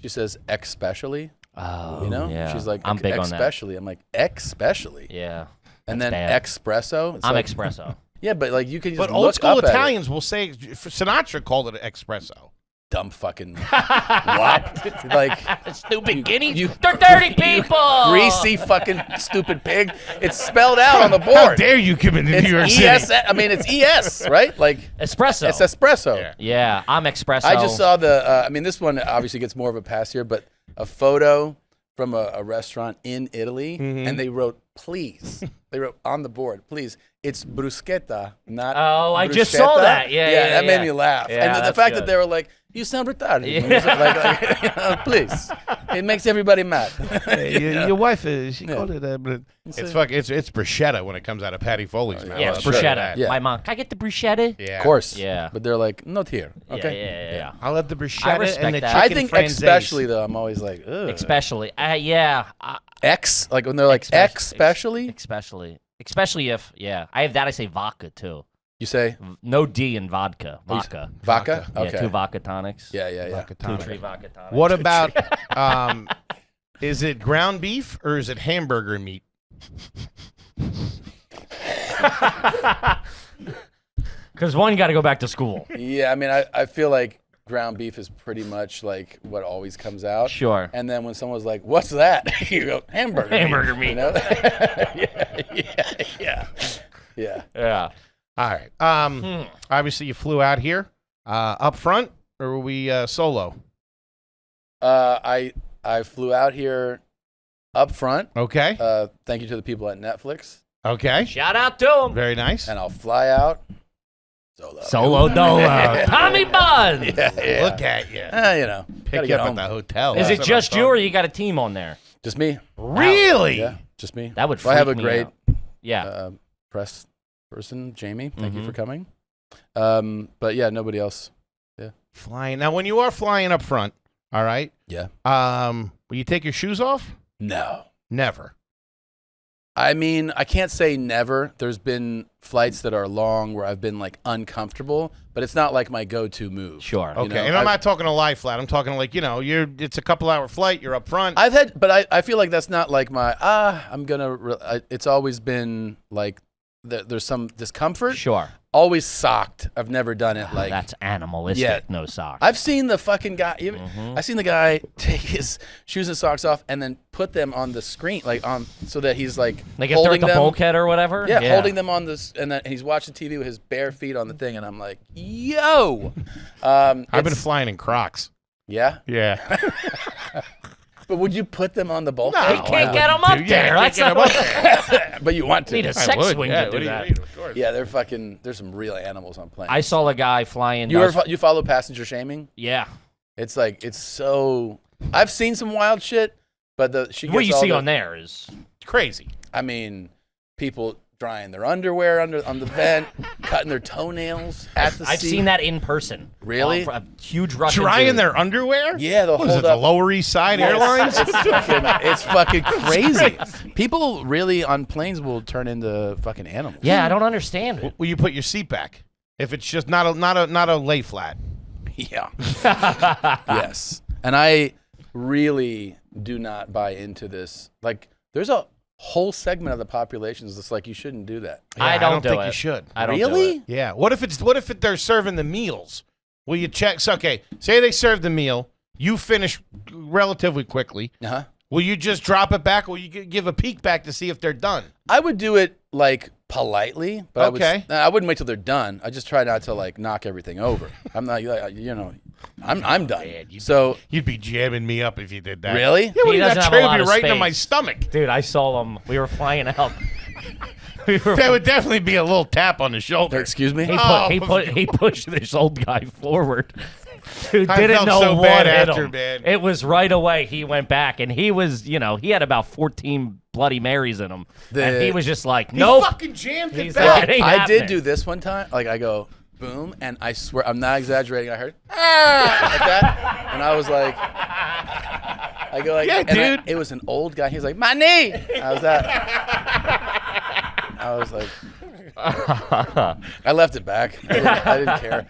she says especially. Oh, You know, yeah. she's like I'm big on that. especially. I'm like especially, Yeah. and That's then bad. espresso. It's I'm like, espresso. Yeah, but like you can just But look old school up at it. Italians will say Sinatra called it espresso. Dumb fucking what? Like Stupid guineas. you- They're dirty people. greasy fucking stupid pig. It's spelled out on the How board. dare you come into It's New York ES. City? I mean, it's ES, right? Like Espresso. it's espresso. Yeah. Yeah, I'm espresso. I just saw the. I mean, this one obviously gets more of a pass here, but a photo from a restaurant in Italy, and they wrote "please." They wrote on the board, "Please." It's bruschetta, not. Oh, I just saw bruschetta. that. Yeah, that made me laugh. Yeah, and the that's fact good. that they were like, "You sound retarded." Yeah. Please, it makes everybody mad. Your wife is. She Yeah. called it. It's fuck. It's bruschetta when it comes out of Patty Foley's mouth. Yeah, I'll it's show you bruschetta. that. Yeah. My mom. Can I get the bruschetta? Yeah. Of course. Yeah. But they're like, not here. Okay. Yeah. I'll have the bruschetta respect and the that. chicken I think franzese. especially though, I'm always like, ugh. Especially. Yeah. X, like when they're like especially. Especially if, yeah. I have that. I say vodka, too. You say No D in vodka. Vodka. vodka? Vodka. Okay. Yeah, 2 vodka tonics. Yeah. Vodka 2 tonic. 3 vodka tonics. What about? Is it ground beef or is it hamburger meat? Because one, you got to go back to school. Yeah, I mean, I feel like ground beef is pretty much like what always comes out. Sure. And then when someone's like, "What's that?" you go, "Hamburger." Hamburger meat. You know? yeah. Yeah. All right. Obviously, you flew out here up front, or were we solo? I flew out here up front. Okay. Thank you to the people at Netflix, Okay. Shout out to him. Very nice. and I'll fly out solo. Solo dolo. Tommy Bun. Yeah. Look at you. You know, Pick gotta you get up home. at the hotel. Is That's it what just I'm you, or talking- you got a team on there? Just me. Really? Yeah, just me. That would Well, I have a freak me great out. Yeah. press person, Jamie. Thank Mm-hmm. you for coming. But yeah, nobody else. Flying. Now, when you are flying up front, all right, Yeah. will you take your shoes off? No. Never. I mean, I can't say never. There's been flights that are long where I've been like uncomfortable, but it's not like my go-to move. Sure. Okay. You know, and I'm not talking a lie flat. I'm talking like, it's a couple-hour flight. You're up front. I've had, but I feel like that's not like my, it's always been like there's some discomfort. Sure. Always socked. I've never done it like. That's animalistic. Yeah. No socks. I've seen the fucking guy. I've seen the guy take his shoes and socks off and then put them on the screen, like on, so that he's like Like if they're at holding the them. bulkhead or whatever? Yeah, holding them on this, and then he's watching TV with his bare feet on the thing, and I'm like, yo. I've been flying in Crocs. Yeah, Yeah. But would you put them on the bulkhead? You can't get them up there. That's not what But you want to. need a sex swing to do that. Of course. Yeah, there's some real animals on planes. I saw a guy flying. You follow passenger shaming? Yeah. It's like, it's so, I've seen some wild shit, but What you see on there is crazy. I mean, people drying their underwear on the vent, cutting their toenails at the seat. I've seen that in person. Really? A huge Russian Drying dude. their underwear? Yeah, they'll What is hold it, the up. Lower East Side Airlines? It's fucking crazy. People really on planes will turn into fucking animals. Yeah, I don't understand it. Will you put your seat back? If it's just not a lay flat. Yeah. Yes. And I really do not buy into this. Like, there's a whole segment of the population is just like, you shouldn't do that. Yeah, I don't think do it. you should. I don't do Really? it. Yeah. What if they're serving the meals? Will you check? So, okay, say they serve the meal. You finish relatively quickly. Uh-huh. Will you just drop it back, or will you give a peek back to see if they're done? I would do it like politely, but Okay. I wouldn't wait till they're done. I just try not to like knock everything over. I'm not, I'm done. So You'd be jamming me up if you did that. really? Yeah, what He do you got? doesn't have a Tray lot would be of right into space. my stomach. Dude, I saw them. We were flying out. That would definitely be a little tap on the shoulder. Excuse me? He pushed this old guy forward. Who I didn't felt know so what bad hit after, him. man. It was right away. He went back, and he was, he had about 14 Bloody Marys in him, and he was just like, He nope. fucking jammed it He's back. like, it ain't I did happening. do this one time. Like I go boom, and I swear I'm not exaggerating. I heard like that, and I was like, Yeah, and dude. it was an old guy. He was like, my knee. I was like, I left it back. I didn't care.